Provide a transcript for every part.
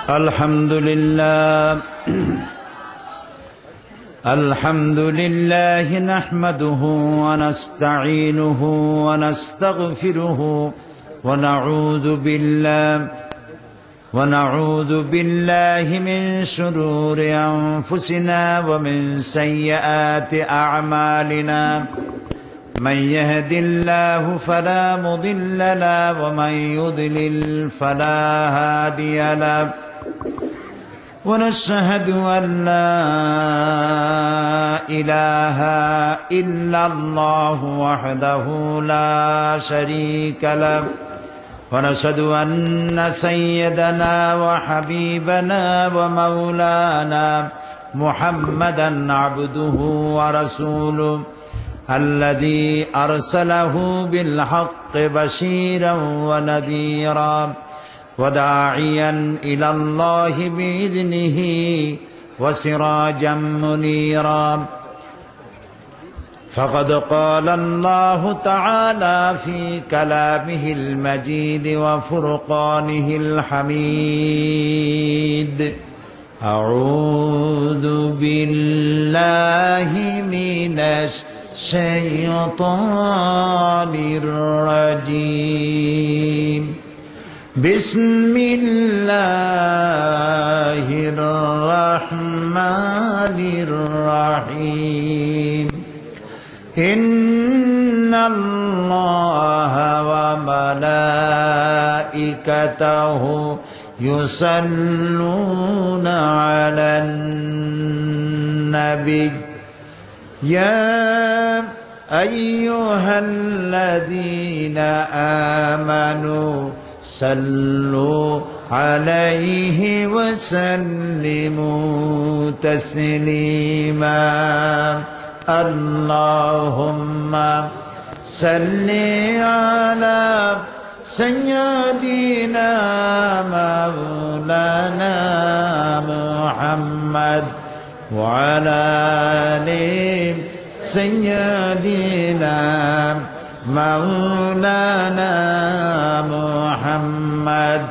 الحمد لله الحمد لله نحمده ونستعينه ونستغفره ونعوذ بالله من شرور أنفسنا ومن سيئات أعمالنا من يهد الله فلا مضل له ومن يضلل فلا هادي له ونشهد أن لا إله إلا الله وحده لا شريك له ونشهد أن سيدنا وحبيبنا ومولانا محمدا عبده ورسوله الذي أرسله بالحق بشيرا ونذيرا وداعيا إلى الله بإذنه وسراجا منيرا فقد قال الله تعالى في كلامه المجيد وفرقانه الحميد أعوذ بالله من الشيطان الرجيم بسم الله الرحمن الرحيم إن الله وملائكته يصلون على النبي يا أيها الذين آمنوا صلوا عليه وسلموا تسليما اللهم صل على سيدنا مولانا محمد وعلى آل سيدنا مولانا محمد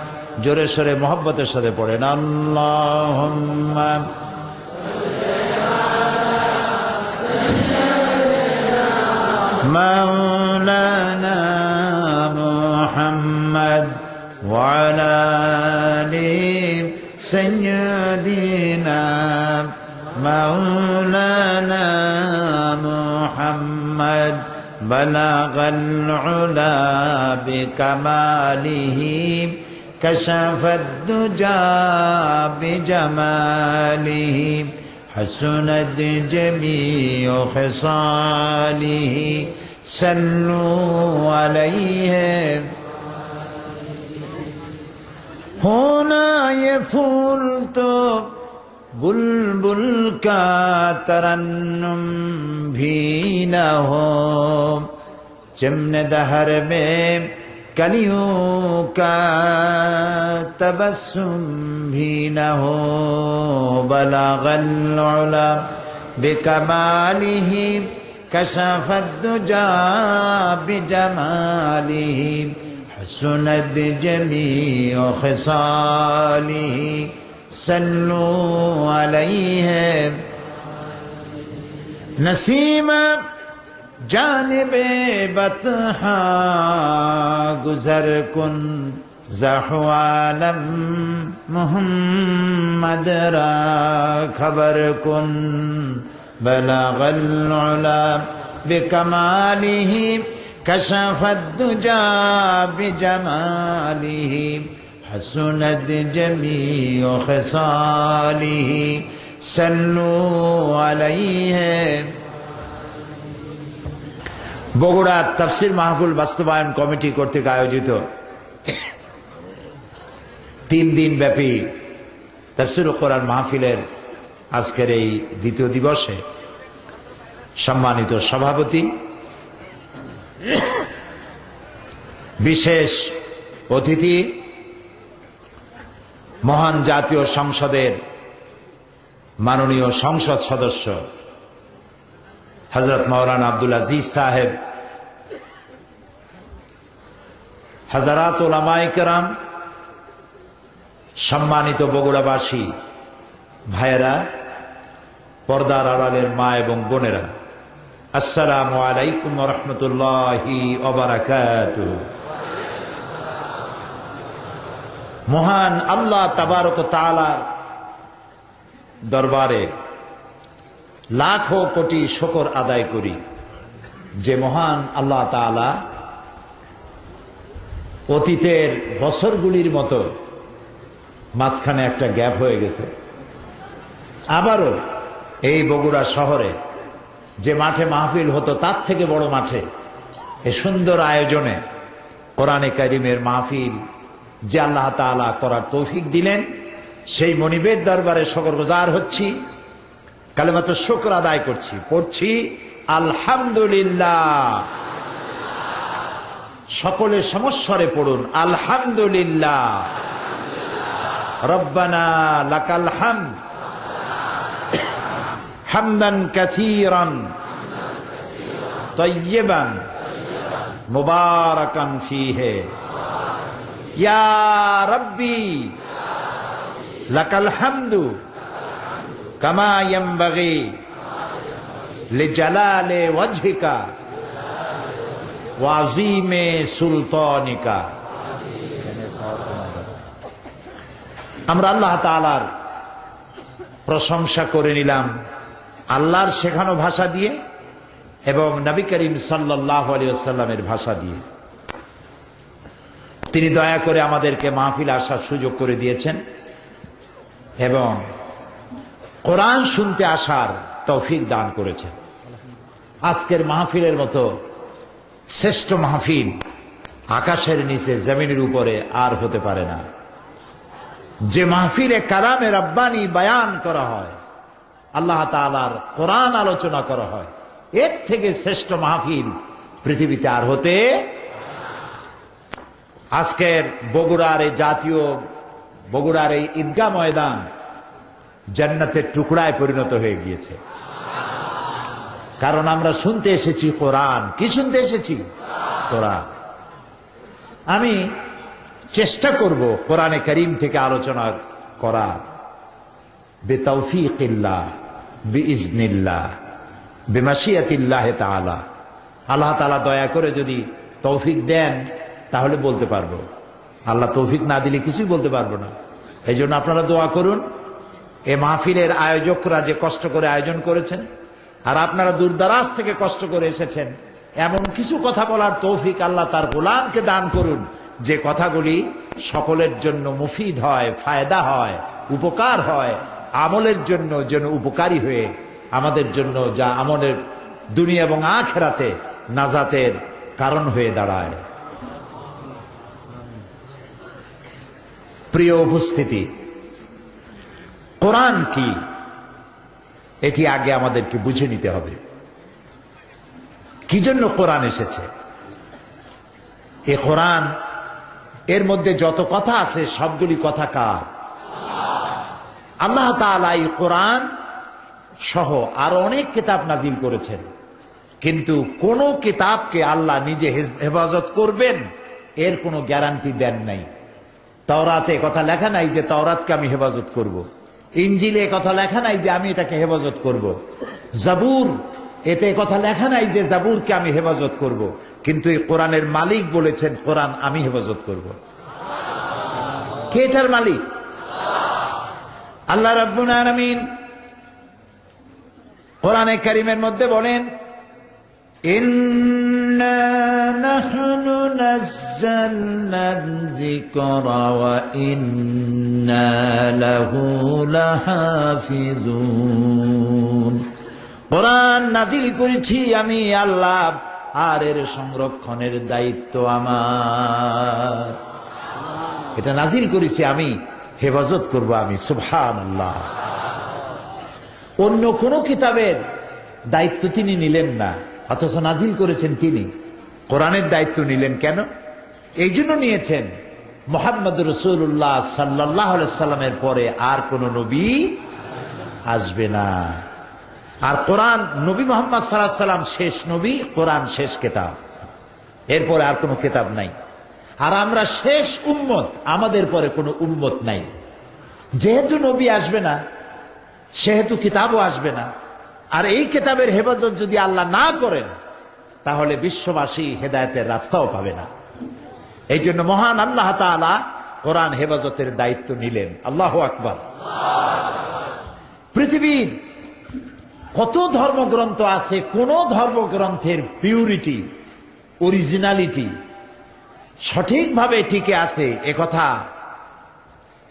জোরে সোরে মোহব্বতের সাথে পড়েন আল্লাহুম্মা مولانا محمد وعلى آل سيدنا مولانا محمد بلغ العلا بكماله كشف الدجى بجماله حسنت جميع خصاله صلوا عليه ہونا یہ پھول تو بلبل کا ترنم بھی نہ ہو چمن دہر میں کلیوں کا تبسم بھی نہ ہو بلغ العلا بکمالہ کشف الدجى بجمالہ حسنت جمیع خصالہ صلوا علیہ نسیم جانب بطحا گزر کن زحوالم محمد را خبر کن بلغ العلا بکمالہ کشف الدجى بجمالہ حسنت جمیع خصالہ صلوا علیہ বগুড়া তাফসীর মাহফিল বাস্তবায়ন কমিটি কর্তৃক আয়োজিত 3 দিন ব্যাপী তাফসীর ও কোরআন মাহফিলের আজকের এই দ্বিতীয় দিবসে সম্মানিত সভাপতি বিশেষ অতিথি মহান জাতীয় সংসদের মাননীয় সংসদ সদস্য হযরত মাওলানা আব্দুল আজিজ সাহেব हजरात उलमाए किराम, সম্মানিত বগুড়াবাসী ভাইয়েরা, পর্দার আড়ালের মা এবং বোনেরা, আসসালামু আলাইকুম ওয়া রাহমাতুল্লাহি ওয়া বারাকাতুহু। মহান আল্লাহ তাবারক ওয়া তাআলার দরবারে লাখো কোটি শুকর আদায় করি যে মহান আল্লাহ তাআলা অতীতের বছরগুলির মতো মাঝখানে একটা গ্যাপ হয়ে গেছে, আবারও এই বগুড়া শহরে যে মাঠে মাহফিল হতো তার থেকে বড় মাঠে এ সুন্দর আয়োজনে কোরআনে কারিমের মাহফিল যে আল্লাহ তাআলা করার তৌফিক দিলেন, সেই মনিবের দরবারে শুকরগুজার হচ্ছি, কালেমাত শুকর আদায় করছি, পড়ছি আলহামদুলিল্লাহ। সকলে সমস্বরে পড়ুন আলহামদুলিল্লাহ। রব্বানা লাকাল হামদ হামদান কাসীরান তাইয়্যিবান মুবারাকান ফীহি ইয়া রাব্বি লাকাল হামদু কামা ইয়ানবাগি লিজালালি ওয়াজহিকা ওয়া আযীমি সুলতানিকা। আমরা আল্লাহ তাআলার প্রশংসা করে নিলাম আল্লাহর শেখানো ভাষা দিয়ে এবং নবী করিম সাল্লাল্লাহু আলাইহি ওয়াসাল্লামের ভাষা দিয়ে। তিনি দয়া করে আমাদেরকে মাহফিল আসার সুযোগ করে দিয়েছেন এবং কোরআন শুনতে আসার তৌফিক দান করেছেন। আজকের মাহফিলের মতো শ্রেষ্ঠ মাহফিল আকাশের নিচে জমিনের উপরে আর হতে পারে না। যে মাহফিলে কালামে রব্বানি বয়ান করা হয়, আল্লাহ তাআলার কোরআন আলোচনা করা হয়, এর থেকে শ্রেষ্ঠ মাহফিল পৃথিবীতে আর হতে। আজকের বগুড়ার এই জাতীয় বগুড়ার এই ঈদগাহ ময়দান জান্নাতের টুকরায় পরিণত হয়ে গিয়েছে, কারণ আমরা শুনতে এসেছি কোরআন। কি শুনতে এসেছি? কোরআন। আমি চেষ্টা করব কোরআনে কারীম থেকে আলোচনা করার, বিতাওফীকিল্লাহ বিইজনিল্লাহ বিমাশিয়াতিল্লাহ তাআলা। আল্লাহ তাআলা দয়া করে যদি তৌফিক দেন তাহলে বলতে পারবো, আল্লাহ তৌফিক না দিলে কিছুই বলতে পারবো না। এই জন্য আপনারা দোয়া করুন। এ মাহফিলের আয়োজকরা যে কষ্ট করে আয়োজন করেছেন আর আপনারা দূরদারাজ থেকে কষ্ট করে এসেছেন, এমন কিছু কথা বলার তৌফিক আল্লাহ তার গোলামকে দান করুন যে কথাগুলি সকলের জন্য মুফিদ হয়, ফায়দা হয়, উপকার হয়, আমলের জন্য যেন উপকারী হয়ে আমাদের জন্য যা আমলের দুনিয়া এবং আখিরাতে নাজাতের কারণ হয়ে দাঁড়ায়। প্রিয় উপস্থিতি, কোরআন কি এটি আগে আমাদেরকে বুঝে নিতে হবে। কি জন্য কোরআন এসেছে? এ কোরআন, এর মধ্যে যত কথা আছে সবগুলি কথা কার? আল্লাহ তাআলা এই কোরআন সহ আরো অনেক কিতাব নাজিল করেছেন, কিন্তু কোন কিতাবকে আল্লাহ নিজে হেফাজত করবেন এর কোনো গ্যারান্টি দেন নাই। তাওরাতে কথা লেখা নাই যে তাওরাতকে আমি হেফাজত করব, ইনজিলে কথা লেখা নাই যে আমি এটাকে হেফাজত করব, জাবুর এতে কথা লেখা নাই যে জাবুরকে আমি হেফাজত করব, কিন্তু এই কোরআনের মালিক বলেছেন কোরআন আমি হেফাজত করব। কে এটার মালিক? আল্লাহ রাব্বুল আলামিন কোরআনে কারীমের মধ্যে বলেন, ইন্না নাহনু নাযালনা যিকরা ওয়া ইন্না লাহু লাহাফিজুন। কোরআন নাজিল করেছি আমি আল্লাহ, আর এর সংরক্ষণের দায়িত্ব আমার। এটা নাজিল করেছি আমি, হেফাজত করব আমি। সুবহানাল্লাহ। অন্য কোন কিতাবের দায়িত্ব তিনি নিলেন না, অথচ নাজিল করেছেন তিনি। কোরআনের দায়িত্ব নিলেন কেন? এই জন্য নিয়েছেন মুহাম্মদ রাসূলুল্লাহ সাল্লাল্লাহু আলাইহি সাল্লামের পরে আর কোন নবী আসবে না। আর কোরআন, নবী মুহাম্মদ সাল্লাল্লাহু আলাইহি সাল্লাম শেষ নবী, কোরআন শেষ কিতাব, এরপরে আর কোনো কিতাব নাই। আর আমরা শেষ উম্মত, আমাদের পরে কোনো উম্মত নাই। যেহেতু নবী আসবে না, সেহেতু কিতাবও আসবে না। আর এই কিতাবের হেফাজত যদি আল্লাহ না করেন, তাহলে বিশ্ববাসী হেদায়েতের রাস্তাও পাবে না। এই জন্য মহান আল্লাহ তাআলা কোরআন হেফাজতের দায়িত্ব নিলেন। আল্লাহু আকবার। পৃথিবীর কত ধর্মগ্রন্থ আছে, কোন ধর্মগ্রন্থের পিউরিটি, অরিজিনালিটি সঠিকভাবে টিকে আছে একথা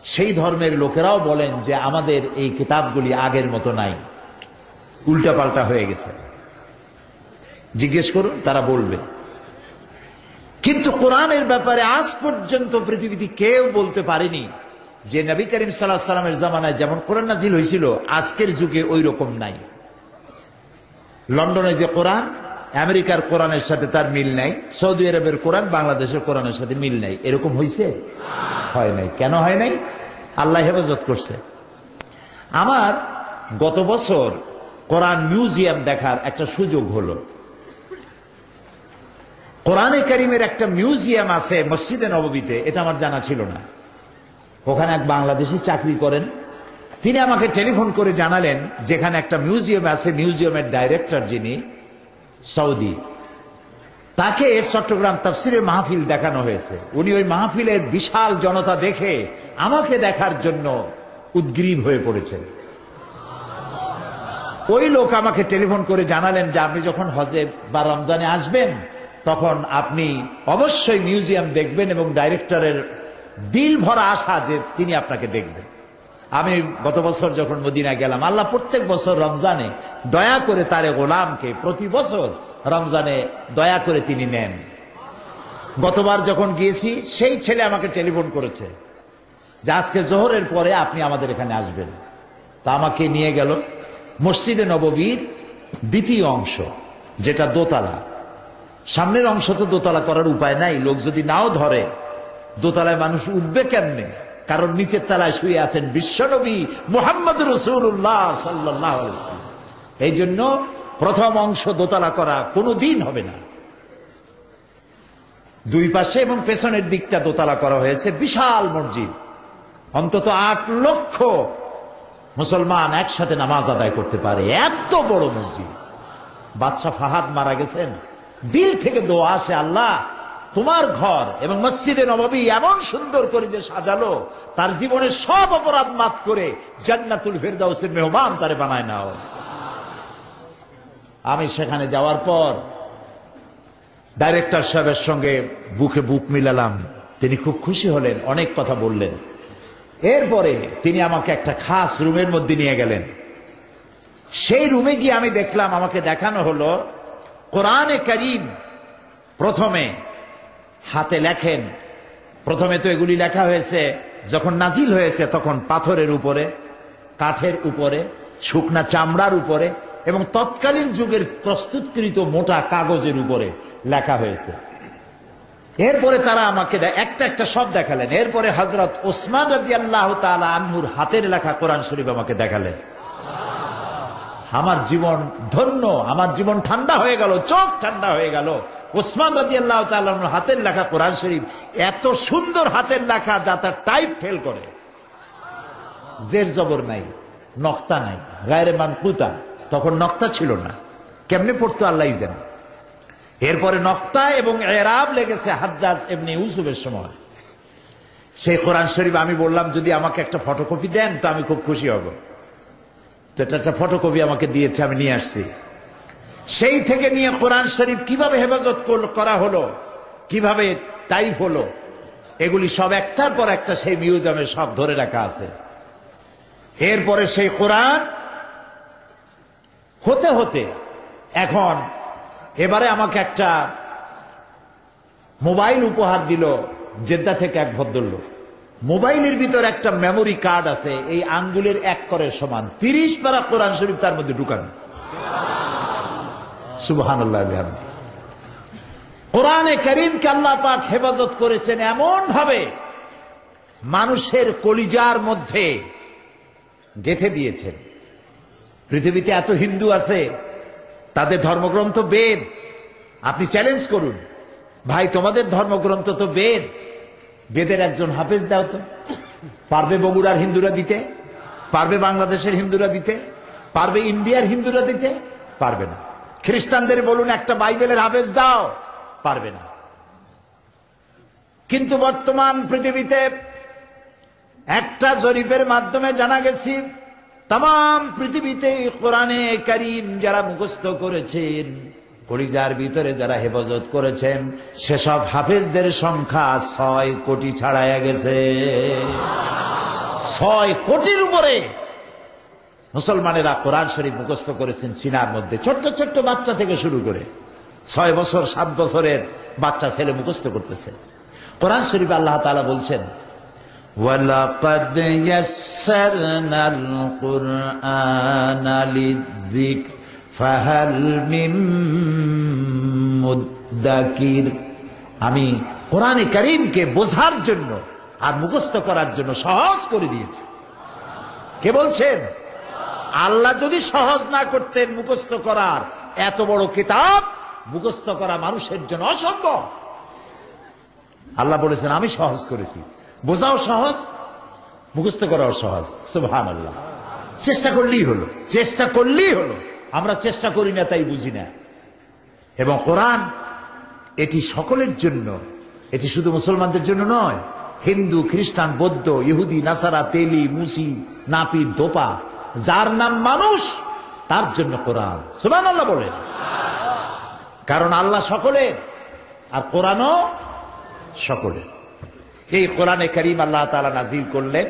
সেই ধর্মের লোকেরাও বলেন যে আমাদের এই কিতাবগুলি আগের মতো নাই, উল্টাপাল্টা হয়ে গেছে। জিজ্ঞেস করুন, তারা বলবে। কিন্তু কোরআনের ব্যাপারে আজ পর্যন্ত পৃথিবীতে কেউ বলতে পারেনি যে নবী করিম সাল্লাল্লাহু আলাইহি ওয়াসাল্লামের জামানায় যেমন কোরআন নাজিল হয়েছিল আজকের যুগে ওই রকম নাই। লন্ডনে যে কোরআন, আমেরিকার কোরআনের সাথে তার মিল নাই, সৌদি আরবের কোরআন বাংলাদেশের কোরআনের সাথে মিল নাই, এরকম হয়েছে? হয় নাই। কেন হয় নাই? আল্লাহ হেফাজত করছে। আমার গত বছর কোরআন মিউজিয়াম দেখার একটা সুযোগ হলো। কোরআনে কারিমের একটা মিউজিয়াম আছে মসজিদে নববীতে, এটা আমার জানা ছিল না। ওখানে এক বাংলাদেশি চাকরি করেন, তিনি আমাকে টেলিফোন করে জানালেন যেখানে একটা মিউজিয়াম আছে, মিউজিয়ামের ডাইরেক্টর যিনি সৌদি, তাকে চট্টগ্রাম তাফসীরের মাহফিল দেখানো হয়েছে। উনি ওই মাহফিলের বিশাল জনতা দেখে আমাকে দেখার জন্য উদ্গ্রীব হয়ে পড়েছেন। ওই লোক আমাকে টেলিফোন করে জানালেন যে আপনি যখন হজে বা রমজানে আসবেন তখন আপনি অবশ্যই মিউজিয়াম দেখবেন এবং ডাইরেক্টরের দিল ভরা আশা যে তিনি আপনাকে দেখবেন। আমি গত বছর যখন মদিনা গেলাম, আল্লাহ প্রত্যেক বছর রমজানে দয়া করে তারে গোলামকে প্রতি বছর রমজানে দয়া করে তিনি নেন। গতবার যখন গিয়েছি সেই ছেলে আমাকে টেলিফোন করেছে যে আজকে জোহরের পরে আপনি আমাদের এখানে আসবেন। তা আমাকে নিয়ে গেল মসজিদে নববীর দ্বিতীয় অংশ, যেটা দোতলা। সামনের অংশ তো দোতলা করার উপায় নাই, লোক যদি নাও ধরে দোতলায় মানুষ উঠবে কেমনে? কারণ নিচের তলায় শুয়ে আছেন বিশ্বনবী মুহাম্মদ রাসূলুল্লাহ সাল্লাল্লাহু আলাইহি ওয়াসাল্লাম। এই জন্য প্রথম অংশ দোতলা করা কোনো দিন হবে না। দুই পাশে এবং পেছনের দিকটা দোতলা করা হয়েছে। বিশাল মসজিদ, অন্তত 8 লক্ষ মুসলমান একসাথে নামাজ আদায় করতে পারে, এত বড় মসজিদ। বাদশাহ ফাহাদ মারা গেছেন, দিল থেকে দোয়া আসে, আল্লাহ তোমার ঘর এবং মসজিদে নববী এমন সুন্দর করে যে সাজালো, তার জীবনের সব অপরাধ মাফ করে জান্নাতুল ফেরদাউসের মেহমান তারে বানায় নাও। আমি সেখানে যাওয়ার পর ডাইরেক্টর সাহেবের সঙ্গে বুকে বুক মিলালাম। তিনি খুব খুশি হলেন, অনেক কথা বললেন। এরপরে তিনি আমাকে একটা খাস রুমের মধ্যে নিয়ে গেলেন। সেই রুমে গিয়ে আমি দেখলাম, আমাকে দেখানো হলো কোরআনে কারীম প্রথমে হাতে লেখেন। প্রথমে তো এগুলি লেখা হয়েছে যখন নাজিল হয়েছে তখন পাথরের উপরে, কাঠের উপরে, শুকনা চামড়ার উপরে এবং তৎকালীন যুগের প্রস্তুতকৃত মোটা কাগজের উপরে লেখা হয়েছে। এরপরে তারা আমাকে একটা একটা সব দেখালেন। এরপরে হযরত ওসমান রাদিয়াল্লাহু তাআলা আনহুর হাতের লেখা কোরআন শরীফ আমাকে দেখালেন। আমার জীবন ধন্য, আমার জীবন ঠান্ডা হয়ে গেল, চোখ ঠান্ডা হয়ে গেল। ওসমান রাদিয়াল্লাহু তাআলা আনহুর হাতের লেখা কোরআন শরীফ, এত সুন্দর হাতের লেখা যা তার টাইপ ফেল করে, জের জবর নাই, নক্তা নাই, গায়রে মানকুতা। তখন নক্তা ছিল না, কেমনে পড়তো আল্লাহই জানে। এরপরে নক্তা এবং এরাব লেগেছে হাজ্জাজ ইবনে ইউসুফের সময়। সেই কোরআন শরীফ আমি বললাম যদি আমাকে একটা ফটোকপি দেন তো আমি খুব খুশি হব। তো একটা ফটোকপি আমাকে দিয়েছে, আমি নিয়ে আসছি। সেই থেকে নিয়ে কোরআন শরীফ কিভাবে হেফাজত করা হলো, কিভাবে টাইপ হলো, এগুলি সব একটার পর একটা সেই মিউজিয়ামে সব ধরে রাখা আছে। এরপরে সেই কোরআন হতে হতে এখন এবারে আমাকে একটা মোবাইল উপহার দিল জেদ্দা থেকে এক ভদ্রলোক। মোবাইলের ভিতর একটা মেমোরি কার্ড আছে, এই আঙ্গুলের 1 করের সমান, 30 পারা কোরআন শরীফ তার মধ্যে ঢুকানো। সুবহানাল্লাহ। কোরআনে কারীমকে আল্লাহ পাক হেফাজত করেছেন এমন ভাবে, মানুষের কলিজার মধ্যে গেঁথে দিয়েছেন। পৃথিবীতে এত হিন্দু আছে, তাদের ধর্মগ্রন্থ বেদ। আপনি চ্যালেঞ্জ করুন, ভাই তোমাদের ধর্মগ্রন্থ তো বেদ, বেদের একজন হাফেজ দাও তো। পারবে বগুড়ার হিন্দুরা দিতে? পারবে বাংলাদেশের হিন্দুরা দিতে? পারবে ইন্ডিয়ার হিন্দুরা দিতে? পারবে না। খ্রিস্টানদের বলুন একটা বাইবেলের হাফেজ দাও, পারবে না। কিন্তু বর্তমান পৃথিবীতে একটা জরিপের মাধ্যমে জানা গেছে, তাম পৃথিবীতে কোরআনে কারীম যারা মুখস্থ করেছেন, কলিজার ভিতরে যারা হেফাজত করেছেন, সেসব হাফেজদের সংখ্যা 6 কোটি ছাড়াইয়া গেছে। 6 কোটির উপরে মুসলমানেরা কোরআন শরীফ মুখস্থ করেছেন সিনার মধ্যে। ছোট্ট ছোট্ট বাচ্চা থেকে শুরু করে 6 বছর 7 বছরের বাচ্চা ছেলে মুখস্থ করতেছে কোরআন শরীফ। আল্লাহ তাআলা বলছেন, ওয়ালাকাদ ইয়াসসারনাল কুরআনা লিযিকর ফাহাল মিন মুদ্দাকির। আমি কোরআনে কারীমকে বোঝার জন্য আর মুখস্থ করার জন্য সহজ করে দিয়েছি। কে বলছেন? আল্লাহ যদি সহজ না করতেন মুখস্থ করার, এত বড় কিতাব মুখস্থ করা মানুষের জন্য অসম্ভব। আল্লাহ বলেছেন আমি সহজ করেছি। বোঝাও সহজ, মুখস্থ করাও সহজ। সুবহানাল্লাহ। চেষ্টা করলেই হলো, চেষ্টা করলেই হলো। আমরা চেষ্টা করি না, তাই বুঝি না। এবং কোরআন এটি সকলের জন্য, এটি শুধু মুসলমানদের জন্য নয়। হিন্দু, খ্রিস্টান, বৌদ্ধ, ইহুদি, নাসারা, তেলি, মুসি, নাপিত, দোপা, যার নাম মানুষ, তার জন্য কোরআন। সুবহানাল্লাহ বলেন। কারণ আল্লাহ সকলের আর কোরআনও সকলের। এই কোরআনে কারীম আল্লাহ তাআলা নাজিল করলেন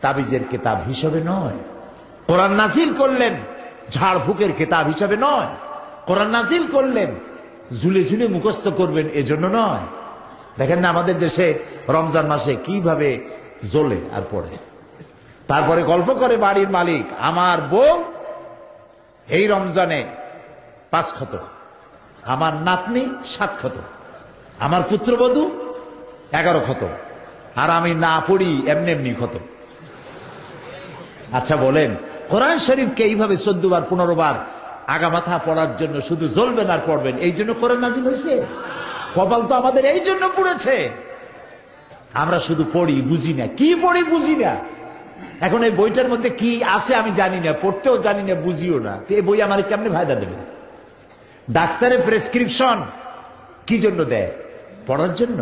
তাবিজের কিতাব হিসেবে নয়। কোরআন নাজিল করলেন ঝাড়ফুঁকের কিতাব হিসেবে নয়। কোরআন নাজিল করলেন ঝুলে ঝুলে মুখস্থ করবেন এজন্য নয়। দেখেন না আমাদের দেশে রমজান মাসে কিভাবে জ্বলে আর পড়ে। তারপরে গল্প করে বাড়ির মালিক, আমার বউ এই রমজানে 5 খতম, আমার নাতনি 7 খতম, আমার পুত্রবধূ 11 খতম, আর আমি না পড়ি এমনি এমনি খতম। আচ্ছা বলেন, কোরআন শরীফকে এইভাবে 14 বার 15 বার আগামাথা পড়ার জন্য শুধু জ্বলবেন আর পড়বেন, এই জন্য কোরআন নাজিল হয়েছে? কপাল তো আমাদের এই জন্য পুড়েছে। আমরা শুধু পড়ি, বুঝি না। কি পড়ি বুঝি না। এখন এই বইটার মধ্যে কি আছে আমি জানি না, পড়তেও জানি না, বুঝিও না। এই বই আমার কেমনে ফায়দা দেবে? ডাক্তারের প্রেসক্রিপশন কি জন্য দেয়? পড়ার জন্য।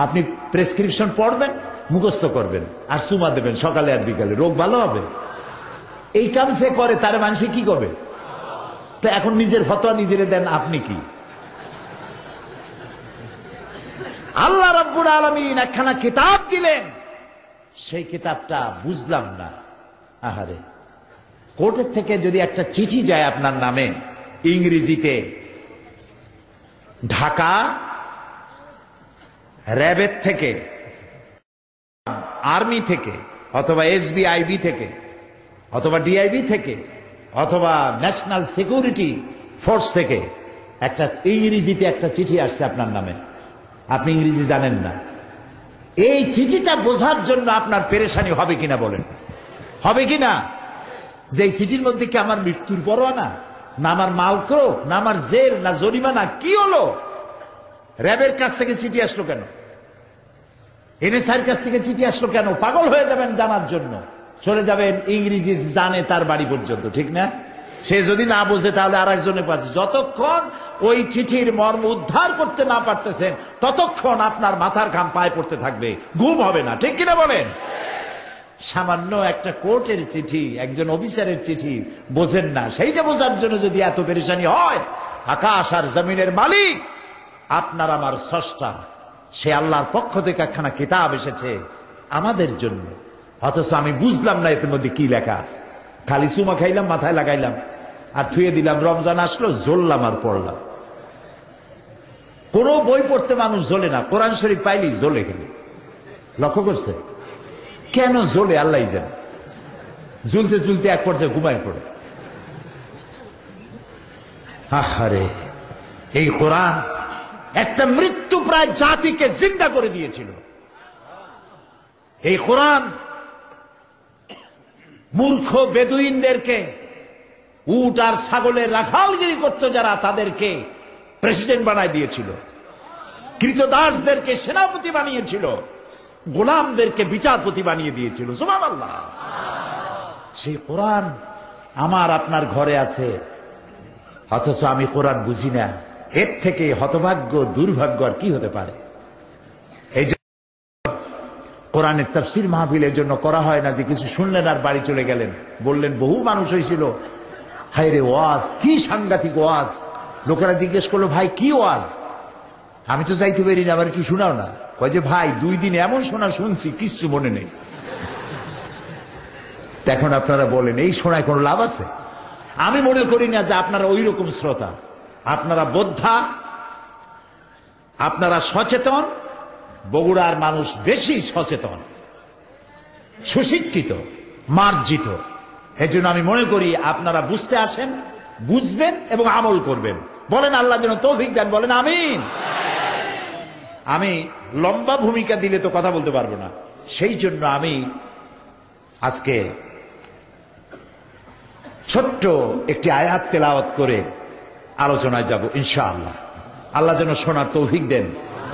আপনি প্রেসক্রিপশন পড়বেন, মুখস্থ করবেন আর সুমা দেবেন সকালে আর বিকালে, রোগ ভালো হবে। এই কাম সে করে, তার মানুষে কি করবে? তো এখন নিজের ফতোয়া নিজেরে দেন, আপনি কি? আল্লাহ রাব্বুল আলামিন একখানা কিতাব দিলেন, সেই কিতাবটা বুঝলাম না। আহারে, কোর্টের থেকে যদি একটা চিঠি যায় আপনার নামে ইংরেজিতে, ঢাকা র্যাবের থেকে, আর্মি থেকে, অথবা এসবিআইবি থেকে, অথবা ডিআইবি থেকে, অথবা ন্যাশনাল সিকিউরিটি ফোর্স থেকে একটা ইংরেজিতে একটা চিঠি আসছে আপনার নামে, আপনি ইংরেজি জানেন না। এই চিঠিটা বোঝার জন্য আপনার পেরেশানি হবে কিনা বলেন? হবে কিনা? যে এই চিঠির মধ্যে কি আমার মৃত্যুর পরোয়া না, না আমার মালক্রোক, না আমার জেল, না জরিমানা, কি হলো? র্যাবের কাছ থেকে চিঠি আসলো কেন? এনএসআইর কাছ থেকে চিঠি আসলো কেন? পাগল হয়ে যাবেন জানার জন্য। চলে যাবেন ইংরেজি জানে তার বাড়ি পর্যন্ত, ঠিক না? সে যদি না বোঝে তাহলে আর একজনের কাছে। যতক্ষণ ওই চিঠির মর্ম উদ্ধার করতে না পারতেছেন, ততক্ষণ আপনার মাথার ঘাম পায়ে পড়তে থাকবে, ঘুম হবে না, ঠিক কিনা বলেন? সামান্য একটা কোর্টের চিঠি, একজন অফিসারের চিঠি বোঝেন না, সেইটা বোঝার জন্য যদি এত পেরেশানি হয়, আকাশ আর জমিনের মালিক আপনার আমার স্রষ্টা, সে আল্লাহর পক্ষ থেকে একখানা কিতাব এসেছে আমাদের জন্য, অথচ আমি বুঝলাম না এর মধ্যে কি লেখা আছে। খালি চুমা খাইলাম, মাথায় লাগাইলাম আর থুয়ে দিলাম। রমজান আসলো, জ্বললাম আর পড়লাম। কোন বই পড়তে মানুষ জ্বলে না, কোরআন শরীফ পাইলি জ্বলে গেলে। লক্ষ্য করছে? কেন জ্বলে আল্লাহ জানে। ঝুলতে ঝুলতে এক পর্যায়ে ঘুমায় পড়ে। আহারে, এই কোরআন একটা মৃত্যু প্রায় জাতিকে জিন্দা করে দিয়েছিল। এই কোরআন মূর্খ বেদুইনদেরকে, উট আর ছাগলের রাখালগিরি করত যারা, তাদেরকে প্রেসিডেন্ট বানায় দিয়েছিল। কৃতদাসদেরকে সেনাপতি বানিয়েছিল। গোলামদেরকে বিচারপতি বানিয়ে দিয়েছিল। সুবহানাল্লাহ। সেই কোরআন আমার আপনার ঘরে আছে, অথচ আমি কোরআন বুঝি না। এর থেকে হতভাগ্য দুর্ভাগ্য আর কি হতে পারে? এই জন্য কোরআনের তাফসীর মাহফিলের জন্য করা হয় না যে কিছু শুনলেন আর বাড়ি চলে গেলেন, বললেন বহু মানুষ হয়েছিল, হায় রে ওয়াজ, কি সাংঘাতিক ওয়াজ। লোকেরা জিজ্ঞেস করলো, ভাই কি ওয়াজ? আমি তো যাইতে পারি না, আবার একটু শোনাও না। কয় যে ভাই 2 দিন এমন শোনা শুনছি কিচ্ছু মনে নেই। এখন আপনারা বলেন এই শোনায় কোনো লাভ আছে? আমি মনে করি না যে আপনারা ওই রকম শ্রোতা। আপনারা বোদ্ধা, আপনারা সচেতন। বগুড়ার মানুষ বেশি সচেতন, সুশিক্ষিত, মার্জিত। এই জন্য আমি মনে করি আপনারা বুঝতে আসেন, বুঝবেন এবং আমল করবেন। বলেন আল্লাহ যেন তৌফিক দেন, বলেন আমিন। আমি লম্বা ভূমিকা দিলে তো কথা বলতে পারবো না, সেই জন্য আমি আজকে ছোট্ট একটি আয়াত তেলাওয়াত করে আলোচনায় যাব ইনশাআল্লাহ। আল্লাহ যেন শোনার তৌফিক দেন,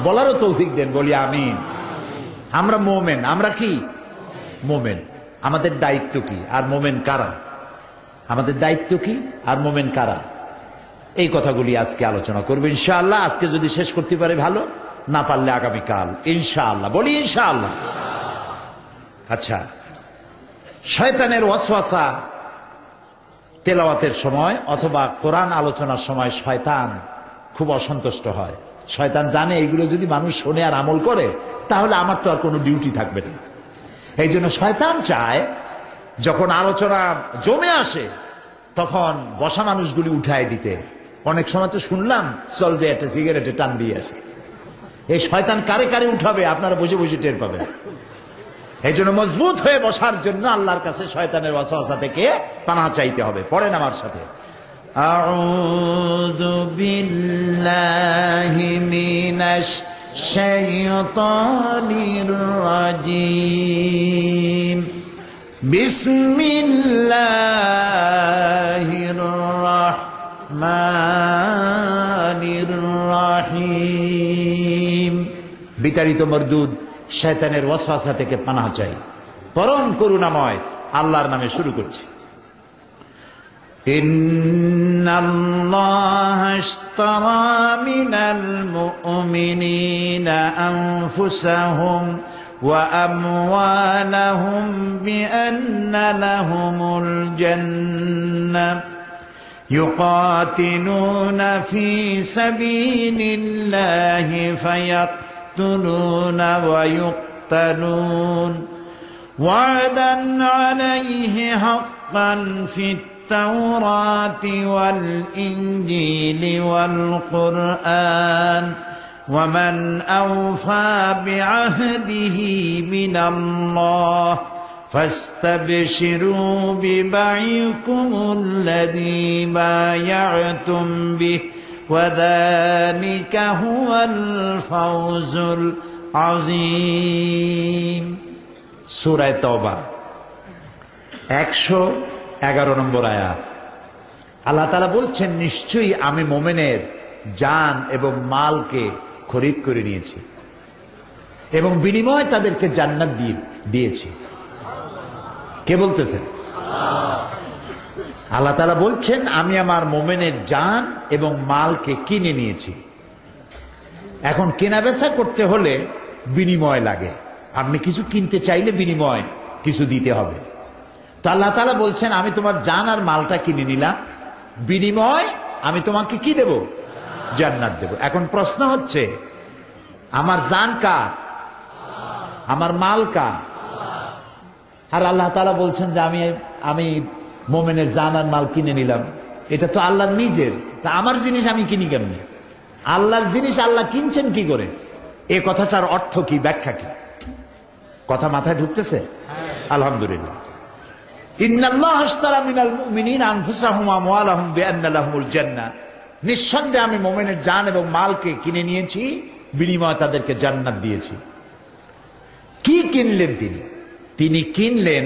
বলারও তৌফিক দেন, বলি আমিন। আমরা মোমেন, আমরা কি মোমেন? আমাদের দায়িত্ব কি আর মোমেন কারা? আমাদের দায়িত্ব কি আর মোমেন কারা? এই কথাগুলি আজকে আলোচনা করবো ইনশাআল্লাহ। আজকে যদি শেষ করতে পারে ভালো, না পারলে আগামীকাল ইনশাআল্লাহ। বলি ইনশাআল্লাহ। আচ্ছা, শয়তানের ওয়াসওয়াসা তেলাওয়াতের সময় অথবা কোরআন আলোচনার সময় শয়তান খুব অসন্তুষ্ট হয়। শয়তান জানে এইগুলো যদি মানুষ শোনে আর আমল করে, তাহলে আমার তো আর কোনো ডিউটি থাকবে না। এই জন্য শয়তান চায় যখন আলোচনা জমে আসে তখন বসা মানুষগুলি উঠায় দিতে। অনেক সময় তো শুনলাম, চল যে একটা সিগারেটে টান দিয়ে আসে। এই শয়তান কারে কারে উঠাবে আপনারা বসে বসে টের পাবেন। এই জন্য মজবুত হয়ে বসার জন্য আল্লাহর কাছে শয়তানের ওয়াসওয়াসা থেকে পানাহ চাইতে হবে। পড়েন আমার সাথে, আউযু বিল্লাহি মিনাশ শাইতানির রাজীম, বিসমিল্লাহির রাহমানির রাহিম। বিতাড়িত মরদুদ শয়তানের ওয়াসওয়াসা থেকে পানাহ চাই পরম করুণাময় আল্লাহর নামে শুরু করছি। ইন্নাল্লাহা ইশতারা মিনাল মুমিনিনা আনফুসাহুম ওয়া আমওয়ালাহুম বিআন্না লাহুমুল জান্নাহ ইউকাতিলুনা ফি সাবিলিল্লাহি ফায়াকতুলুন ওয়া ইউকতালুন ওয়া'দান আলাইহি হাক্কান ফিত التوراة والإنجيل والقرآن ومن أوفى بعهده من الله فاستبشروا ببيعكم الذي بايعتم به وذلك هو الفوز العظيم. سورة توبة 111 নম্বর আয়াত। আল্লাহ তাআলা বলছেন, নিশ্চয়ই আমি মোমেনের জান এবং মালকে খরিদ করে নিয়েছি এবং বিনিময়ে তাদেরকে জান্নাত দিয়েছি। কে বলতেছেন? আল্লাহ তাআলা বলছেন, আমি আমার মোমেনের জান এবং মালকে কিনে নিয়েছি। এখন কেনা বেচা করতে হলে বিনিময় লাগে। আপনি কিছু কিনতে চাইলে বিনিময় কিছু দিতে হবে। তো আল্লাহ তাআলা বলছেন, আমি তোমার জান আর মালটা কিনে নিলাম, বিনিময় আমি তোমাকে কি দেব? জান্নাত দেব। এখন প্রশ্ন হচ্ছে, আমার জান কার? আমার মাল কার? আর আল্লাহ তাআলা বলছেন যে আমি মোমেনের জান আর মাল কিনে নিলাম। এটা তো আল্লাহর নিজের। তা আমার জিনিস আমি কিনি কেমনে? আল্লাহর জিনিস আল্লাহ কিনছেন কি করে? এ কথাটার অর্থ কি, ব্যাখ্যা কি? কথা মাথায় ঢুকতেছে? আলহামদুলিল্লাহ। ইন্নাল্লাহা আশতারা মিনাল মুমিনিনা আনফুসাহুম ওয়া আমওয়ালাহুম বিআন্না লাহুমুল জান্নাহ, নিঃসন্দেহে আমি মুমিনের জান এবং মালকে কিনে নিয়েছি, বিনিময়ে তাদেরকে জান্নাত দিয়েছি। কি কিনলেন তিনি? তিনি কিনলেন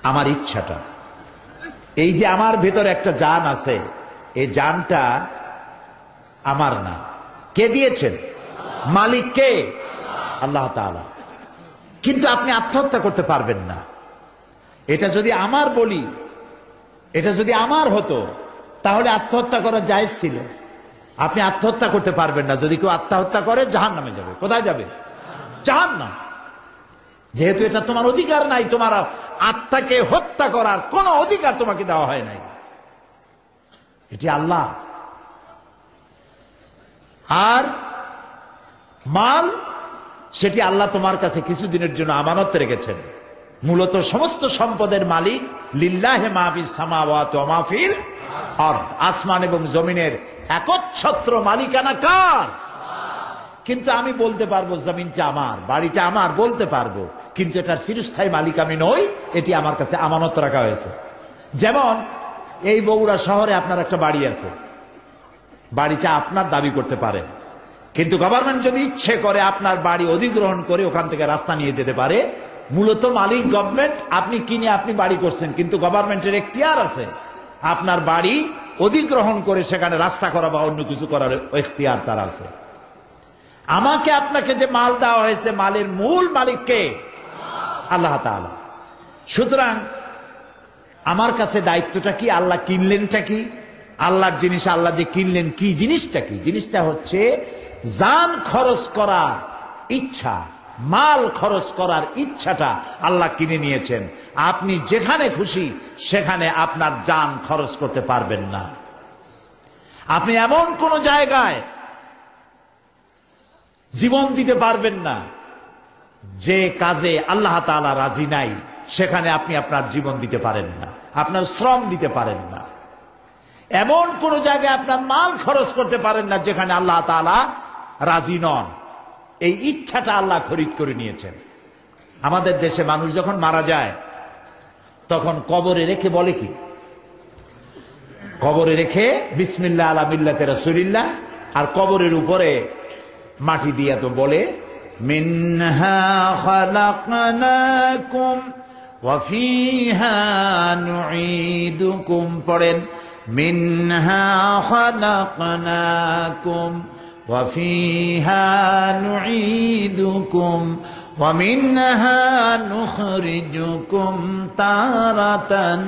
আমার ইচ্ছাটা। এই যে আমার ভেতরে একটা জান আছে, এই জানটা আমার না। কে দিয়েছেন? মালিক কে? আল্লাহ তাআলা। কিন্তু আপনি আত্মহত্যা করতে পারবেন না। এটা যদি আমার বলি, এটা যদি আমার হতো, তাহলে আত্মহত্যা করা জায়েজ ছিল। আপনি আত্মহত্যা করতে পারবেন না। যদি কেউ আত্মহত্যা করে জাহান্নামে যাবে। কোথায় যাবে? জাহান্নাম। যেহেতু এটা তোমার অধিকার নাই, তোমার আত্মাকে হত্যা করার কোনো অধিকার তোমাকে দেওয়া হয় নাই, এটি আল্লাহ। আর মাল, সেটি আল্লাহ তোমার কাছে কিছুদিনের জন্য আমানত রেখেছেন। মূলত সমস্ত সম্পদের মালিক লিল্লাহি মা ফিস সামাওয়াতি ওয়া মা ফিল আরদ, আসমান এবং জমিনের একচ্ছত্র মালিকানা কার? কিন্তু আমি বলতে পারবো জমিনটা আমার, বাড়িটা আমার, বলতে পারবো, কিন্তু এটার চিরস্থায়ী মালিক আমি নই। এটি আমার কাছে আমানত রাখা হয়েছে। যেমন এই বগুড়া শহরে আপনার একটা বাড়ি আছে, বাড়িটা আপনার দাবি করতে পারেন, কিন্তু গভর্নমেন্ট যদি ইচ্ছে করে আপনার বাড়ি অধিগ্রহণ করে ওখান থেকে রাস্তা নিয়ে যেতে পারে। মূলত মালিক গভর্নমেন্ট, আপনি কিনে আপনি বাড়ি করছেন, কিন্তু গভর্নমেন্টের এখতিয়ার আছে আপনার বাড়ি অধিগ্রহণ করে সেখানে রাস্তা করা বা অন্য কিছু করার এখতিয়ার তার আছে। আমাকে আপনাকে যে মাল দেওয়া হয়েছে, মালের মূল মালিক কে? আল্লাহ তাআলা। সুতরাং আমার কাছে দায়িত্বটা কি? আল্লাহ কিনলেনটা কি? আল্লাহর জিনিস আল্লাহ যে কিনলেন, কি জিনিসটা? কি জিনিসটা? হচ্ছে জান খরচ করার ইচ্ছা, মাল খরচ করার ইচ্ছাটা আল্লাহ কিনে নিয়েছেন। আপনি যেখানে খুশি সেখানে আপনার জান খরচ করতে পারবেন না। আপনি এমন কোন জায়গায় জীবন দিতে পারবেন না যে কাজে আল্লাহ তাআলা রাজি নাই, সেখানে আপনি আপনার জীবন দিতে পারেন না, আপনার শ্রম দিতে পারেন না। এমন কোন জায়গায় আপনার মাল খরচ করতে পারেন না যেখানে আল্লাহ তাআলা রাজি নন। এই ইচ্ছাটা আল্লাহ খরিদ করে নিয়েছেন। আমাদের দেশে মানুষ যখন মারা যায় তখন কবরে রেখে বলে কি? কবরে রেখে বিসমিল্লাহ আলা মিল্লাতে রাসূলিল্লাহ, আর কবরের উপরে মাটি দিয়া তো বলে মিনহা খালাকনাকুম ওয়া ফিহা নুঈদুকুম। পড়েন মিনহা খালাকনাকুম ওয়া ফিহা নুঈদুকুম ওয়া মিনহা নুখরিজুকুম তারাতান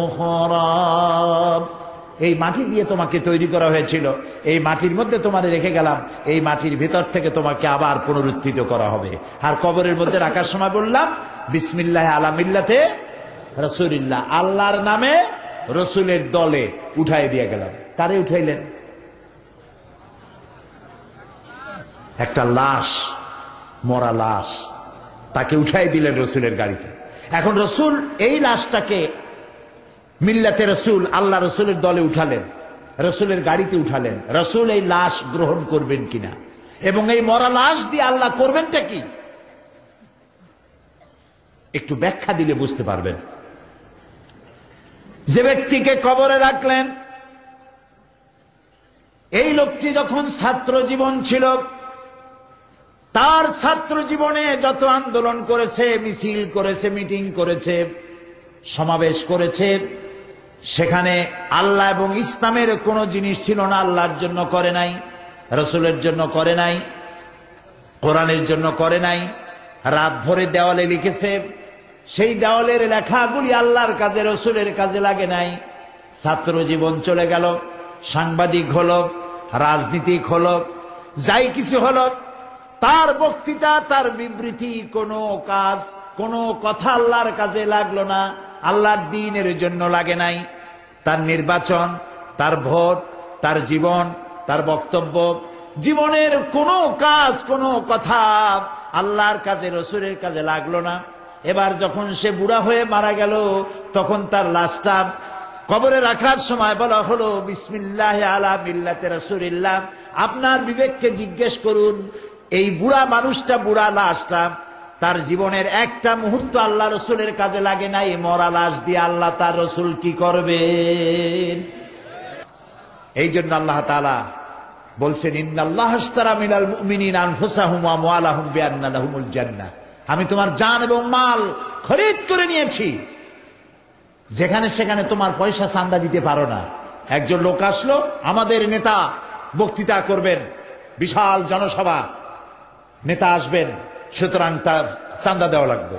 উখরা। এই মাটি দিয়ে তোমাকে তৈরি করা হয়েছিল, এই মাটির মধ্যে তোমারে রেখে গেলাম, এই মাটির ভিতর থেকে তোমাকে আবার পুনরুত্থিত করা হবে। আর কবরের মধ্যে রাখার সময় বললাম বিসমিল্লাহ আলা মিল্লাতে রাসূলিল্লাহ, আল্লাহর নামে রসুলের দলে উঠাই দিয়ে গেলাম। কারে উঠাইলেন? একটা লাশ, মরা লাশ, তাকে উঠাই দিলেন রসুলের গাড়িতে। এখন রসুল এই লাশটাকে মিল্লাতে রসুল, আল্লাহ রসুলের দলে উঠালেন, রসুলের গাড়িতে উঠালেন। রসুল এই লাশ গ্রহণ করবেন কিনা, এবং এই মরা লাশ দিয়ে আল্লাহ করবেনটা কি, একটু ব্যাখ্যা দিলে বুঝতে পারবেন। যে ব্যক্তিকে কবরে রাখলেন, এই লোকটি যখন ছাত্র জীবন ছিল, তার ছাত্র জীবনে যত আন্দোলন করেছে, মিছিল করেছে, মিটিং করেছে, সমাবেশ করেছে, সেখানে আল্লাহ এবং ইসলামের কোন জিনিস ছিল না। আল্লাহর জন্য করে নাই, রসুলের জন্য করে নাই, কোরআনের জন্য করে নাই। রাত ভরে দেওয়ালে লিখেছে, সেই দেওয়ালের লেখাগুলি আল্লাহর কাজে, রসুলের কাজে লাগে নাই। ছাত্র জীবন চলে গেল, সাংবাদিক হলো, রাজনীতিক হলো, যাই কিছু হলো, তার বক্তৃতা, তার বিবৃতি, কোনো কাজ, কোনো কথা আল্লাহর কাজে লাগলো না, আল্লাহর দ্বীনের জন্য লাগে নাই। তার নির্বাচন, তার ভোট, তার জীবন, তার বক্তব্য, জীবনের কোনো কাজ, কোনো কথা আল্লাহর কাজে, রসুলের কাজে লাগলো না। এবার যখন সে বুড়া হয়ে মারা গেল, তখন তার লাশটা কবরে রাখার সময় বলা হলো বিসমিল্লাহ আলা মিল্লাতে রাসূলিল্লাহ। আপনার বিবেককে জিজ্ঞেস করুন, এই বুড়া মানুষটা, বুড়া লাশটা, তার জীবনের একটা মুহূর্ত আল্লাহ রসুলের কাজে লাগে নাই। মরা লাশ দিয়ে আল্লাহ তার রসুল কি করবেন? এই জন্য আল্লাহ তাআলা বলছেন ইন্নাল্লাহ আশতারা মিনাল মুমিনিনা আনফুসাহুম ওয়া আমওয়ালাহুম বিআন্না লাহুমুল জান্নাহ। আমি তোমার জান এবং মাল খরিদ করে নিয়েছি, যেখানে সেখানে তোমার পয়সা চান্দা দিতে পারো না। একজন লোক আসলো, আমাদের নেতা বক্তৃতা করবেন, বিশাল জনসভা, নেতা আসবেন, সুতরাং তার চাঁদা দেওয়া লাগবে।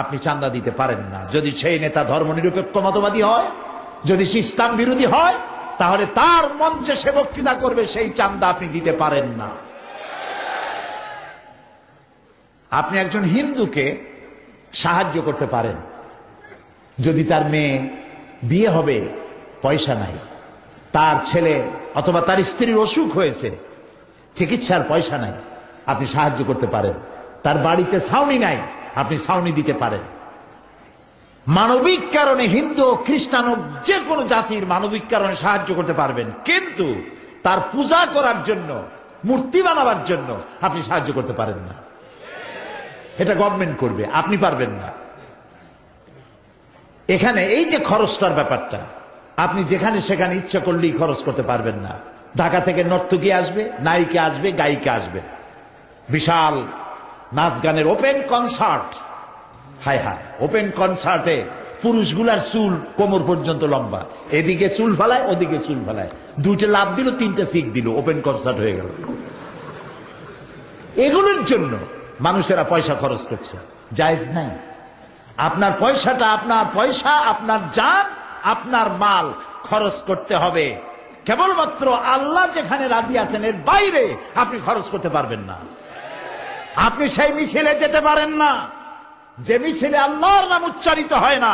আপনি চাঁদা দিতে পারেন না। যদি সেই নেতা ধর্মনিরপেক্ষ মতবাদী হয়, যদি সে ইসলাম বিরোধী হয়, তাহলে তার মঞ্চে সে বক্তৃতা করবে, সেই চাঁদা আপনি দিতে পারেন না। আপনি একজন হিন্দুকে সাহায্য করতে পারেন, যদি তার মেয়ে বিয়ে হবে, পয়সা নাই, তার ছেলে অথবা তার স্ত্রীর অসুখ হয়েছে, চিকিৎসার পয়সা নাই, আপনি সাহায্য করতে পারেন। তার বাড়িতে ছাউনি নাই, আপনি ছাউনি দিতে পারেন। মানবিক কারণে হিন্দু ও খ্রিস্টান ও যে কোনো জাতির মানবিক কারণে সাহায্য করতে পারবেন, কিন্তু তার পূজা করার জন্য, মূর্তি বানাবার জন্য আপনি সাহায্য করতে পারেন না। এটা গভর্নমেন্ট করবে, আপনি পারবেন না। এখানে এই যে খরচটার ব্যাপারটা, আপনি যেখানে সেখানে ইচ্ছা করলেই খরচ করতে পারবেন না। ঢাকা থেকে নর্তকী আসবে, নায়িকা আসবে, গায়িকা আসবে, বিশাল নাচ গানের ওপেন কনসার্ট। হায় হায়, ওপেন কনসার্টে পুরুষগুলার চুল কোমর পর্যন্ত লম্বা, এদিকে চুল ফেলায়, ওদিকে চুল ফেলায়, দুইটা লাভ দিল, তিনটা সিক দিল, ওপেন কনসার্ট হয়ে গেল। এগুলোর জন্য মানুষেরা পয়সা খরচ করছে, জায়েজ নাই। আপনার পয়সাটা আপনার পয়সা, আপনার জান, আপনার মাল খরচ করতে হবে। কেবলমাত্র আল্লাহ যেখানে রাজি আছেন, এর বাইরে আপনি খরচ করতে পারবেন না। আপনি সেই মিছিলে যেতে পারেন না যে মিছিলে আল্লাহর নাম উচ্চারিত হয় না।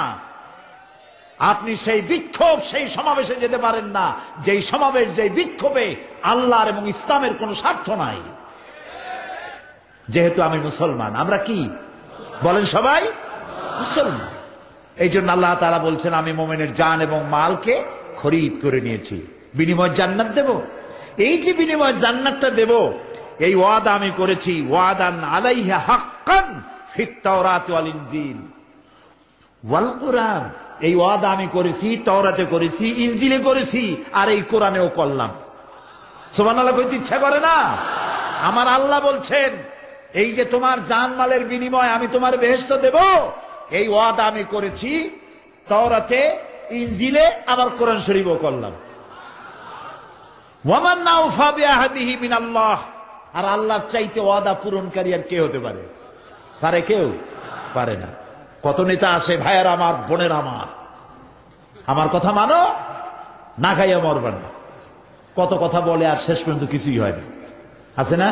আপনি সেই বিক্ষোভ, সেই সমাবেশে যেতে পারেন না যেই সমাবেশ, যেই বিক্ষোভে আল্লাহর এবং ইসলামের কোনো স্বার্থ নাই। যেহেতু আমি মুসলমান, আমরা কি বলেন সবাই? মুসলমান। এই জন্য আল্লাহ তাআলা বলছেন, আমি মুমিনের জান এবং মালকে খরিদ করে নিয়েছি, বিনিময় জান্নাত দেব। এই যে বিনিময় জান্নাতটা দেব, এই ওয়াদা আমি করেছি। ওয়াদান আলাইহা হাক্কান ফিত তাওরাত ওয়াল ইনজিল ওয়াল কুরআন। এই ওয়াদা আমি করেছি, তাওরাতে করেছি, ইনজিলে করেছি, আর এই কোরআনেও করলাম। সুবহানাল্লাহ কইতে ইচ্ছা করে না? আমার আল্লাহ বলছেন, এই যে তোমার জানমালের বিনিময় আমি তোমার বেহেশত দেব, এই ওয়াদা আমি করেছি তাওরাতে, ইনজিলে, আবার কোরআন শরীফও করলাম। ওয়ামান আওফা বিআহদিহি মিনাল্লাহ। আর আল্লাহর চাইতে ওয়াদা পূরণকারী আর কে হতে পারে? পারে কেউ? পারে না। কত নেতা আসে, ভাইয়ার আমার, বোনের আমার কথা মানো, না খাইয়া মরবে না, কত কথা বলে, আর শেষ পর্যন্ত কিছুই হয় না। আছে না?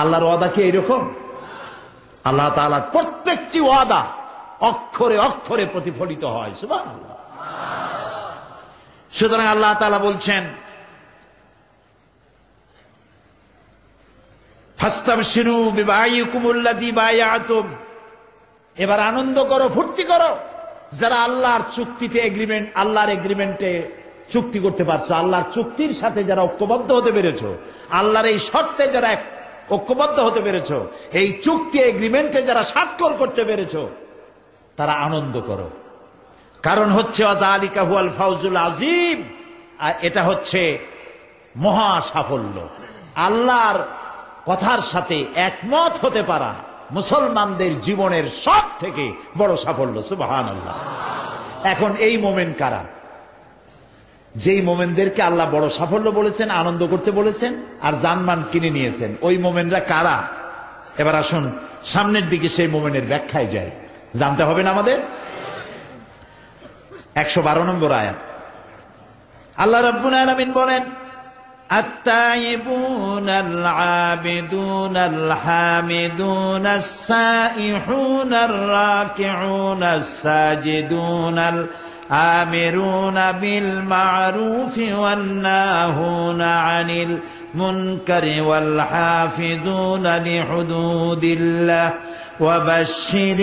আল্লাহর ওয়াদা কি এইরকম? আল্লাহ তাআলার প্রত্যেকটি ওয়াদা অক্ষরে অক্ষরে প্রতিফলিত হয়। সুবহানাল্লাহ। সুতরাং আল্লাহ তাআলা বলছেন, ফাস্তাবশিরু বিবাইকুমুল্লাযী বায়াতুম। এবার আনন্দ করো, ফুর্তি করো, যারা আল্লাহর চুক্তিতে এগ্রিমেন্ট, আল্লাহর এগ্রিমেন্টে চুক্তি করতে পারছো, আল্লাহর চুক্তির সাথে যারা ঐক্যবদ্ধ হতে পেরেছো, আল্লাহর এই শর্তে যারা ঐক্যবদ্ধ হতে পেরেছো, এই চুক্তি এগ্রিমেন্টে যারা স্বাক্ষর করতে পেরেছো, তারা আনন্দ করো। কারণ হচ্ছে যালিকা হুয়াল ফাউজুল আযীম। আর এটা হচ্ছে মহা সাফল্য। আল্লাহর কথার সাথে একমত হতে পারা মুসলমানদের জীবনের সব থেকে বড় সাফল্য। সুবহানাল্লাহ। এখন এই মোমেন কারা? যেই মোমেনদেরকে আল্লাহ বড় সাফল্য বলেছেন, আনন্দ করতে বলেছেন, আর জানমান কিনে নিয়েছেন, ওই মোমেনরা কারা? এবার আসুন সামনের দিকে সেই মোমেনের ব্যাখ্যায় যায়, জানতে হবে না আমাদের। 112 নম্বর আয়াত, আল্লাহ রাব্বুল আলামিন বলেন, التائبون العابدون الحامدون السائحون الراكعون الساجدون الآمرون بالمعروف والناهون عن المنكر والحافظون لحدود الله وبشر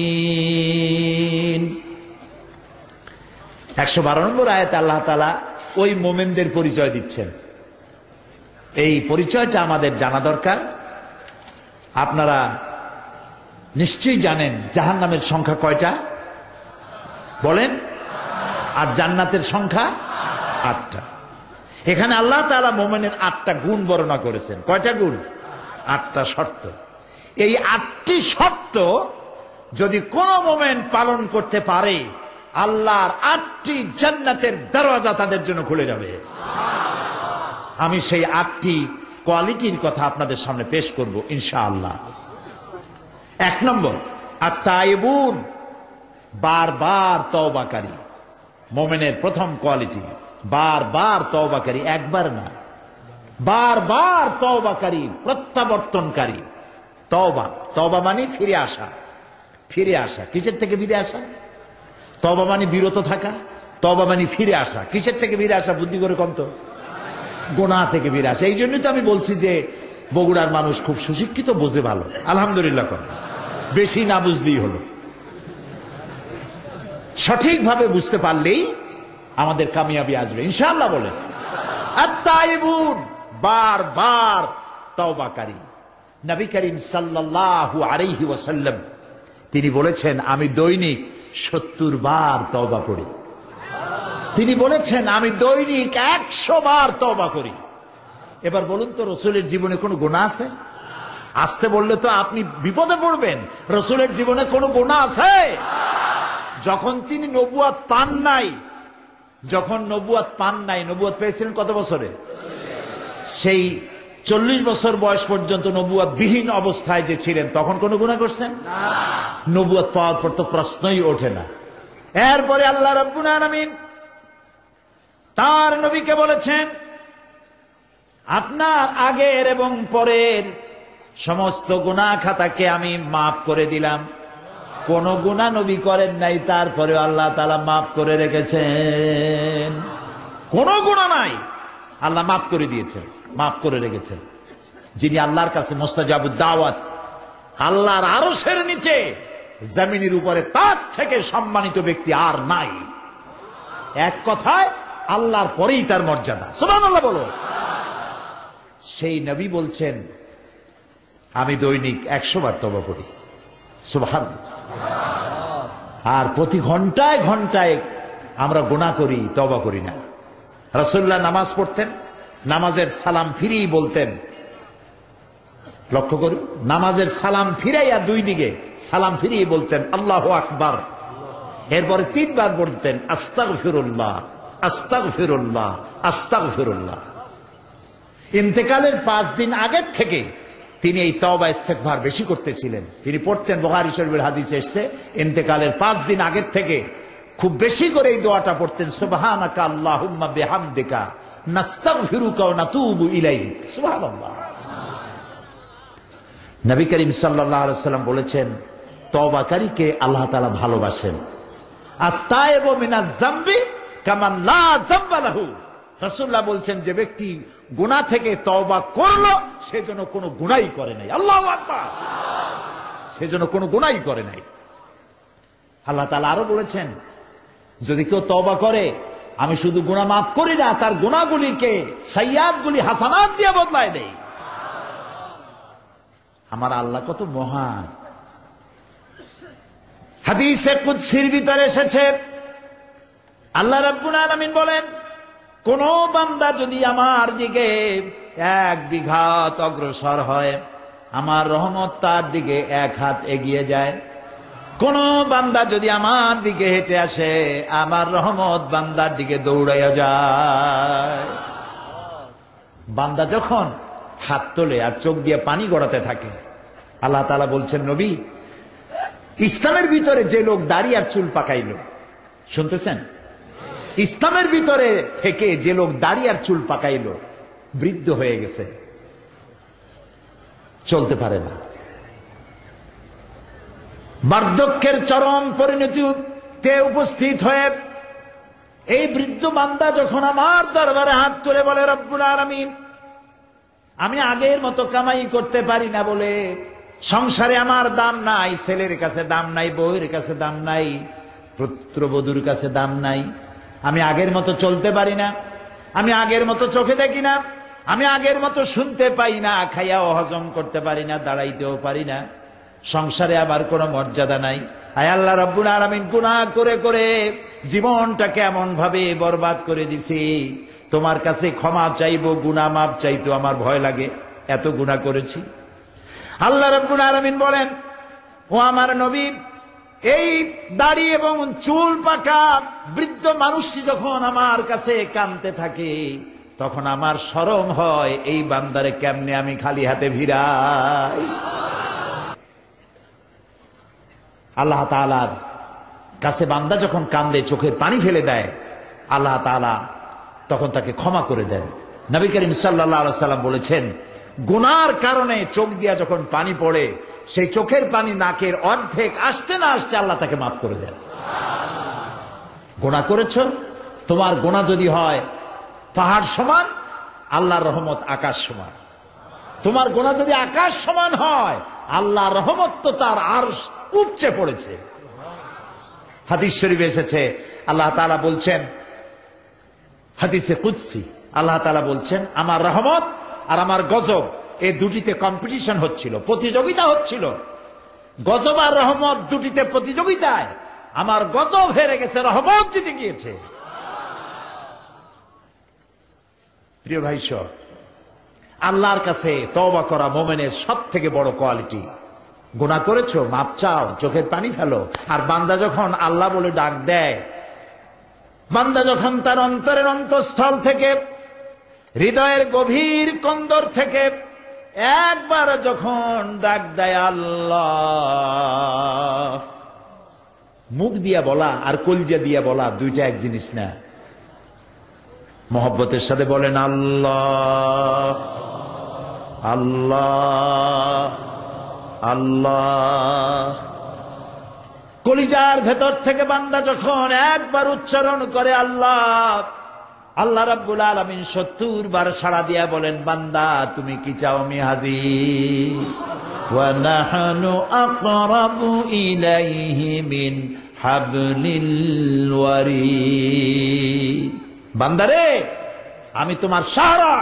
المؤمنين। 112 নম্বর আয়াতে আল্লাহ তাআলা ওই মোমেনদের পরিচয় দিচ্ছেন। এই পরিচয়টা আমাদের জানা দরকার। আপনারা নিশ্চয়ই জানেন জাহান্নামের সংখ্যা কয়টা বলেন, আর জান্নাতের সংখ্যা 8টা। এখানে আল্লাহ তাআলা মোমেনের 8টা গুণ বর্ণনা করেছেন। কয়টা গুণ? 8টা শর্ত। এই 8টি শর্ত যদি কোন মোমেন পালন করতে পারে, আল্লাহর 8টি জান্নাতের দরওয়াজা তাদের জন্য খুলে যাবে। আমি সেই 8টি কোয়ালিটির কথা আপনাদের সামনে পেশ করব ইনশাআল্লাহ। 1 নম্বর, আত-তাইবুন, বারবার তওবাকারী। মুমিনের প্রথম কোয়ালিটি বারবার তওবাকারী, একবার না, বারবার তওবাকারী, প্রত্যাবর্তনকারী। তওবা মানে ফিরে আসা। ফিরে আসা কিসের থেকে ফিরে আসা? তওবা মানে বিরত থাকা, তওবা মানে ফিরে আসা। কিসের থেকে ফিরে আসা? বুদ্ধি করে কন্ত, গুনাহ থেকে ফিরে আসা। এই জন্যই তো আমি বলছি যে বগুড়ার মানুষ খুব সুশিক্ষিত, বোঝে ভালো, আলহামদুলিল্লাহ করে। বেশি না বুঝলেই হলো। সঠিকভাবে বুঝতে পারলেই আমাদের কামিয়াবি আসবে ইনশাআল্লাহ। বলেন আত-তাইবুন, বারবার তওবাকারী। নবী করিম সাল্লাল্লাহু আলাইহি ওয়াসাল্লাম তিনি বলেছেন, আমি দৈনিক 70 বার তওবা করি। তিনি বলেছেন, আমি দৈনিক 100 বার তওবা করি। এবার বলুন তো, রাসূলের জীবনে কোনো গুনাহ আছে? আসতে বললে তো আপনি বিপদে পড়বেন। রাসূলের জীবনে কোনো গুনাহ আছে? যখন তিনি নবুয়ত পান নাই, নবুয়ত পেয়েছিলেন কত বছরে? সেই 40 বছর বয়স পর্যন্ত নবুয়ত বিহীন অবস্থায় যে ছিলেন, তখন কোনো গুনাহ করছেন? নবুয়ত পাওয়ার পর তো প্রশ্নই ওঠে না। এরপরে আল্লাহ রাব্বুল আলামিন তার নবীকে বলেছেন, আপনার আগের এবং পরের সমস্ত গুনাহ খাতাকে আমি মাফ করে দিলাম। কোন গুনাহ নবী করেন নাই, তারপরে আল্লাহ তাআলা মাফ করে রেখেছেন। কোন গুনাহ নাই, আল্লাহ মাফ করে দিয়েছেন, মাফ করে রেখেছেন। যিনি আল্লাহর কাছে মুস্তাজাবুদ দাওয়াত, আল্লাহর আরশের নিচে জমিনের উপরে তার থেকে সম্মানিত ব্যক্তি আর নাই। এক কথায় আল্লাহর পরেই তার মর্যাদা। সুবহানাল্লাহ বলো। সেই নবী বলছেন, আমি দৈনিক 100 বার তওবা করি। সুবহানাল্লাহ। আর প্রতি ঘন্টায় ঘন্টায় আমরা গুনাহ করি, তওবা করি না। রাসূলুল্লাহ নামাজ পড়তেন, নামাজের সালাম ফিরিয়ে বলতেন, লক্ষ্য করুন, নামাজের সালাম ফিরাইয়া 2 দিকে সালাম ফিরিয়ে বলতেন আল্লাহু আকবার। এরপরে 3 বার বলতেন আস্তাগফিরুল্লাহ, আস্তাগফিরুল্লাহ, আস্তাগফিরুল্লাহ। ইন্তেকালের 5 দিন আগের থেকে তিনি এই তওবা ইস্তেগফার বেশি করতেছিলেন। তিনি পড়তেন, বুখারী শরীফের হাদিসে এসেছে, ইন্তেকালের 5 দিন আগের থেকে খুব বেশি করে এই দোয়াটা পড়তেন, সুবহানাকা আল্লাহুম্মা বিহামদিকা নাস্তাগফিরুকা ওয়া নাতুবু ইলাইক। সুবহানাল্লাহ। নবী করিম সাল্লাল্লাহু আলাইহি ওয়াসাল্লাম বলেছেন, তওবাকারীকে আল্লাহ তাআলা ভালোবাসেন। আত-তাইবু মিনাজ যামবি কামান লা যামবা লাহু। রাসূলুল্লাহ বলছেন, যে ব্যক্তি গুনাহ থেকে তওবা করলো, সে যেন কোনো গুনাহই করে নাই। আল্লাহু আকবার। সে যেন কোনো গুনাহই করে নাই। আল্লাহ তাআলা আরো বলেছেন, যদি কেউ তওবা করে, আমি শুধু গুনাহ মাফ করি না, তার গুনাহগুলিকে, সাইয়্যাতগুলি হাসানাত দিয়ে বদলায় দেই। আমার আল্লাহ কত মহান। হাদিসে কুদসির ভিতরে এসেছে, আল্লাহ রাব্বুল আলামিন বলেন, কোন বান্দা যদি আমার দিকে 1 বিঘাত অগ্রসর হয়, আমার রহমত তার দিকে 1 হাত এগিয়ে যায়। কোন বান্দা যদি আমার দিকে হেঁটে আসে, আমার রহমত বান্দার দিকে দৌড়াইয়া যায়। বান্দা যখন হাত তোলে আর চোখ দিয়ে পানি গড়াতে থাকে, আল্লাহ তাআলা বলছেন, নবী, ইসলামের ভিতরে যে লোক দাড়ি আর চুল পাকাইল, শুনতেছেন? ইসলামের ভিতরে থেকে যে লোক দাড়ি আর চুল পাকাইল, বৃদ্ধ হয়ে গেছে, চলতে পারে না, বার্ধক্যের চরম পরিণতিতে উপস্থিত হয়ে এই বৃদ্ধ বান্দা যখন আমার দরবারে হাত তুলে বলে, রব্বুল আলামিন, আমি আগের মতো কামাই করতে পারি না বলে সংসারে আমার দাম নাই, ছেলের কাছে দাম নাই, বউয়ের কাছে দাম নাই, পুত্রবধূর কাছে দাম নাই, আমি আগের মতো চলতে পারি না, আমি আগের মতো চোখে দেখি না, আমি আগের মতো শুনতে পাই না, খাইয়াও হজম করতে পারি না, দাঁড়াইতেও পারি না, সংসারে আবার কোনো মর্যাদা নাই। আয় আল্লাহ রাব্বুল আলামিন, গুনাহ করে করে জীবনটা কেমন ভাবে বরবাদ করে দিছি, তোমার কাছে ক্ষমা চাইবো, গুনাহ মাপ চাইতো আমার ভয় লাগে, এত গুনাহ করেছি। আল্লাহ রাব্বুল আলামিন বলেন, ও আমার নবী, এই দাড়ি এবং চুল পাকা বৃদ্ধ মানুষটি যখন আমার কাছে কাঁদতে থাকে, তখন আমার শরম হয় এই বান্দারে কেমনে আমি খালি হাতে ভিড়াই। আল্লাহ তাআলার কাছে বান্দা যখন কান্দে, চোখের পানি ফেলে দেয়, আল্লাহ তাআলা তখন তাকে ক্ষমা করে দেন। নবী করিম সাল্লাল্লাহু আলাইহি সাল্লাম বলেছেন, গুনার কারণে চোখ দিয়া যখন পানি পড়ে, সেই চোখের পানি নাকের অর্ধেক আসতে না আসতে আল্লাহ তাকে মাফ করে দেন। গুনাহ করেছো, তোমার গুনাহ যদি হয় পাহাড় সমান, আল্লাহর রহমত আকাশ সমান। তোমার গুনাহ যদি আকাশ সমান হয়, আল্লাহর রহমত তো তার আরশ উপচে পড়েছে। হাদিস শরীফে এসেছে, আল্লাহ তাআলা বলছেন, হাদিসে কুদসি, আল্লাহ তাআলা বলছেন, আমার রহমত আর আমার গজব এই দুটিতে কম্পিটিশন হচ্ছিল, প্রতিযোগিতা হচ্ছিল। গজব আর রহমত দুটিতে প্রতিযোগিতায় আমার গজব হেরে গেছে, রহমত জিতে গিয়েছে। প্রিয় ভাই সব, আল্লাহর কাছে তওবা করা মুমিনের সব থেকে বড় কোয়ালিটি। গুনাহ করেছো, মাপ চাও, চোখের পানি ফেলো। আর বান্দা যখন আল্লাহ বলে ডাক দেয়, বান্দা যখন তার অন্তরের অন্তঃস্থল থেকে, হৃদয়ের গভীর কন্দর থেকে একবার যখন ডাক দেয় আল্লাহ, মুখ দিয়া বলা আর কলজা দিয়া বলা দুইটা এক জিনিস না। মহব্বতের সাথে বলেন আল্লাহ আল্লাহ আল্লাহ। কলিজার ভেতর থেকে বান্দা যখন একবার উচ্চারণ করে আল্লাহ, আল্লাহ রাব্বুল আলামিন ৭০ বার সাড়া দিয়া বলেন, বান্দা তুমি কি চাও, আমি হাজির। ওয়া নাহনু আকরাবু ইলাইহি মিন হাবলিল ওয়ারিদ। বান্দারে, আমি তোমার সাহারা,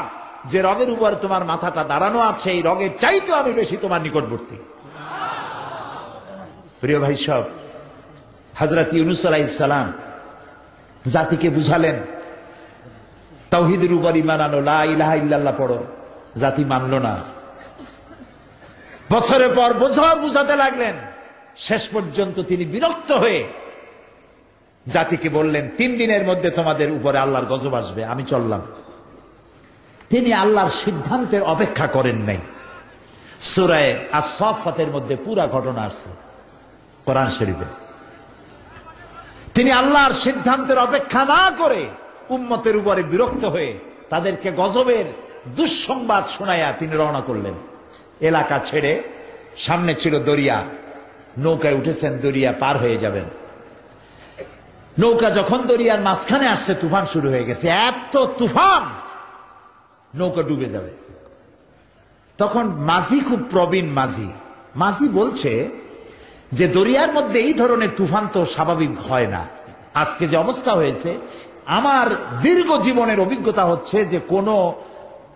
যে রগের উপর তোমার মাথাটা দাঁড়ানো আছে, এই রগের চাইতে আমি বেশি তোমার নিকটবর্তী। প্রিয় ভাই সব, হযরত ইউনূস আলাইহিস সালাম জাতিকে বুঝালেন তাওহীদের উপর ঈমান আনো, লা ইলাহা ইল্লাল্লাহ পড়ো। জাতি মানল না। বছরের পর বুঝাতে লাগলেন। শেষ পর্যন্ত তিনি বিরক্ত হয়ে জাতিকে বললেন, ৩ দিনের মধ্যে তোমাদের উপরে আল্লাহর গজব আসবে, আমি চললাম। তিনি আল্লাহর সিদ্ধান্তের অপেক্ষা করেন নাই। সূরা আস-সাফফাতের মধ্যে পুরা ঘটনা আছে কোরআন শরীফে। তিনি আল্লাহর সিদ্ধান্তের অপেক্ষা না করে উম্মতের উপরে বিরক্ত হয়ে তাদেরকে গজবের দুঃসংবাদ শোনায়া তিনি রওনা করলেন। এলাকা ছেড়ে, সামনে ছিল দরিয়া, নৌকায় উঠেছেন, দরিয়া পার হয়ে যাবেন। নৌকা যখন দরিয়ার মাঝখানে আসছে, তুফান শুরু হয়ে গেছে, এত তুফান নৌকা ডুবে যাবে। তখন মাঝি, খুব প্রবীণ মাঝি বলছে যে দরিয়ার মধ্যে এই ধরনের তুফান তো স্বাভাবিক হয় না। আজকে যে অবস্থা হয়েছে, আমার দীর্ঘ জীবনের অভিজ্ঞতা হচ্ছে যে কোন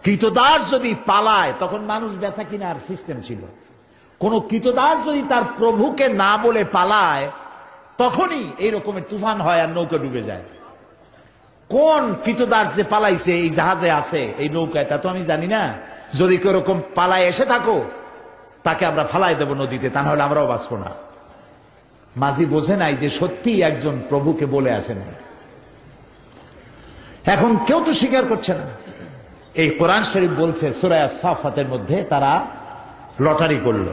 কৃতদাস যদি পালায়, তখন মানুষ বেচা কিনার সিস্টেম ছিল। কোন কৃতদাস যদি তার প্রভুকে না বলে পালায়, তখনই এই রকমের তুফান হয় আর নৌকা ডুবে যায়। কোন কৃতদাস যে পালাইছে এই জাহাজে আছে, এই নৌকায়, তা তো আমি জানি না। যদি কোরকম পালায় এসে থাকো, তাকে আমরা ফালাই দেব নদীতে, তা নাহলে আমরাও বাঁচবো না। মাঝি বোঝে নাই যে সত্যি একজন প্রভুকে বলে আসে নাই। এখন কেউ তো স্বীকার করছে না। এই কোরআন শরীফ বলছে সূরা আস-সাফফাতের মধ্যে, তারা লটারি করল।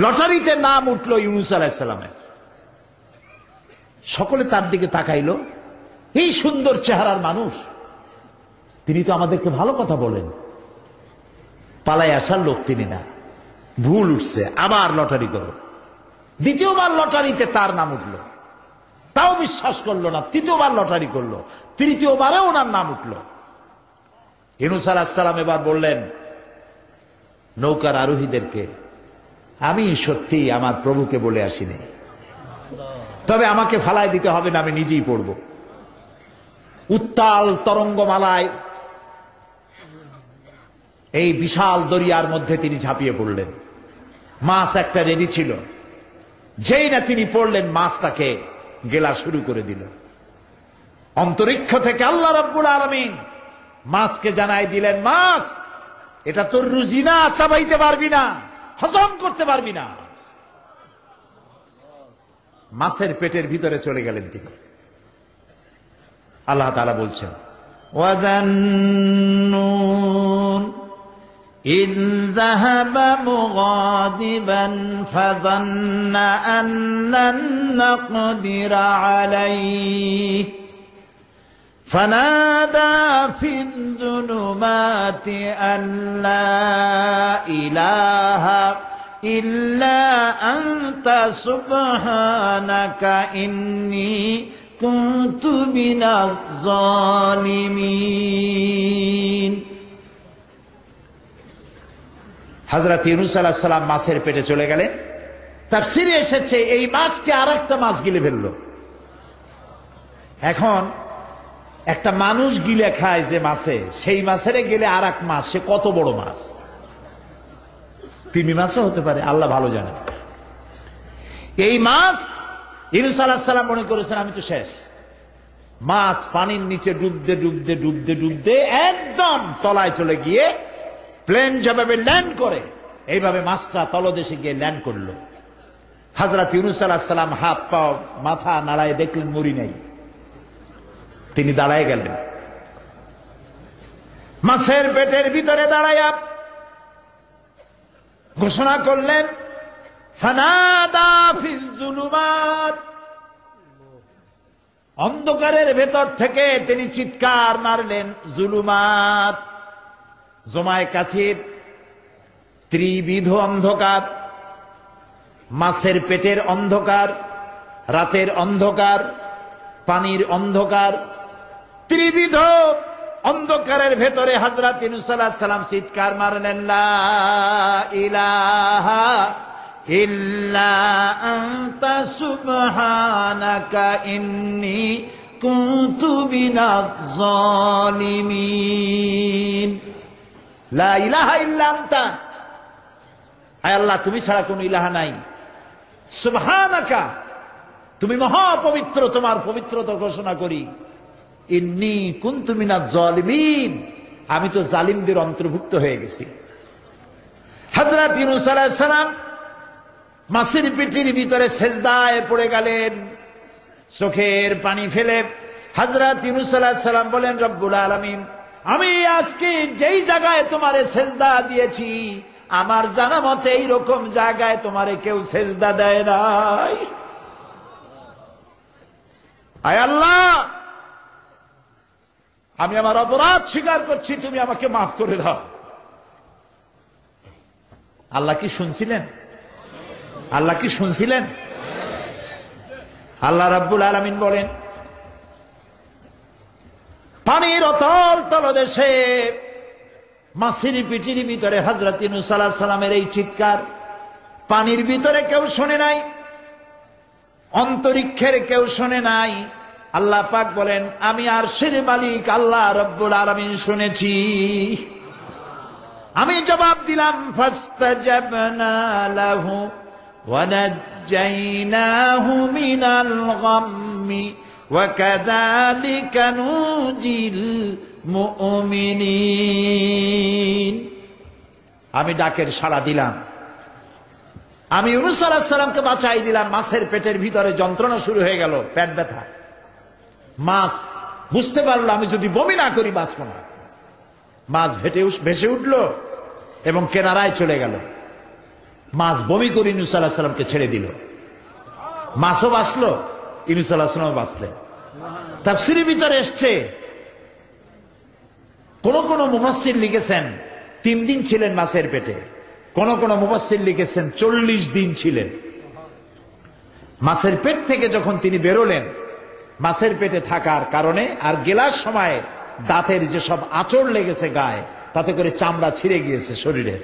লটারিতে নাম উঠল ইউনূস আলাইহিস সালামের। সকলে তার দিকে তাকাইল, এই সুন্দর চেহারার মানুষ, তিনি তো আমাদেরকে ভালো কথা বলেন। পালায় আসার লোক তিনি না, ভুল উঠছে, আবার লটারি করো। দ্বিতীয়বার লটারিতে তার নাম উঠল, তাও বিশ্বাস করলো না। তৃতীয়বার লটারি করলো, তৃতীয়বারে ওনার নাম উঠল। ইউনূস আলাইহিস সালাম এবার বললেন নৌকার আরোহীদেরকে, আমি সত্যি আমার প্রভুকে বলে আসিনি, তবে আমাকে ফালায় দিতে হবে না, আমি নিজেই পড়ব। উত্তাল তরঙ্গমালায় এই বিশাল দরিয়ার মধ্যে তিনি ঝাঁপিয়ে পড়লেন। মাছ একটা রেডি ছিল, যেই না তিনি পড়লেন, মাছ তাকে গেলা শুরু করে দিল। অন্তরিক্ষ থেকে আল্লাহ রাব্বুল আলামিন মাছকে জানাই দিলেন, মাছ, এটা তোর রুজি না, চাবাইতে পারবি না, হজম করতে পারবি না। মাছের পেটের ভিতরে চলে গেলেন তিনি। আল্লাহ তাআলা বলছেন, وذنون إذ ذهب مغاضبا فظن أن لن نقدر عليه فنادى في الظلمات أن لا إله إلا أنت سبحانك إني كنت من الظالمين। হযরত ইউনূস আলাইহিস সালাম মাছের পেটে চলে গেলেন। তাফসীরে এসেছে এই মাছকে আরেকটা মাছ গিলে ফেলল। এখন একটা মানুষ গিলে খায় যে মাছে, সেই মাছের গেলে আর এক মাছ, সে কত বড় মাছ, তিমি মাছও হতে পারে, আল্লাহ ভালো জানে। এই মাছ ইউনূস আলাইহিস সালাম মনে করেছেন আমি তো শেষ। মাছ পানির নিচে ডুবতে ডুবতে ডুবতে ডুবতে একদম তলায় চলে গিয়ে প্লেন যেভাবে ল্যান্ড করে এইভাবে মাছটা তলদেশে গিয়ে ল্যান্ড করলো। হযরত ইউনূস আলাইহিস সালাম হাত পা মাথা নাড়ায় দেখলেন মরি নাই। তিনি দাঁড়ায় গেলেন, মাছের পেটের ভিতরে দাঁড়ায়া ঘোষণা করলেন ফানাদা ফিজ যুলুমাত, অন্ধকারের ভেতর থেকে তিনি চিৎকার মারলেন। যুলুমাত জমায় কাথির, ত্রিবিধ অন্ধকার, মাছের পেটের অন্ধকার, রাতের অন্ধকার, পানির অন্ধকার, ত্রিবিধ অন্ধকারের ভেতরে হযরত ইউনূস আলাইহিস সালাম চিৎকার মারলেন লা ইলাহা ইল্লা আনতা সুবহানাকা ইন্নী কুনতু মিনাজ জালিমিন। লা ইলাহা ইল্লা আনতা, আয় আল্লাহ তুমি ছাড়া কোনো ইলাহা নাই। সুবহানাকা, তুমি মহাপবিত্র, তোমার পবিত্রতা ঘোষণা করি। ইন্নী কুনতু মিনাজ জালিমিন, আমি তো জালিমদের অন্তর্ভুক্ত হয়ে গেছি। হযরত ইউনূস আলাইহিস সালাম মাছের পেটের ভিতরে সেজদায় পড়ে গেলেন, চোখের পানি ফেলে। হযরত ইউনূস আলাইহিস সালাম বলেন রব্বুল আলামিন, আমি আজকে যেই জায়গায় তোমারে সেজদা দিয়েছি, আমার জানা মতে এইরকম জায়গায় তোমারে কেউ সেজদা দেয় নাই। আয় আল্লাহ, আমি আমার অপরাধ স্বীকার করছি, তুমি আমাকে মাফ করে দাও। আল্লাহ কি শুনছিলেন? আল্লাহ কি শুনছিলেন? আল্লাহ রাব্বুল আলামিন বলেন পানির অতল তলদেশে মাছের পেটের ভিতরে হযরত ইউনূস আলাইহিস সালামের এই চিৎকার পানির ভিতরে কেউ শোনে নাই, অন্তরিক্ষের কেউ শোনে নাই। আল্লাহ পাক বলেন আমি আরশের মালিক আল্লাহ রাব্বুল আলামিন শুনেছি। আমি জবাব দিলাম ফাস্তাজাবনা লাহু ওয়া নাজ্জাইনাহু মিনাল গাম্মি ওয়া কাযালিকা নুজিল মুমিনিন। আমি ডাকের সাড়া দিলাম, আমি ইউনূস আলাইহিস সালামকে বাঁচাই দিলাম। মাছের পেটের ভিতরে যন্ত্রণা শুরু হয়ে গেল, পেট ব্যথা। মাছ বুঝতে পারলো আমি যদি বমি না করি বাঁচব না। মাছ ভেসে উঠল এবং কেনারায় চলে গেল। মাছ বমি করে ইউনূস আলাইহিস সালামকে ছেড়ে দিল। মাছও বাঁচলো, ইউনূস আলাইহিস সালামও বাঁচলেন। তাফসীরের ভিতরে এসছে কোন কোন মুফাসসির লিখেছেন 3 দিন ছিলেন মাছের পেটে, কোন কোন মুফাসসির লিখেছেন 40 দিন ছিলেন। মাছের পেট থেকে যখন তিনি বেরোলেন, মাছের পেটে থাকার কারণে আর গেলার সময় দাঁতের যেসব আঁচড় লেগেছে গায়ে, তাতে করে চামড়া ছিঁড়ে গিয়েছে শরীরের।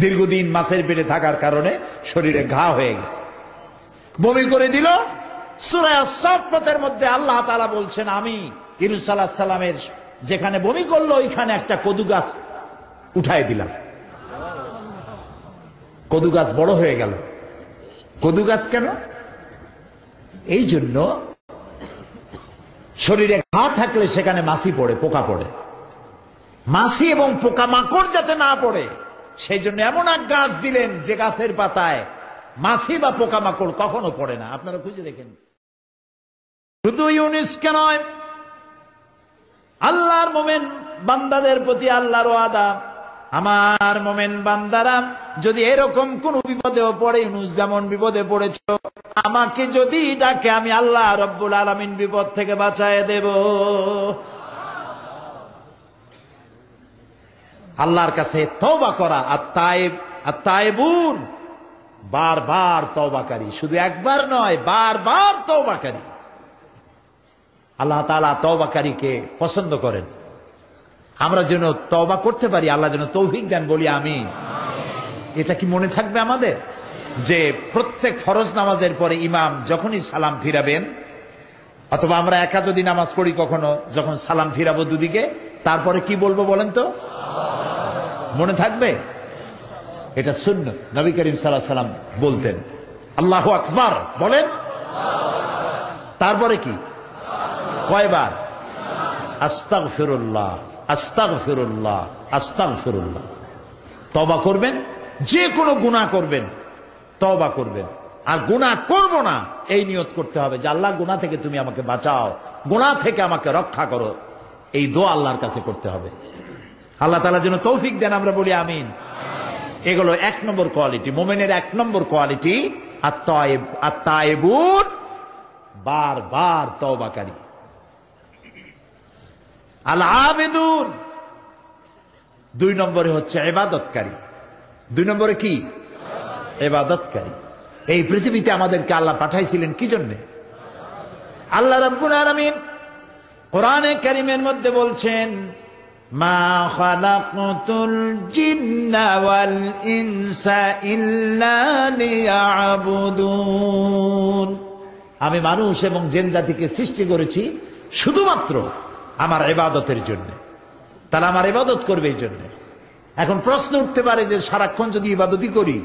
দীর্ঘদিন মাছের পেটে থাকার কারণে শরীরে ঘা হয়ে গেছে, বমি করে দিল। সূরা আস-সাফফাতের মধ্যে আল্লাহ তাআলা বলছেন আমি ইউনূস আলাইহিস সালামের যেখানে বমি করলো ওইখানে একটা কদু গাছ উঠাই দিলাম। কদু গাছ বড় হয়ে গেল। কদু গাছ কেন? এই জন্য শরীরে ঘা থাকলে সেখানে মাছি পড়ে, পোকা পড়ে। মাছি এবং পোকা মাকড় যাতে না পড়ে সেই জন্য এমন এক গাছ দিলেন যে গাছের পাতায় মাছি বা পোকা মাকড় কখনো পড়ে না। আপনারা খুঁজে দেখেন। শুধু ইউনূসকে নয়, আল্লাহর মোমেন বান্দাদের প্রতি আল্লাহর ওয়াদা, আমার মোমেন বান্দারা যদি এরকম কোন বিপদেও পড়ে, ইউনূস যেমন বিপদে পড়েছ, আমাকে যদি ডাকে আমি আল্লাহ রব্বুল আলামিন বিপদ থেকে বাঁচায় দেব। আল্লাহর কাছে তওবা করা, আত-তায়েবুন, বারবার তওবাকারী, শুধু একবার নয়, বারবার তওবাকারী। আল্লাহ তাআলা তওবাকারীকে পছন্দ করেন। আমরা যেন তওবা করতে পারি, আল্লাহ যেন তৌফিক দেন, বলি আমিন। এটা কি মনে থাকবে আমাদের যে প্রত্যেক ফরজ নামাজের পরে ইমাম যখনই সালাম ফিরাবেন, অথবা আমরা একা যদি নামাজ পড়ি কখনো, যখন সালাম ফিরাবো দুদিকে, তারপরে কি বলবো বলেন তো? মনে থাকবে? এটা সুন্নাত, নবী করিম সাল্লাল্লাহু আলাইহি ওয়াসাল্লাম বলতেন আল্লাহু আকবার বলেন, তারপরে কি? কয়বার? আস্তাগফিরুল্লাহ, আস্তাগফিরুল্লাহ, আস্তাগফিরুল্লাহ। তওবা করবেন, যে কোনো গুনাহ করবেন তওবা করবেন, আর গুনাহ করব না এই নিয়ত করতে হবে যে আল্লাহ গুনাহ থেকে তুমি আমাকে বাঁচাও, গুনাহ থেকে আমাকে রক্ষা করো। এই দোয়া আল্লাহর কাছে করতে হবে। আল্লাহ তাআলা যেন তৌফিক দেন, আমরা বলি আমিন। এগুলো এক নম্বর কোয়ালিটি, মুমিনের এক নম্বর কোয়ালিটি আত-তায়েবুন, বারবার তওবাকারী। আল-আবিদুন, দুই নম্বরে হচ্ছে ইবাদতকারী। দুই নম্বরে কি? ইবাদতকারী। এই পৃথিবীতে আমাদেরকে আল্লাহ পাঠাইছিলেন কি জন্য? আল্লাহ রাব্বুল আলামিন কোরআনে কারীমের মধ্যে বলছেন, মা খালাকতুল জিন্না ওয়াল ইনসা ইল্লা লিয়াবুদুন, আমি মানুষ এবং জিন জাতিকে সৃষ্টি করেছি শুধুমাত্র আমার ইবাদতের জন্য। তারা আমার ইবাদত করবে এই জন্য। এখন প্রশ্ন উঠতে পারে যে সারাক্ষণ যদি ইবাদতই করি,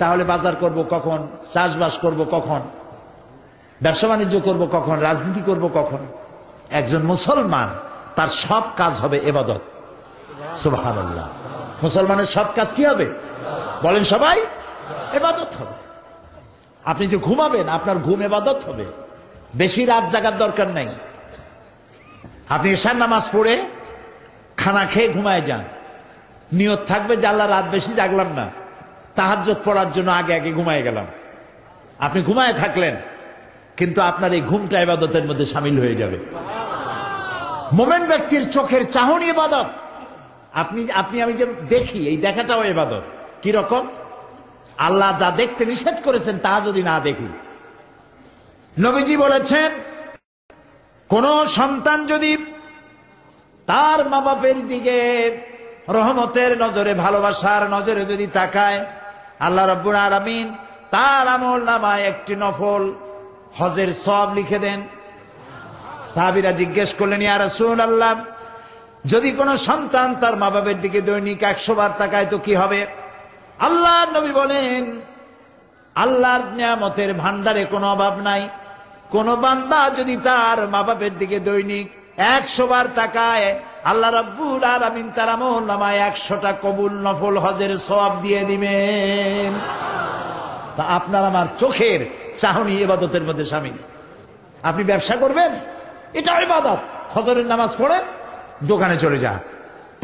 তাহলে বাজার করব কখন, চাষবাস করব কখন, ব্যবসা বাণিজ্য করব কখন, রাজনীতি করব কখন? একজন মুসলমান তার সব কাজ হবে ইবাদত। সুবহানাল্লাহ। মুসলমানের সব কাজ কি হবে বলেন সবাই? ইবাদত হবে। আপনি যে ঘুমাবেন, আপনার ঘুম ইবাদত হবে। বেশি রাত জাগার দরকার নাই। আপনি এশার নামাজ পড়ে খানা খেয়ে ঘুমায় যান, নিয়ত থাকবে যে আল্লাহ রাত বেশি জাগলাম না, তাহাজ্জুদ পড়ার জন্য আগে আগে ঘুমায় গেলাম। আপনি ঘুমায় থাকলেন, কিন্তু আপনার এই ঘুমটা ইবাদতের মধ্যে শামিল হয়ে যাবে। মোমেন ব্যক্তির চোখের চাহনি ইবাদত। আপনি আমি যে দেখি, এই দেখাটাও ইবাদত। কি রকম? আল্লাহ যা দেখতে নিষেধ করেছেন তা যদি না দেখি। নবীজি বলেছেন, কোন সন্তান যদি তার মা বাপের দিকে রহমতের নজরে, ভালোবাসার নজরে যদি তাকায়, আল্লাহ রাব্বুল আলামিন তার আমল নামায় একটি নফল হজের সওয়াব লিখে দেন। সাহাবীরা জিজ্ঞেস করলেন, ইয়া রাসূলুল্লাহ, যদি কোন সন্তান তার মা বাপের দিকে দৈনিক 100 বার তাকায় তো কি হবে? আল্লাহর নবী বলেন, আল্লাহর নিয়ামতের ভান্ডারে কোনো অভাব নাই। কোন বান্দা যদি তার মা বাপের দিকে দৈনিক 100 বার তাকায়, আল্লাহ রাব্বুল আলামিন তার আমল নামায় 100টা কবুল নফল হজের সওয়াব দিয়ে দিবেন। তা আপনার আমার চোখের চাহনি ইবাদতের মধ্যে শামিল। আপনি ব্যবসা করবেন, এটা ইবাদত। ফজরের নামাজ পড়ে দোকানে চলে যান,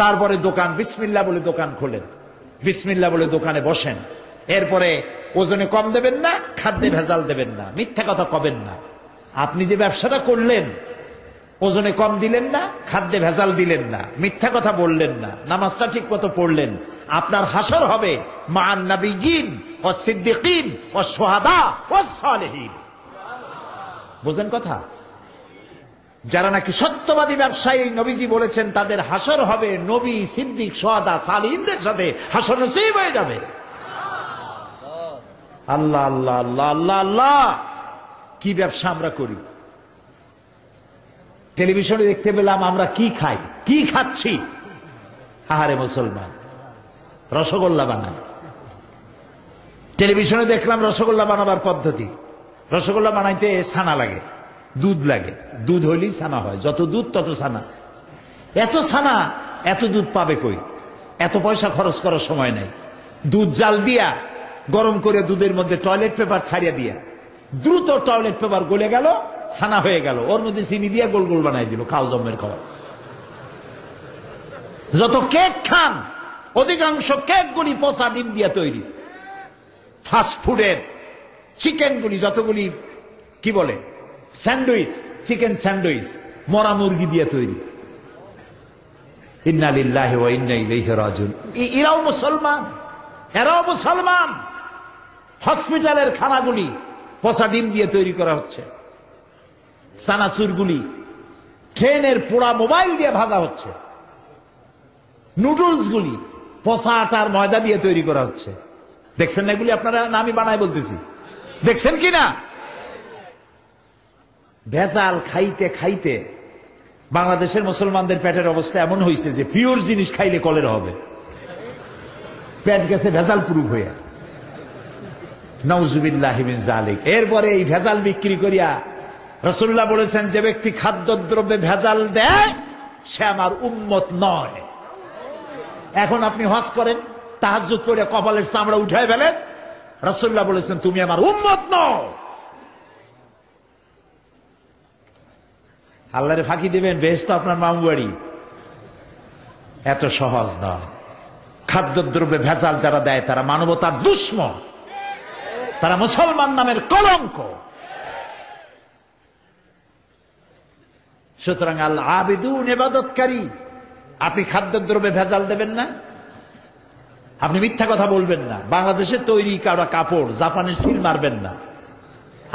তারপরে দোকান বিসমিল্লাহ বলে দোকান খোলেন, বিসমিল্লাহ বলে দোকানে বসেন। এরপরে ওজনে কম দেবেন না, খাদ্যে ভেজাল দেবেন না, মিথ্যা কথা কবেন না। আপনি যে ব্যবসাটা করলেন, ওজনে কম দিলেন না, খাদ্যে ভেজাল দিলেন না, মিথ্যা কথা বললেন না, নামাজটা ঠিক মতো পড়লেন, আপনার হাসর হবে মা'আন নাবিয়্যিন ওয়াস সিদ্দিকিন ওয়াস শুহাদা ওয়াস সালিহিন। বুঝেন কথা? যারা নাকি সত্যবাদী ব্যবসায়ী, নবীজি বলেছেন তাদের হাসর হবে নবী, সিদ্দিক, শুহাদা, সালিহিনদের সাথে হাসর নসিব হয়ে যাবে। আল্লাহ আল্লাহ আল্লাহ আল্লাহ আল্লাহ, কি ব্যবসা আমরা করি! টেলিভিশনে দেখতে পেলাম আমরা কি খাই, কি খাচ্ছি। আহারে মুসলমান, রসগোল্লা বানায়। টেলিভিশনে দেখলাম রসগোল্লা বানাবার পদ্ধতি। রসগোল্লা বানাইতে ছানা লাগে, দুধ লাগে, দুধ হইলেই ছানা হয়, যত দুধ তত ছানা। এত ছানা, এত দুধ পাবে কই? এত পয়সা খরচ করার সময় নাই। দুধ জাল দিয়া গরম করে দুধের মধ্যে টয়লেট পেপার ছাড়িয়ে দিয়া, দ্রুত টয়লেট পেপার গলে গেল, ছানা হয়ে গেল, ওর মধ্যে চিনি দিয়া গোল গোল বানাই দিল, খাও জম্মের খাওয়া। যত কেক খান অধিকাংশ কেকগুলি পচা ডিম দিয়ে তৈরি। ফাস্ট ফুডের চিকেনগুলি যতগুলি কি বলে স্যান্ডউইচ, চিকেন স্যান্ডউইচ মরা মুরগি দিয়ে তৈরি। ইন্না লিল্লাহি ওয়া ইন্না ইলাইহি রাজিউন। এরাও মুসলমান, এরাও মুসলমান। হসপিটালের খানাগুলি পচা ডিম দিয়ে তৈরি করা হচ্ছে। সানাসুরগুলি ট্রেনের পোড়া মোবাইল দিয়ে ভাজা হচ্ছে। নুডলস গুলি পচা আটার ময়দা দিয়ে তৈরি করা হচ্ছে। দেখছেন না এগুলি আপনারা? না আমি বানাই বলতেছি, দেখছেন কি না? ভেজাল খাইতে খাইতে বাংলাদেশের মুসলমানদের পেটের অবস্থা এমন হয়েছে যে পিওর জিনিস খাইলে কলেরা হবে। পেট গেছে ভেজাল প্রুফ হইয়া। নাউজুবিল্লাহি মিন যালিক। এরপরে এই ভেজাল বিক্রি করিয়া রাসূলুল্লাহ বলেছেন, যে ব্যক্তি খাদ্যদ্রব্যে ভেজাল দেয় সে আমার উম্মত নয়। এখন আপনি হজ করেন, তাহাজ্জুদ পড়ে কপালের চামড়া উঠায় ফেলেন, রাসূলুল্লাহ বলেছেন তুমি আমার উম্মত নও। আল্লাহরে ফাঁকি দিবেন, বেহেশত আপনার মামু বাড়ি। এত সহজ নয়। খাদ্যদ্রব্যে ভেজাল যারা দেয় তারা মানবতার দুশমন, তারা মুসলমান নামের কলঙ্ক। সুতরাং আল আবিদুন, ইবাদতকারী। আপনি খাদ্যদ্রব্যে ভেজাল দেবেন না, আপনি মিথ্যা কথা বলবেন না, বাংলাদেশের তৈরি কাটা কাপড় জাপানের সিল মারবেন না।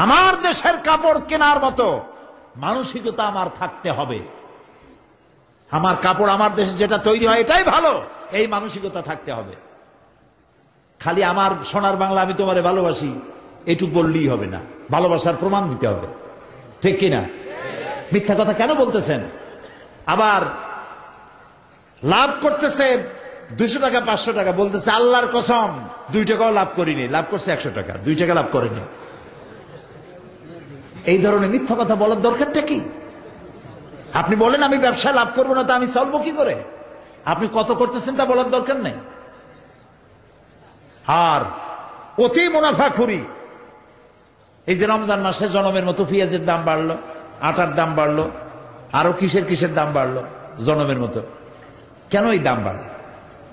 আমার দেশের কাপড় কেনার মতো মানসিকতা আমার থাকতে হবে। আমার কাপড় আমার দেশে যেটা তৈরি হয় এটাই ভালো, এই মানসিকতা থাকতে হবে। খালি আমার সোনার বাংলা আমি তোমারে ভালোবাসি এটুকু বললেই হবে না, ভালোবাসার প্রমাণ দিতে হবে। ঠিক কিনা? মিথ্যা কথা কেন বলতেছেন? আবার লাভ করতেছে 200 টাকা 500 টাকা, বলতেছে আল্লাহর কসম 2 টাকাও লাভ করিনি, লাভ করছে 100 টাকা, 2 টাকা লাভ করেনি। এই ধরনের মিথ্যা কথা বলার দরকারটা কি? আপনি বলেন আমি ব্যবসা লাভ করবো না, তা আমি চলবো কি করে? আপনি কত করতেছেন তা বলার দরকার নেই। আর অতি মুনাফাখুরি, এই যে রমজান মাসে জনমের মতো পেঁয়াজের দাম বাড়লো, আটার দাম বাড়লো, আরো কিসের কিসের দাম বাড়লো জনমের মতো। কেন এই দাম বাড়ে?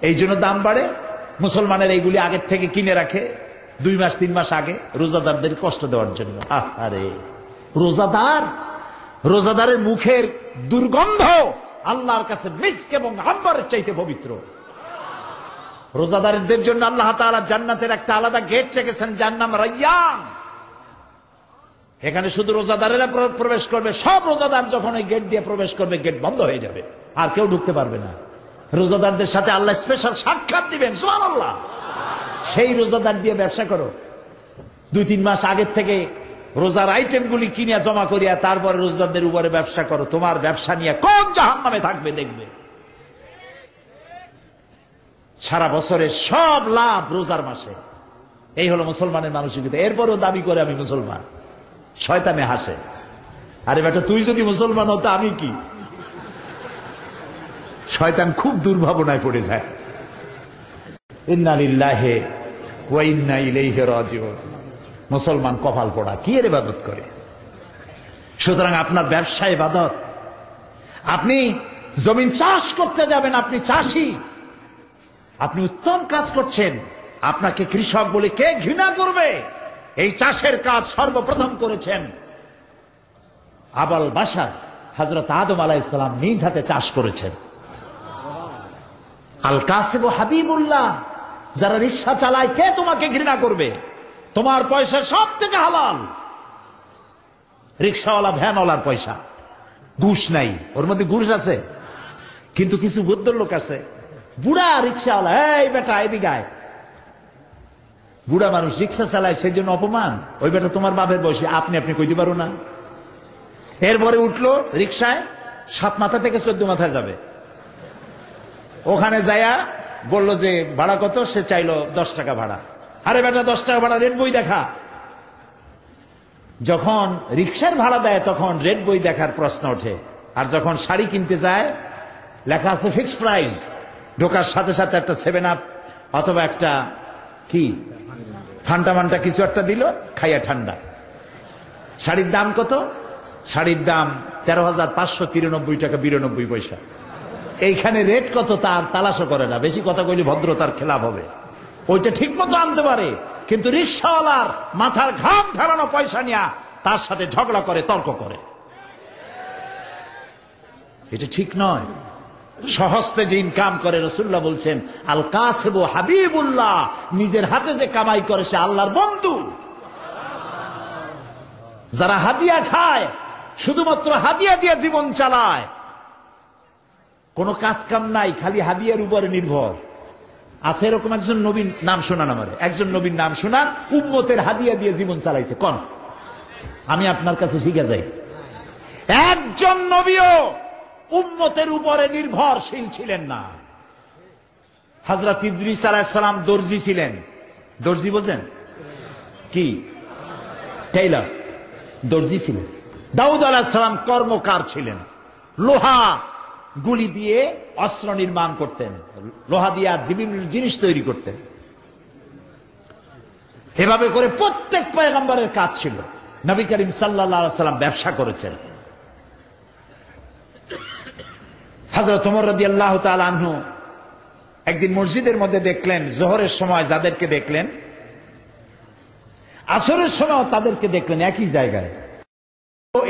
এই জন্য দাম বাড়ে মুসলমানের এইগুলি আগের থেকে কিনে রাখে 2 মাস 3 মাস আগে, রোজাদারদের কষ্ট দেওয়ার জন্য। আরে রোজাদারের মুখের দুর্গন্ধ আল্লাহর কাছে মিস্ক এবং আম্বরের চাইতে পবিত্র। রোজাদারদের জন্য আল্লাহ তাআলা জান্নাতের একটা আলাদা গেট রেখেছেন, যার নাম রায়্যান। এখানে শুধু রোজাদারেরা প্রবেশ করবে। সব রোজাদার যখন এই গেট দিয়ে প্রবেশ করবে গেট বন্ধ হয়ে যাবে, আর কেউ ঢুকতে পারবে না। রোজাদারদের সাথে আল্লাহ স্পেশাল সাক্ষাৎ দিবেন। সুবহানাল্লাহ। সেই রোজাদার দিয়ে ব্যবসা করো। 2-3 মাস আগের থেকে রোজার আইটেমগুলি কিনে জমা করিয়া তারপরে রোজাদারদের উপরে ব্যবসা করো। তোমার ব্যবসা নিয়ে কোন জাহান্নামে থাকবে দেখবে। সারা বছরের সব লাভ রোজার মাসে। এই হলো মুসলমানের মানসিকতা। এরপরও দাবি করে আমি মুসলমান। শয়তানে হাসে, আরে বেটা তুই যদি মুসলমান হতো আমি কি? শয়তান খুব দুর্ভাবনায় পড়ে যায়। ইন্না লিল্লাহি ওয়া ইন্না ইলাইহি রাজিউন। মুসলমান কপাল পোড়া, কি এর ইবাদত করে? সুতরাং আপনার ব্যবসা ইবাদত। আপনি জমিন চাষ করতে যাবেন, আপনি চাষী, আপনি উত্তম কাজ করছেন। আপনাকে কৃষক বলে কে ঘৃণা করবে? এই চাষের কাজ সর্বপ্রথম করেছেন আবুল বাশার হযরত আদম আলাইহিস সালাম, নিজ হাতে চাষ করেছেন। আল কাসিব হাবিবুল্লাহ, যারা রিকশা চালায় কে তোমাকে ঘৃণা করবে? তোমার পয়সা সব থেকে হালাল। রিকশাওয়ালা ভ্যানওয়ালার পয়সা, ঘুষ নাই, ওর মধ্যে ঘুষ আছে। কিন্তু কিছু ভদ্রলোক আছে, বুড়া রিকশাওয়ালা, এই বেটা এদিকে আয়। বুড়া মানুষ রিক্সা চালায়, সেই জন্য অপমান। ওই বেটা তোমার বাপের বয়সী, আপনি কইতে পারো না। এরপরে উঠলো রিক্সায়, 7 মাথা থেকে 14 মাথায় যাবে। ওখানে যায়া বললো যে ভাড়া কত? সে চাইলো 10 টাকা ভাড়া। আরে বেটা 10 টাকা ভাড়া, রেড বই দেখা। যখন রিক্সার ভাড়া দেয় তখন রেড বই দেখার প্রশ্ন ওঠে। আর যখন শাড়ি কিনতে যায় লেখা আছে ফিক্সড প্রাইস। ঢোকার সাথে সাথে একটা 7 আপ অথবা একটা কি ফান্টা মান্টা কিছু একটা দিল, খাইয়া ঠান্ডা। শাড়ির দাম কত? শাড়ির দাম 13,593 টাকা 92 পয়সা। এইখানে রেট কত তার তালাশও করে না, বেশি কথা কইলে ভদ্রতার খেলাপ হবে। ওইটা ঠিক মতো আনতে পারে, কিন্তু রিক্সাওয়ালার মাথার ঘাম ফেরানো পয়সা নিয়ে তার সাথে ঝগড়া করে, তর্ক করে, এটা ঠিক নয়। সহস্তে যে ইনকাম করে, রাসূলুল্লাহ বলছেন আল কাসিবু হাবিবুল্লাহ, নিজের হাতে যে কামাই করে সে আল্লাহর বন্ধু। যারা হাদিয়া খায়, শুধুমাত্র হাদিয়া দিয়ে জীবন চালায়, কোনো কাজ কাম নাই, খালি হাদিয়ার উপরে নির্ভর আছে, এরকম একজন নবীর নাম শোনান আমারে, একজন নবীর নাম শোনান উম্মতের হাদিয়া দিয়ে জীবন চালাইছে, কোন? আমি আপনার কাছে শিখে যাই, একজন নবীও উম্মতের উপরে নির্ভরশীল ছিলেন না। হযরত ইদ্রিস আলাইহিস সালাম দর্জি ছিলেন। দর্জি বোঝেন কি? টেইলর, দর্জি ছিলেন। দাউদ আলাইহিস সালাম কর্মকার ছিলেন, লোহা গুলি দিয়ে অস্ত্র নির্মাণ করতেন, লোহা দিয়ে বিভিন্ন জিনিস তৈরি করতেন। এভাবে করে প্রত্যেক পয়গম্বরের কাজ ছিল। নবী করিম সাল্লাল্লাহু আলাইহি সাল্লাম ব্যবসা করেছেন। হযরত ওমর রাদিয়াল্লাহু তাআলা আনহু একদিন মসজিদের মধ্যে দেখলেন, জোহরের সময় যাদেরকে দেখলেন, আসরের সময় তাদেরকে দেখলেন একই জায়গায়,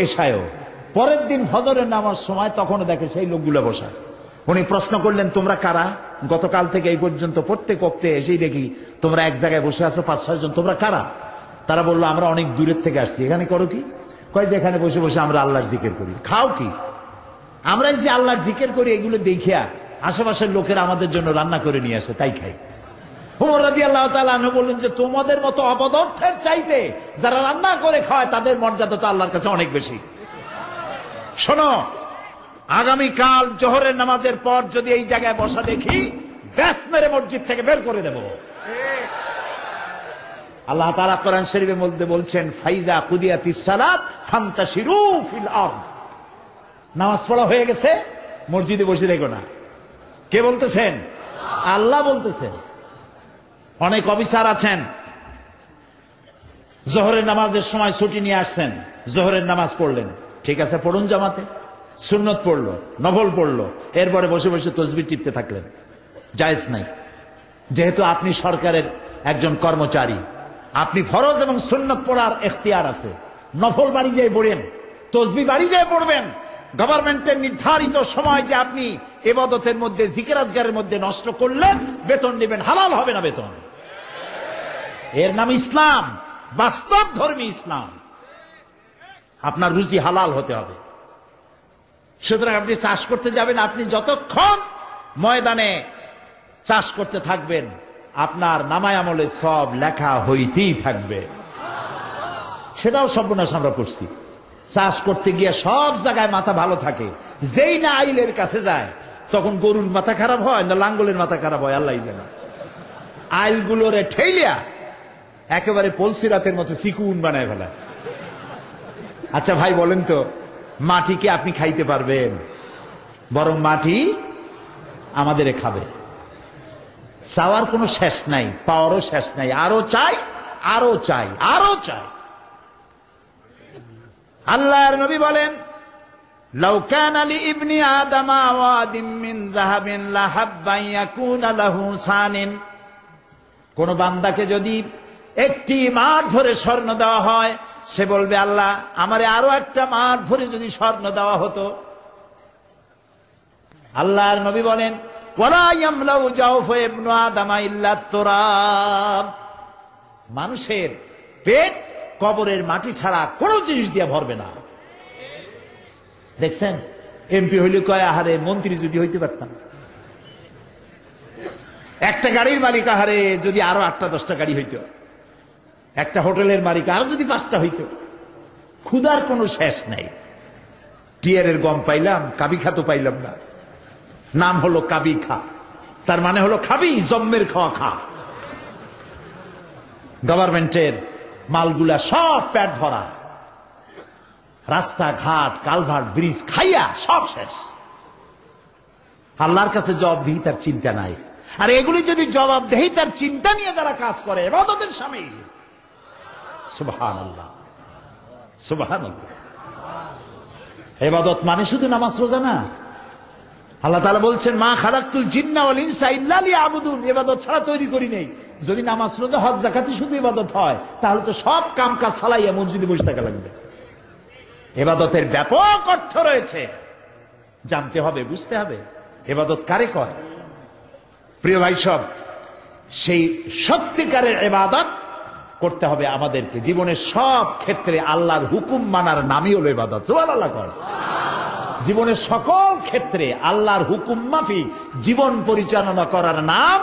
এশায়ও, পরের দিন ফজরের নামাজ সময় তখনও দেখে সেই লোকগুলো বসা। উনি প্রশ্ন করলেন, তোমরা কারা? গতকাল থেকে এই পর্যন্ত প্রত্যেক ওয়াক্তে এসেই দেখি তোমরা এক জায়গায় বসে আছো, 5-6 জন, তোমরা কারা? তারা বললো, আমরা অনেক দূরের থেকে আসছি। এখানে করো কি? কয় যে এখানে বসে বসে আমরা আল্লাহর জিকির করি। খাও কি? আমরা যে আল্লাহর জিকির করি এগুলো দেখিয়া আশেপাশের লোকেরা আমাদের জন্য রান্না করে নিয়ে আসে, তাই খাই। ওমর রাদিয়াল্লাহু তাআলা আনহু বললেন যে তোমাদের মতো অপদার্থের চাইতে যারা রান্না করে খায় তাদের মর্যাদা তো আল্লাহর কাছে অনেক বেশি। শোনো, আগামীকাল জোহরের নামাজের পর যদি এই জায়গায় বসা দেখি, ব্যাট মেরে মসজিদ থেকে বের করে দেব। আল্লাহ তাআলা কোরআন শরীফের মধ্যে বলছেন, ফাইজা কুদিয়াতিস সালাত ফান্তাশিরু ফিল আরদ। নামাজ পড়া হয়ে গেছে, মসজিদে বসে দেখো না। কে বলতেছেন? আল্লাহ বলতেছেন। অনেক অফিসার আছেন, জোহরের নামাজের সময় ছুটি নিয়ে আসছেন, জোহরের নামাজ পড়লেন, ঠিক আছে পড়ুন জামাতে, সুন্নত পড়লো, নফল পড়লো, এরপরে বসে বসে তাসবিহ টিপতে থাকলেন, জায়েজ নাই। যেহেতু আপনি সরকারের একজন কর্মচারী, আপনি ফরজ এবং সুন্নত পড়ার এখতিয়ার আছে, নফল বাড়ি যেয়ে পড়েন, তাসবিহ বাড়ি যেয়ে পড়বেন। গভর্নমেন্টের নির্ধারিত সময় যে আপনি ইবাদতের মধ্যে, জিকির আজগারের মধ্যে নষ্ট করলে বেতন নেবেন, হালাল হবে না বেতন। এর নাম ইসলাম, বাস্তব ধর্মী ইসলাম। আপনার রুজি হালাল হতে হবে। সুতরাং আপনি চাষ করতে যাবেন, আপনি যতক্ষণ ময়দানে চাষ করতে থাকবেন আপনার নামায় আমলে সব লেখা হইতেই থাকবে। সেটাও সর্বনাশ আমরা করছি। চাষ করতে গিয়ে সব জায়গায় মাথা ভালো থাকে, যেই না আইলের কাছে যায় তখন গরুর মাথা খারাপ হয় না লাঙ্গলের মাথা খারাপ হয় আল্লাহই জানে। আইলগুলোরে ঠেলিয়া একেবারে পলসিরাতের মতো চিকুন বানায় ফেলায়। আচ্ছা ভাই বলেন তো, মাটিকে আপনি খাইতে পারবেন? বরং মাটি আমাদের খাবে। চাওয়ার কোনো শেষ নাই, পাওয়ারও শেষ নাই, আরো চাই, আরো চাই, আরো চাই। আল্লাহর নবী বলেন, লাউ কানা লি ইবনি আদামা ওয়াদিম মিন যাহাবিন লাহাব্বা ইয়াকুনা লাহু সানিন। কোন বান্দাকে যদি একটি মাঠ ভরে স্বর্ণ দেওয়া হয়, সে বলবে, আল্লাহ আমারে আরো একটা মাঠ ভরে যদি স্বর্ণ দেওয়া হতো। আল্লাহর নবী বলেন, ওয়ালা ইয়ামলাউ জাওফা ইবনু আদামা ইল্লা তুরাব। মানুষের পেট কবরের মাটি ছাড়া কোনো জিনিস দিয়ে ভরবে না। দেখছেন, এমপি হইলে কয়, আহারে মন্ত্রী যদি হইতে পারতাম। একটা গাড়ির মালিক, আহারে যদি আরো 8টা-10টা গাড়ি হইতো। একটা হোটেলের মালিক, আরো যদি 5টা হইতো। ক্ষুধার কোনো শেষ নাই। টিয়ারের গম পাইলাম, কাবি খা তো পাইলাম না। নাম হলো কাবি খা, তার মানে হলো খাবি, জম্মের খাওয়া খা। গভর্নমেন্টের মালগুলা সব পেট ভরা, রাস্তাঘাট, কালভার্ট, ব্রিজ খাইয়া সব শেষ। আল্লাহর কাছে জবাবদিহিতার চিন্তা নাই। আর এগুলি যদি জবাবদিহিতার চিন্তা নিয়ে যারা কাজ করে, ইবাদতের শামিল। সুবহানাল্লাহ, সুবহানাল্লাহ। ইবাদত মানে শুধু নামাজ রোজা না, আল্লাহ তাআলা বলছেন, মা খালাকতুল জিন্না ওয়াল ইনসা ইল্লা লিয়াবুদুন, ইবাদত ছাড়া তৈরি করি নেই। যদি নামাজ রোজা হজ যাকাতই শুধু ইবাদত হয়, তাহলে তো সব কাম কাজ ফালাইয়া মসজিদে বসে থাকা লাগবে। ইবাদতের ব্যাপক অর্থ রয়েছে, জানতে হবে, বুঝতে হবে ইবাদত কারে কয়। প্রিয় ভাই সব, সেই সত্যিকারের ইবাদত করতে হবে আমাদেরকে। জীবনের সব ক্ষেত্রে আল্লাহর হুকুম মানার নামই হলো ইবাদত। সুবহানাল্লাহ কর। জীবনের সকল ক্ষেত্রে আল্লাহর হুকুম মাফিক জীবন পরিচালনা করার নাম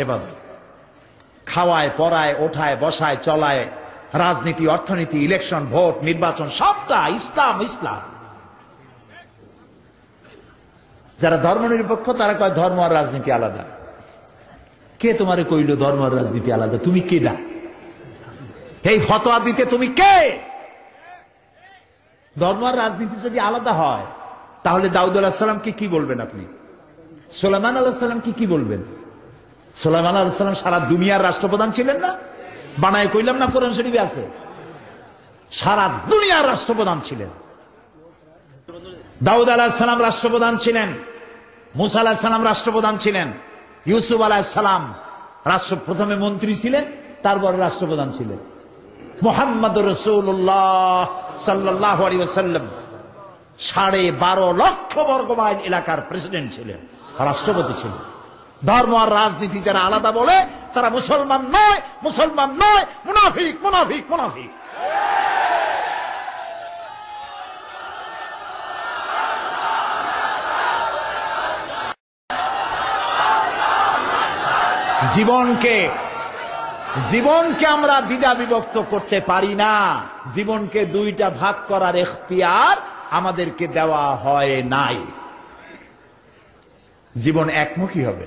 ইবাদত। খাওয়ায়, পড়ায়, ওঠায়, বসায়, চলায়, রাজনীতি, অর্থনীতি, ইলেকশন, ভোট, নির্বাচন, সবটা ইসলাম ইসলাম। যারা ধর্মনিরপেক্ষ তারা কয় ধর্ম আর রাজনীতি আলাদা। কে তোমারে কইল ধর্ম আর রাজনীতি আলাদা? তুমি কে না এই ফতোয়া দিতে? তুমি কে? ধর্ম আর রাজনীতি যদি আলাদা হয়, তাহলে দাউদ আলাইহিস সালামকে কি বলবেন আপনি? সুলাইমান আলাইহিস সালামকে কি বলবেন? সুলাইমান আলাইহিস সালাম সারা দুনিয়ার রাষ্ট্রপ্রধান ছিলেন না? বানায় কইলাম না, কোরআন শরীফে আছে। সারা দুনিয়ার রাষ্ট্রপ্রধান ছিলেন। দাউদ আলাইহিস সালাম রাষ্ট্রপ্রধান ছিলেন, মুসা আলাইহিস সালাম রাষ্ট্রপ্রধান ছিলেন, ইউসুফ আলাইহিস সালাম প্রথমে মন্ত্রী ছিলেন, তারপর রাষ্ট্রপ্রধান ছিলেন। মুহাম্মদুর রাসূলুল্লাহ সাল্লাল্লাহু আলাইহি ওয়াসাল্লাম 12.5 লক্ষ বর্গ মাইল এলাকার প্রেসিডেন্ট ছিলেন, রাষ্ট্রপতি ছিলেন। ধর্ম আর রাজনীতি যারা আলাদা বলে তারা মুসলমান নয়, মুসলমান নয়, মুনাফিক, মুনাফিক, মুনাফিক। জীবনকে আমরা দ্বিধা বিভক্ত করতে পারি না। জীবনকে দুইটা ভাগ করার এখতিয়ার আমাদেরকে দেওয়া হয় নাই। জীবন একমুখী হবে,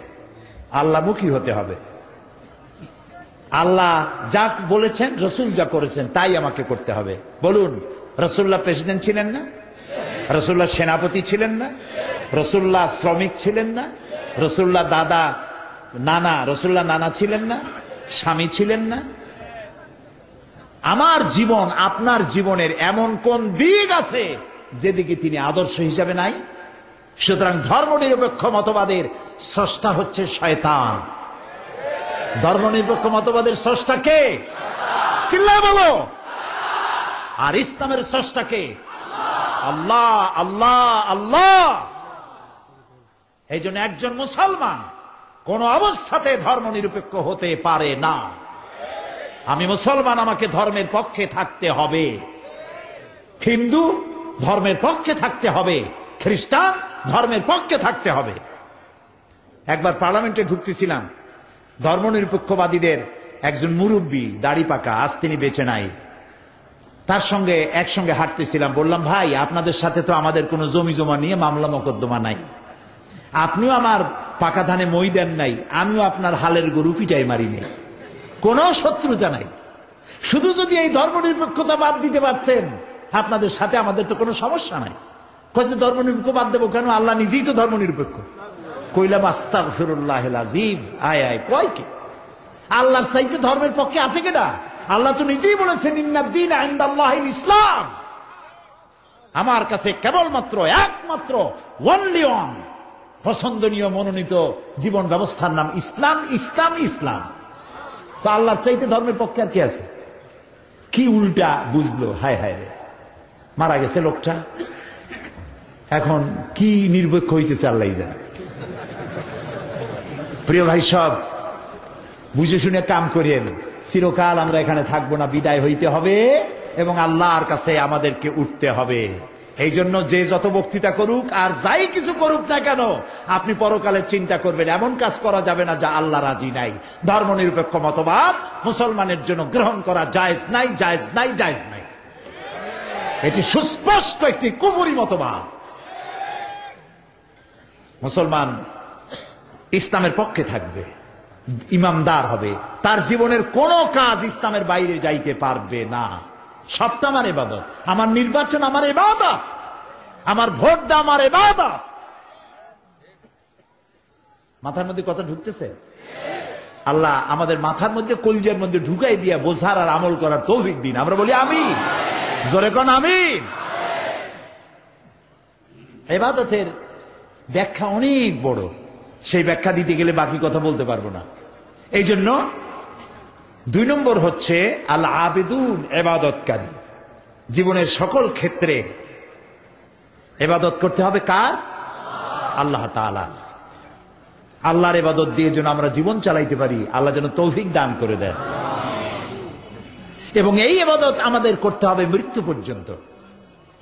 আল্লাহমুখী হতে হবে। আল্লাহ যা বলেছেন, রসুল যা করেছেন তাই আমাকে করতে হবে। বলুন, রসুল্লাহ প্রেসিডেন্ট ছিলেন না? রসুল্লাহ সেনাপতি ছিলেন না? রসুল্লাহ শ্রমিক ছিলেন না? রসুল্লাহ রসুল্লাহ নানা ছিলেন না? স্বামী ছিলেন না? আমার জীবন, আপনার জীবনের এমন কোন দিক আছে যেদিকে তিনি আদর্শ হিসাবে নাই? সুতরাং ধর্মনিরপেক্ষ মতবাদের স্রষ্টা হচ্ছে শয়তান। ধর্মনিরপেক্ষ মতবাদের স্রষ্টা কে? চিল্লায় বলো। আর ইসলামের স্রষ্টা কে? আল্লাহ, আল্লাহ, আল্লাহ। এই জন্য একজন মুসলমান কোন অবস্থাতে ধর্মনিরপেক্ষ হতে পারে না। আমি মুসলমান, আমাকে ধর্মের পক্ষে থাকতে হবে। হিন্দু ধর্মের পক্ষে থাকতে হবে, খ্রিস্টান ধর্মের পক্ষে থাকতে হবে। একবার পার্লামেন্টে ঢুকতেছিলাম, ধর্মনিরপেক্ষবাদীদের একজন মুরব্বী, দাড়ি পাকা, আজ তিনি বেঁচে নাই, তার সঙ্গে একসঙ্গে হাঁটতেছিলাম। বললাম, ভাই আপনাদের সাথে তো আমাদের কোনো জমি জমা নিয়ে মামলা মোকদ্দমা নাই, আপনিও আমার পাকা ধানে মই দেন নাই, আমিও আপনার হালের গরু পিটাই মারি নেই, কোনো শত্রুতা নাই। শুধু যদি এই ধর্মনিরপেক্ষতা বাদ দিতে পারতেন, আপনাদের সাথে আমাদের তো কোনো সমস্যা নাই। কয়েছে ধর্মনিরপেক্ষ বাদ দেবো কেন? আল্লাহ নিজেই তো ধর্মনিরপেক্ষ। কইলাম আস্তাগফিরুল্লাহিল আযীম। আয় আয়, কয় কে? আল্লাহর চাইতে ধর্মের পক্ষে আছে কেডা? আল্লাহ তো নিজেই বলেছেন, ইন্নাদ-দীনা ইনদাল্লাহিল ইসলাম। আমার কাছে কেবলমাত্র, একমাত্র, ওনলি ওয়ান পছন্দনীয় মনোনীত জীবন ব্যবস্থার নাম ইসলাম, ইসলাম, ইসলাম। তো আল্লাহর চাইতে ধর্মের পক্ষে আর কি আছে? কি উল্টা বুঝলো! হায় হায় রে, মারা গেছে লোকটা, এখন কি নিরপেক্ষ হইতেছে আল্লাহই জানে। প্রিয় ভাই সব, বুঝে শুনে কাম করেন। চিরকাল আমরা এখানে থাকবো না, বিদায় হইতে হবে এবং আল্লাহর কাছে আমাদেরকে উঠতে হবে। এই জন্য যে যত বক্তৃতা করুক আর যাই কিছু করুক না কেন, আপনি পরকালের চিন্তা করবেন। এমন কাজ করা যাবে না যা আল্লাহ রাজি নাই। ধর্মনিরপেক্ষ মতবাদ মুসলমানের জন্য গ্রহণ করা জায়েজ নাই, জায়েজ নাই, জায়েজ নাই। এটি সুস্পষ্ট একটি কুফরি মতবাদ। মুসলমান ইসলামের পক্ষে থাকবে, ইমানদার হবে, তার জীবনের কোনো কাজ ইসলামের বাইরে যাইতে পারবে না। সবটা আমার ইবাদত, আমার নির্বাচন আমার ইবাদত, আমার ভোট দেওয়া আমার ইবাদত। মাথার মধ্যে কথা ঢুকতেছে? আল্লাহ আমাদের মাথার মধ্যে, কলিজার মধ্যে ঢুকাই দিয়া বোঝার আর আমল করার তৌফিক দিন। আমরা বলি আমিন, জোরে কোন আমিন। ইবাদতের ব্যাখ্যা অনেক বড়, সেই ব্যাখ্যা দিতে গেলে বাকি কথা বলতে পারবো না। এই জন্য 2 নম্বর হচ্ছে আল আবিদুন, ইবাদতকারী। জীবনের সকল ক্ষেত্রে ইবাদত করতে হবে কার? আল্লাহ তাআলা। আল্লাহর ইবাদত দিয়ে যেন আমরা জীবন চালাইতে পারি, আল্লাহ যেন তৌফিক দান করে দেন। এবং এই ইবাদত আমাদের করতে হবে মৃত্যু পর্যন্ত।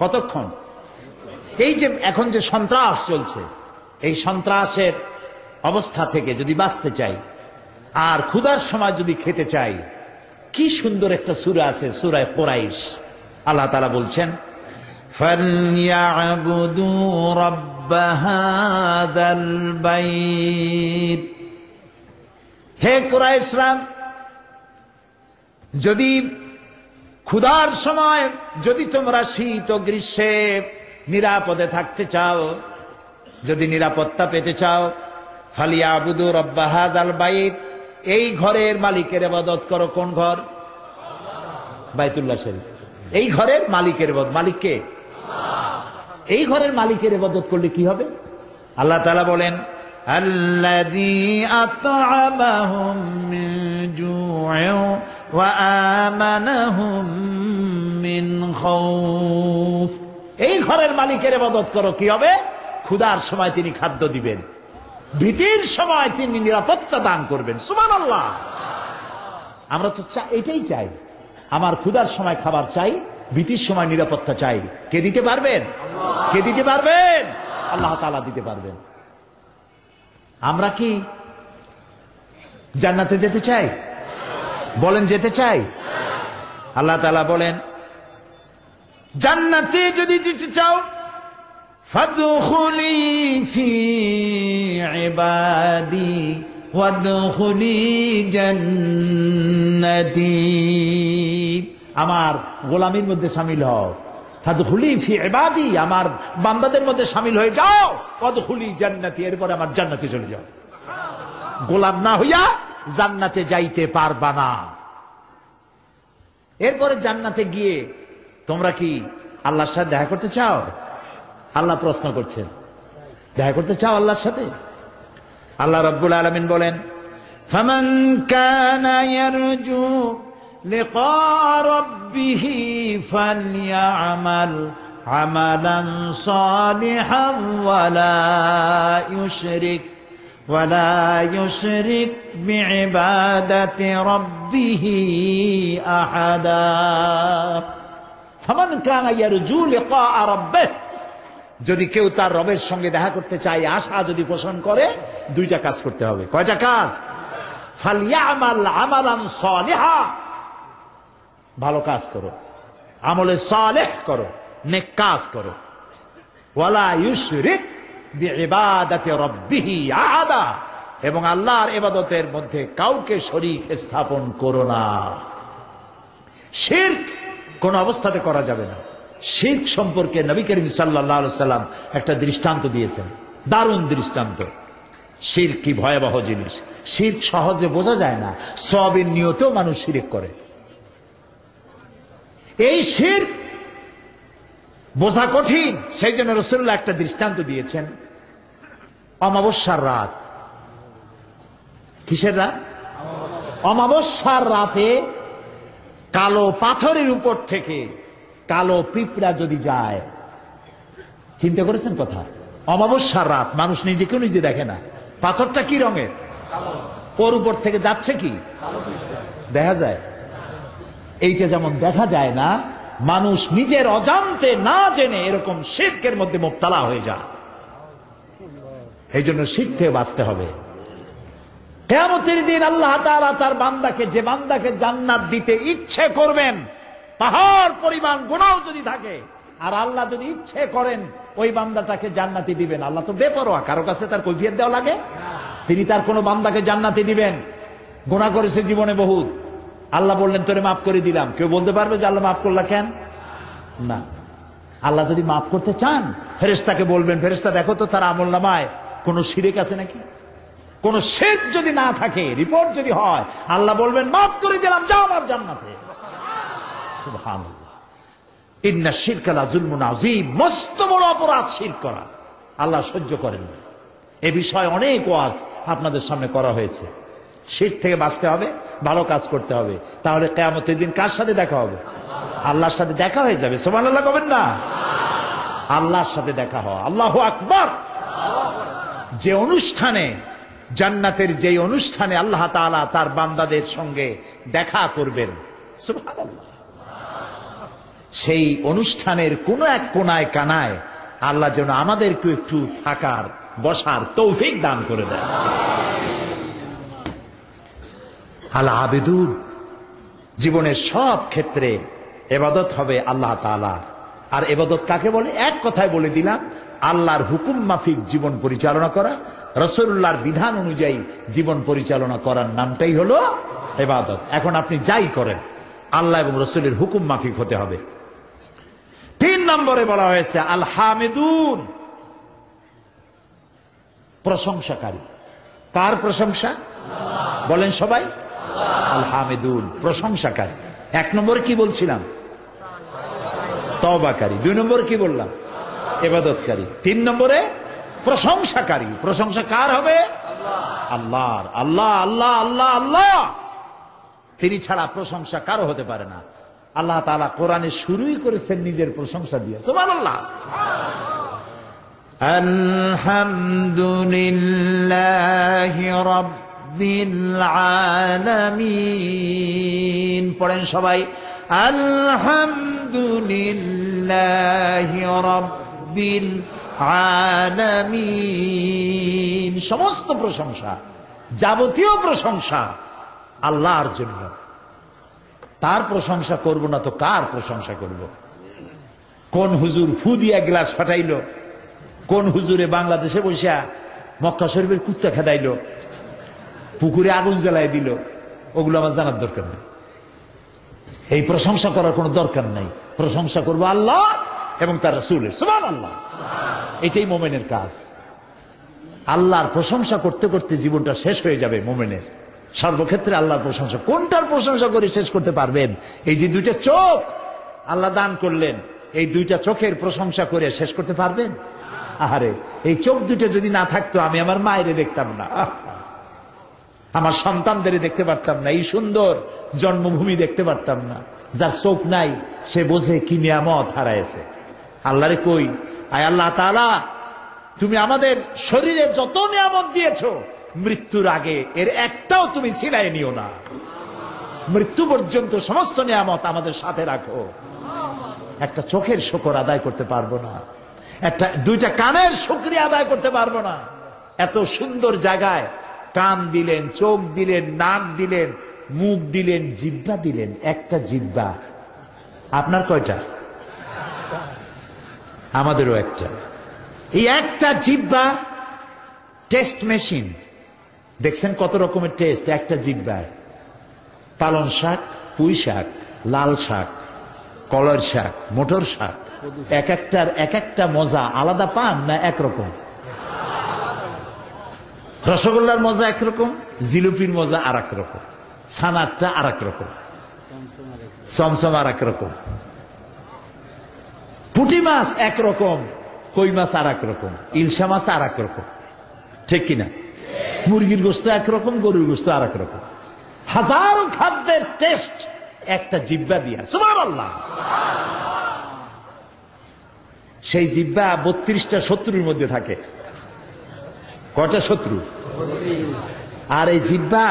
কতক্ষণ? এই যে এখন যে সন্ত্রাস চলছে, এই সন্ত্রাসের অবস্থা থেকে যদি বাঁচতে চাই আর ক্ষুধার সময় যদি খেতে চাই, কি সুন্দর একটা সূরা আছে, সূরা কুরাইশ। আল্লাহ তাআলা বলছেন, ফালইয়াবুদু রাব্ব হাযাল বাইত। হে কুরাইশরা, যদি ক্ষুধার সময় যদি তোমরা শীত ও গ্রীষ্মে নিরাপদে থাকতে চাও, যদি নিরাপত্তা পেতে চাও, ফালিয়াবুদু রাব্ব হাযাল বাইত, এই ঘরের মালিকের ইবাদত করো। কোন ঘর? বাইতুল্লাহ শরীফ। এই ঘরের মালিকের ইবাদত। মালিক কে? এই ঘরের মালিকের ইবাদত করলে কি হবে? আল্লাহ তাআলা বলেন, আল্লাযী আত'আমাহুম মিন জু'ইন ওয়া আমানাহুম মিন খাউফ। এই ঘরের মালিকের ইবাদত করো, কি হবে? ক্ষুধার সময় তিনি খাদ্য দিবেন, ভীতির সময় তিনি নিরাপত্তা দান করবেন। সুবহানাল্লাহ। আমরা তো এটাই চাই। আমার ক্ষুধার সময় খাবার চাই, ভীতির সময় নিরাপত্তা চাই। কে দিতে পারবেন? কে দিতে পারবেন? আল্লাহ তাআলা দিতে পারবেন। আমরা কি জান্নাতে যেতে চাই? বলেন, যেতে চাই? আল্লাহ তাআলা বলেন, জান্নাতে যদি যেতে চাও, ফাদখুলি ফি ইবাদি ওয়াদখুলি জান্নাতি। আমার গোলামীর মধ্যে শামিল হও। ফাদখুলি ফি ইবাদি, আমার বান্দাদের মধ্যে শামিল হয়ে যাও। ওয়াদখুলি জান্নাতি, এরপরে আমার জান্নাতে চলে যাও। গোলাম না হইয়া জান্নাতে যাইতে পারবা না। এরপরে জান্নাতে গিয়ে তোমরা কি আল্লাহর সাথে দেখা করতে চাও? আল্লাহ প্রশ্ন করছেন, দেখা করতে চাও আল্লাহর সাথে? আল্লাহ রাব্বুল আলামিন বলেন, ফামান কানা ইয়ারজু লিকা রাব্বিহি ফালইয়ামাল আমালান সালিহান ওয়ালা ইউশরিক বিইবাদাতি রাব্বিহি আহাদা। ফামান কানা ইয়ারজু লিকা রাব্বিহি, যদি কেউ তার রবের সঙ্গে দেখা করতে চায়, আশা যদি পোষণ করে, 2টা কাজ করতে হবে। কয়টা কাজ? ফালইয়ামাল আমালান সালিহা, ভালো কাজ করো, আমলে সালেহ করো, নেক কাজ করো। ওয়ালা ইউশরিক বিইবাদাতি রাব্বিহি আহাদা, এবং আল্লাহর ইবাদতের মধ্যে কাউকে শরীক স্থাপন করো না। শিরক কোন অবস্থাতে করা যাবে না। শিরক সম্পর্কে নবী করিম সাল্লাল্লাহু আলাইহি সাল্লাম একটা দৃষ্টান্ত দিয়েছেন, দারুণ দৃষ্টান্ত। শিরক কি ভয়াবহ জিনিস। শিরক সহজে বোঝা যায় না, সওয়াবের নিয়তেও মানুষ শিরক করে। এই শিরক বোঝা কঠিন, সেই জন্য রাসূলুল্লাহ একটা দৃষ্টান্ত দিয়েছেন। অমাবস্যার রাত। কিসের রাত? অমাবস্যার রাতে কালো পাথরের উপর থেকে কালো পিঁপড়া যদি যায়, চিন্তা করেছেন কথা? অমাবস্যার রাত, মানুষ নিজেকেও নিজে দেখে না, পাথরটা কি রঙের? ওর উপর থেকে যাচ্ছে কি দেখা যায়? এইটা যেমন দেখা যায় না, মানুষ নিজের অজান্তে না জেনে এরকম শিরকের মধ্যে মুবতালা হয়ে যায়। এই জন্য শিরক থেকে বাঁচতে হবে। কিয়ামতের দিন আল্লাহ তাআলা তার বান্দাকে, যে বান্দাকে জান্নাত দিতে ইচ্ছে করবেন, পাহাড় পরিমাণ গুনাহ যদি থাকে, আর আল্লাহ যদি ইচ্ছে করেন ওই বান্দাটাকে জান্নাতি দিবেন। আল্লাহ তো বেপরোয়া, কারো কাছে তার কৈফিয়ত দেওয়া লাগে? তিনি তার কোন বান্দাকে জান্নাতি দিবেন। গুনাহ করেছে জীবনে বহুত, আল্লাহ বললেন তোরে মাফ করে দিলাম। কেউ বলতে পারবে যে আল্লাহ মাফ করলা কেন? না। আল্লাহ যদি মাফ করতে চান, ফেরেশতাকে বলবেন, ফেরেশতা দেখো তো তার আমলনামায় কোন শিরক আছে নাকি। কোন শিরক যদি না থাকে, রিপোর্ট যদি হয়, আল্লাহ বলবেন মাফ করে দিলাম, যাও আমার জান্নাতে। সুবহানাল্লাহ। ইন্না শিরকা লা যুলমুন আযীম, মস্ত বড় অপরাধ শিরক করা। আল্লাহ সহ্য করেন না। এ বিষয়ে অনেক ওয়াজ আপনাদের সামনে করা হয়েছে। শিরক থেকে বাঁচতে হবে, ভালো কাজ করতে হবে, তাহলে কিয়ামতের দিন কার সাথে দেখা হবে? আল্লাহর সাথে দেখা হয়ে যাবে। সুবহানাল্লাহ বলেন না? আল্লাহর সাথে দেখা হওয়া। আল্লাহু আকবার। যে অনুষ্ঠানে, জান্নাতের যে অনুষ্ঠানে আল্লাহ তাআলা তার বান্দাদের সঙ্গে দেখা করবেন, সুবহানাল্লাহ, সেই অনুষ্ঠানের কোন এক কোনায় কানায় আল্লাহ যেন আমাদেরকে একটু থাকার, বসার তৌফিক দান করে দেয়। আল আবিদুন, জীবনের সব ক্ষেত্রে ইবাদত হবে আল্লাহ তাআলা। আর ইবাদত কাকে বলে? এক কথায় বলে দিলাম, আল্লাহর হুকুম মাফিক জীবন পরিচালনা করা, রাসূলুল্লাহর বিধান অনুযায়ী জীবন পরিচালনা করার নামটাই হলো ইবাদত। এখন আপনি যাই করেন, আল্লাহ এবং রাসূলের হুকুম মাফিক হতে হবে। 3 নম্বরে বলা হয়েছে আল হামিদুন, প্রশংসাকারী। কার প্রশংসা? বলেন সবাই। আল হামিদুন, প্রশংসাকারী। 1 নম্বরে কি বলছিলাম? তওবাকারী। 2 নম্বরে কি বললাম? ইবাদতকারী। 3 নম্বরে প্রশংসাকারী। প্রশংসা কার হবে? আল্লাহর। আল্লাহ আল্লাহ আল্লাহ আল্লাহ, তিনি ছাড়া প্রশংসা কারো হতে পারে না। আল্লাহ তাআলা কোরআনে শুরুই করেছেন নিজের প্রশংসা দিয়ে। সুবহানাল্লাহ। আলহামদুলিল্লাহি রাব্বিল আলামিন। পড়েন সবাই, আলহামদুলিল্লাহি রাব্বিল আলামিন। সমস্ত প্রশংসা, যাবতীয় প্রশংসা আল্লাহর জন্য। তার প্রশংসা করব না তো কার প্রশংসা করব? কোন হুজুর ফু দিয়া গ্লাস ফাটাইলো? কোন হুজুরে বাংলাদেশে বসে মক্কা শরীফের কুত্তা খেদাইলো, পুকুরে আগুন জ্বালাই দিল? ওগুলো আমার জানার দরকার নেই। এই প্রশংসা করার কোনো দরকার নাই। প্রশংসা করব আল্লাহ এবং তার রাসূলের। সুবহানাল্লাহ। এটাই মুমিনের কাজ। আল্লাহর প্রশংসা করতে করতে জীবনটা শেষ হয়ে যাবে মুমিনের। সর্বক্ষেত্রে আল্লাহর প্রশংসা। কোনটার প্রশংসা করে শেষ করতে পারবেন? এই যে 2টা চোখ আল্লাহ দান করলেন, এই 2টা চোখের প্রশংসা করে শেষ করতে পারবেন? আহারে, এই চোখ 2টা যদি না থাকতো, আমি আমার মায়েরে দেখতাম না, আমার সন্তানদের দেখতে পারতাম না, এই সুন্দর জন্মভূমি দেখতে পারতাম না। যার চোখ নাই সে বোঝে কি নিয়ামত হারাইছে। আল্লাহরে কই, আয় আল্লাহ তাআলা, তুমি আমাদের শরীরে যত নিয়ামত দিয়েছো, মৃত্যুর আগে এর একটাও তুমি ছিনাই নিও না। মৃত্যু পর্যন্ত সমস্ত নিয়ামত আমাদের সাথে রাখো। একটা চোখের শুকর আদায় করতে পারবো না, 2টা কানের শুকরিয়া আদায় করতে পারবো না। এত সুন্দর জায়গায় কান দিলেন, চোখ দিলেন, নাক দিলেন, মুখ দিলেন, জিহ্বা দিলেন। একটা জিহ্বা। আপনার কয়টা? আমাদেরও একটা। এই একটা জিহ্বা টেস্ট মেশিন। দেখছেন কত রকমের টেস্ট একটা জিহ্বায়। পালং শাক, পুঁই শাক, লাল শাক, কলর শাক, মোটর শাক, এক একটা মজা আলাদা পান না একরকম? রসগোল্লার মজা একরকম, জিলিপির মজা আর এক রকম, ছানারটা আর এক রকম, চমচম আর এক রকম, পুঁটি মাছ একরকম, কই মাছ আর এক রকম, ইলশা মাছ আর এক রকম। ঠিক কিনা? মুরগির গোস্ত একরকম, গরুর গোস্ত আর এক রকম। হাজারো খাদ্যের টেস্ট একটা জিহ্বা দিয়া। সুবহানাল্লাহ। সেই জিহ্বা 32টা শত্রুর মধ্যে থাকে। কয়টা শত্রু? আর এই জিহ্বা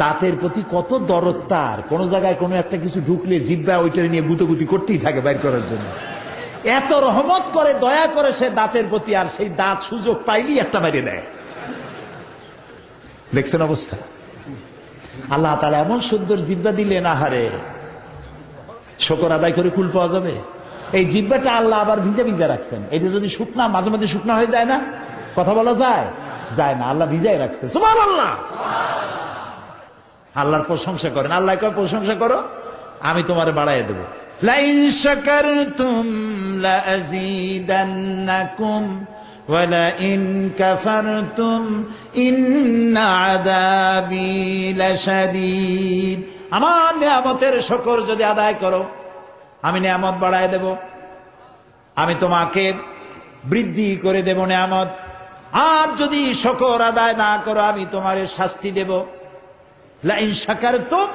দাঁতের প্রতি কত দরদ তার। কোন জায়গায় কোনো একটা কিছু ঢুকলে জিহ্বা ওইটা নিয়ে গুতোগুতি করতেই থাকে বাইর করার জন্য। এত রহমত করে, দয়া করে সে দাঁতের প্রতি, আর সেই দাঁত সুযোগ পাইলেই একটা বাইরে দেয়। দেখছেন অবস্থা? আল্লাহ তাআলা এমন সুন্দর জিহ্বা দিলেন, আহারে, শুকর আদায় করে কুল পাওয়া যাবে? এই জিহ্বাটা আল্লাহ আবার ভিজা ভিজা রাখছেন। এটা যদি শুকনা, মাঝে মাঝে শুকনা হয়ে যায় না, কথা বলা যায়? যায় না, আল্লাহ ভিজাই রাখছে। সুবহানাল্লাহ। আল্লাহর প্রশংসা করেন। আল্লাহ কয়, প্রশংসা করো, আমি তোমারে বাড়াইয়া দেব। লাইন শাকারতুম লাযীদান্নাকুম ওয়া লাইন কাফারতুম ইন্না আযাবী লাশাদীদ। আমার নিয়ামতের শুকর যদি আদায় করো, আমি নিয়ামত বাড়ায় দেব। আমি তোমাকে বৃদ্ধি করে দেব নিয়ামত। আর যদি শুকর আদায় না করো আমি তোমার শাস্তি দেব। লা ইন শাকারতুম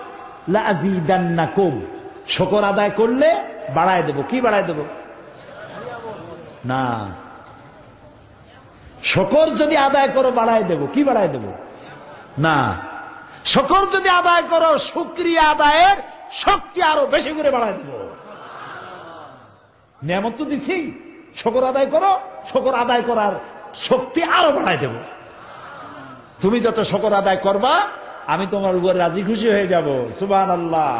লা আযীদান্নাকুম, শুকর আদায় করলে বাড়ায় দেব। কি বাড়ায় দেব? না, শুকর যদি আদায় করো বাড়ায় দেব। কি বাড়ায় দেব? না, শুকর যদি আদায় করো শুকরিয়া আদায়ের শক্তি আরো বেশি করে বাড়ায় দেব। নিয়ামত তো দিছি, শুকর আদায় করো, শুকর আদায় করার শক্তি আরো বাড়ায় দেব। তুমি যত শুকর আদায় করবা আমি তোমার উপর রাজি খুশি হয়ে যাব। সুবহানাল্লাহ।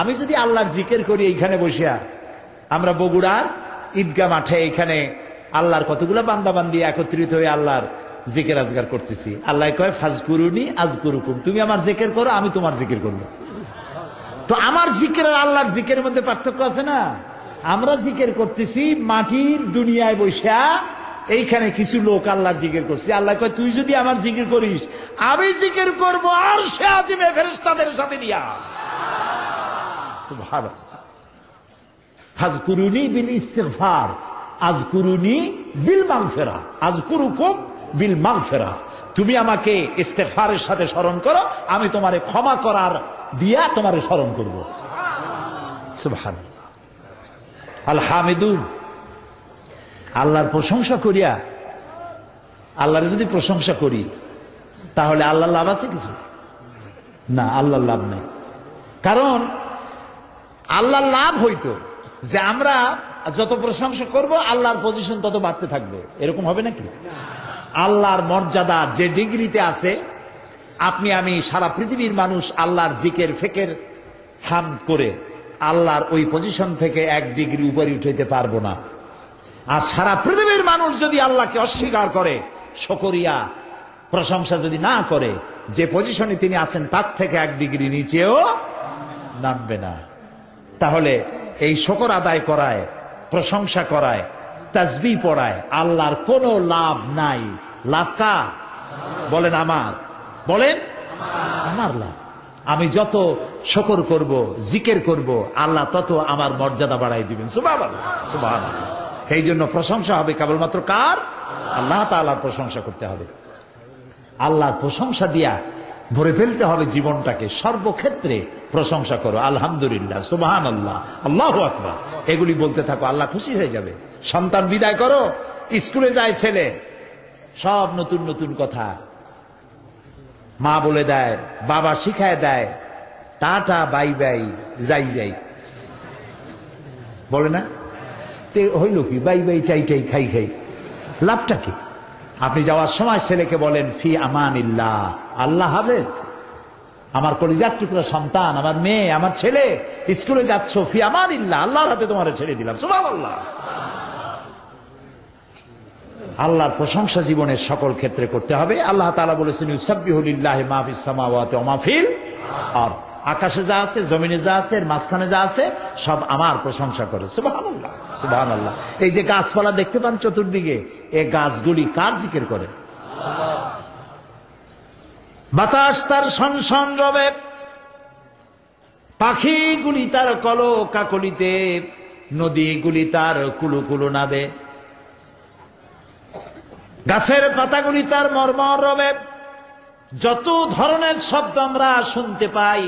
আমি যদি আল্লাহর জিকির করি এইখানে বসিয়া, আমরা বগুড়ার ঈদগাহ মাঠে এখানে আল্লাহর কতগুলো বান্দা বান্দি একত্রিত হয়ে আল্লাহর জিকির আজগার করতেছি। আল্লাহ কয় ফাজকুরুনি আযকুরুকুম, তুমি আমার জিকির করো আমি তোমার জিকির করব। তো আমার জিকির আর আল্লাহর জিকিরের মধ্যে পার্থক্য আছে না? আমরা জিকির করতেছি মাটির দুনিয়ায় বসিয়া, এইখানে কিছু লোক আল্লাহর জিকির করছে। আল্লাহ কয় তুই যদি আমার জিকির করিস আমি জিকির করব আরশে আজিমে ফেরেশতাদের সাথে নিয়া। সুবহানাল্লাহ। ফাজকুরুনি বিল ইস্তিগফার আযকুরুনি বিল মাগফিরাহ আযকুরুকুম বিল মাগফিরাহ, তুমি আমাকে ইস্তিগফারের সাথে স্মরণ করো, আমি তোমারে ক্ষমা করার দিয়া তোমারে স্মরণ করব। সুবহানাল্লাহ। আল হামিদুন, আল্লাহর প্রশংসা করিয়া, আল্লাহর যদি প্রশংসা করি তাহলে আল্লাহর লাভ আছে কিছু? না, আল্লাহর লাভ নেই। কারণ আল্লাহর লাভ হইতো যে আমরা যত প্রশংসা করব আল্লাহর পজিশন তত বাড়তে থাকবে। এরকম হবে নাকি? আল্লাহর মর্যাদা যে ডিগ্রিতে আছে, আপনি আমি সারা পৃথিবীর মানুষ আল্লাহর জিকির ফিকির হামদ করে আল্লাহর ওই পজিশন থেকে 1 ডিগ্রি উপরে উঠাইতে পারবো না। আর সারা পৃথিবীর মানুষ যদি আল্লাহকে অস্বীকার করে, শুকরিয়া প্রশংসা যদি না করে, যে পজিশনে তিনি আছেন তার থেকে 1 ডিগ্রি নিচেও নামবে না। তাহলে এই শুকর আদায় করায়, প্রশংসা করায়, তাসবিহ পড়ায় আল্লাহর কোনো লাভ নাই। লাভ কার? বলেন আমার। বলেন আমার লাভ। আমি যত শুকর করব, জিকির করব, আল্লাহ তত আমার মর্যাদা বাড়াই দিবেন। সুবহানাল্লাহ, সুবহানাল্লাহ। এই জন্য প্রশংসা হবে কেবলমাত্র কার? আল্লাহ তাআলার প্রশংসা করতে হবে। আল্লাহর প্রশংসা দিয়া ভরে ফেলতে হবে জীবনটাকে। সর্বক্ষেত্রে প্রশংসা করো, আলহামদুলিল্লাহ, সুবহানাল্লাহ, আল্লাহু আকবার, এগুলি বলতে থাকো, আল্লাহ খুশি হয়ে যাবে। সন্তান বিদায় করো, স্কুলে যায় ছেলে, সব নতুন নতুন কথা মা বলে দেয়, বাবা শিখায় দেয়, টাটা বাই বাই যাই যাই বলে না? হইল কি? বাই বাই টাই টাই খাই খাই, লাভটা কি? আপনি যাওয়ার সময় ছেলেকে বলেন ফি আমানিল্লাহ, আল্লাহ হাফেজ। আমার কলিজার টুকরা সন্তান, আমার মেয়ে, আমার ছেলে, স্কুলে যাচ্ছ, ফি আমানিল্লাহ, আল্লাহর হাতে তোমার ছেড়ে দিলাম। সুবহানাল্লাহ। আল্লাহর প্রশংসা জীবনের সকল ক্ষেত্রে করতে হবে। আল্লাহ তাআলা বলেছেন ইউসাব্বিহু লিল্লাহি মা ফিস সামাওয়াতি ওয়া মা ফিল আরদ, আকাশে যা আছে, জমিনে যা আছে, এর মাঝখানে যা আছে, সব আমার প্রশংসা করে। সুবহানাল্লাহ, সুবহানাল্লাহ। এই যে গাছপালা দেখতে পান চতুর্দিকে, এই গাছগুলি কার জিকির করে? বাতাস তার শনশন রবে, পাখিগুলি তার কলো কাকলিতে, নদীগুলি তার কুলুকুলু নাদে, গাছের পাতাগুলি তার মর্মর রবে। যত ধরনের শব্দ আমরা শুনতে পাই,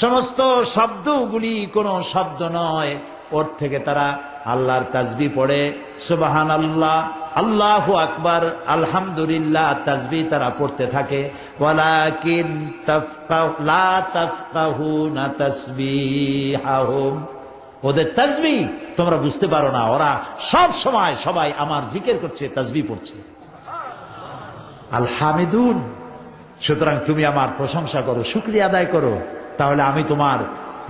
সমস্ত শব্দগুলি কোনো শব্দ নয়, ওর থেকে তারা আল্লাহর তাসবিহ পড়ে। সুবহানাল্লাহ, আল্লাহু আকবার, আলহামদুলিল্লাহ, তাসবিহ তারা পড়তে থাকে। ওয়ালাকিন লা তাফকাহুনা তাসবিহাহুম, ওদের তাসবিহ তোমরা বুঝতে পারো না। ওরা সব সময় সবাই আমার জিকির করছে, তাসবিহ পড়ছে। আল হামিদুন, সুতরাং তুমি আমার প্রশংসা করো, শুকরিয়া আদায় করো, তাহলে আমি তোমার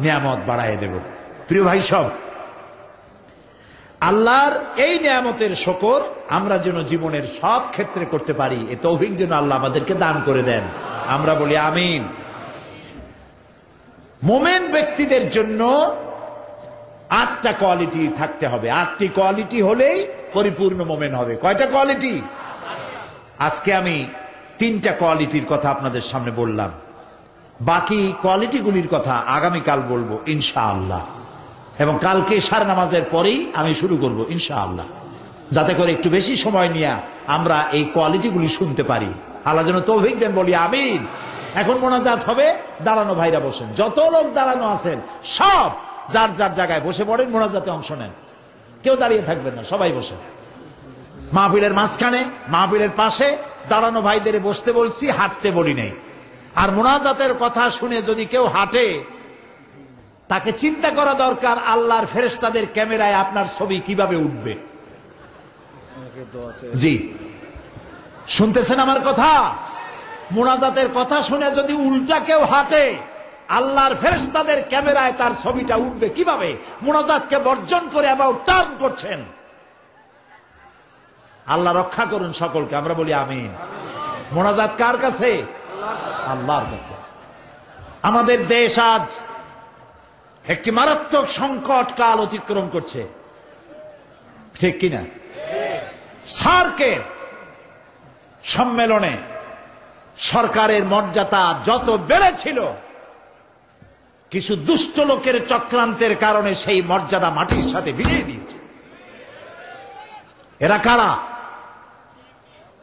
নিয়ামত বাড়ায় দেব। প্রিয় ভাই সব, আল্লাহর এই নিয়ামতের শুকর আমরা যেন জীবনের সব ক্ষেত্রে করতে পারি, এ তৌফিক যেন আল্লাহ আমাদেরকে দান করে দেন। আমরা বলি আমিন। মুমিন ব্যক্তিদের জন্য 8টা কোয়ালিটি থাকতে হবে। 8টি কোয়ালিটি হলেই পরিপূর্ণ মুমিন হবে। কয়টা কোয়ালিটি? আজকে আমি 3টা কোয়ালিটির কথা আপনাদের সামনে বললাম। বাকি কোয়ালিটিগুলির কথা আগামীকাল বলবো ইনশাআল্লাহ, এবং কালকে ইশার নামাজের পরেই আমি শুরু করব ইনশাআল্লাহ। যাতে করে একটু বেশি সময় নিয়ে আমরা এই কোয়ালিটিগুলি শুনতে পারি। আল্লাহ যেন তৌফিক দেন, বলি আমিন। এখন মোনাজাত হবে, দাঁড়ানো ভাইরা বসেন, যত লোক দাঁড়ানো আছেন সব যার যার জায়গায় বসে পড়েন, মোনাজাতে অংশ নেন, কেউ দাঁড়িয়ে থাকবেন না, সবাই বসেন। মাহফিলের মাঝখানে, মাহফিলের পাশে দাঁড়ানো ভাইদের বসতে বলছি, হাঁটতে বলি নাই। আর মোনাজাতের কথা শুনে যদি কেউ হাঁটে, তাকে চিন্তা করা দরকার আল্লাহর ফেরেশতাদের ক্যামেরায় আপনার ছবি কিভাবে উঠবে। জি, শুনতেছেন আমার কথা? মোনাজাতের কথা শুনে যদি উল্টা কেউ হাঁটে, আল্লাহর ফেরেশতাদের ক্যামেরায় তার ছবিটা উঠবে কিভাবে? মোনাজাতকে বর্জন করে অ্যাবাউট টার্ন করছেন। আল্লাহ রক্ষা করুন সকলকে, আমরা বলি আমিন। মোনাজাত কার কাছে? আল্লাহর কাছে। আমাদের দেশ আজ একটি মারাত্মক সংকট কাল অতিক্রম করছে, ঠিক কিনা? সার্কের সম্মেলনে সরকারের মর্যাদা যত বেড়েছিল, কিছু দুষ্ট লোকের চক্রান্তের কারণে সেই মর্যাদা মাটির সাথে মিলিয়ে দিয়েছে। এরা কারা?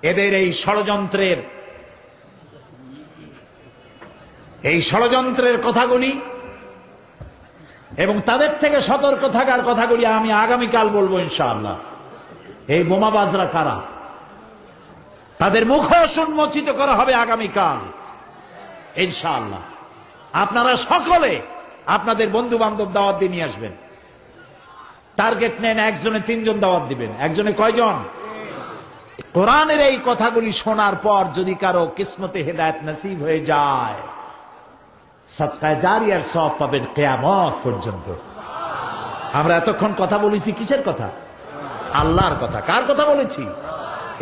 এদের এই ষড়যন্ত্রের কথাগুলি এবং তাদের থেকে সতর্ক থাকার কথাগুলি আমি আগামীকাল বলবো ইনশাআল্লাহ। এই বোমাবাজরা কারা, তাদের মুখোশ উন্মোচিত করা হবে আগামীকাল ইনশাআল্লাহ। আপনারা সকলে আপনাদের বন্ধু বান্ধব দাওয়াত দিয়ে নিয়ে আসবেন। টার্গেট নেন, একজনে 3 জন দাওয়াত দিবেন। একজনে কয়জন? কোরআনের এই কথাগুলি শোনার পর যদি কারো কিসমতে হেদায়েত নসিব হয়ে যায়, সাদকায়ে জারিয়ার সওয়াব পাবেন কিয়ামত পর্যন্ত। আমরা এতক্ষণ কথা বলেছি কিসের কথা? আল্লাহর কথা। কার কথা বলেছি?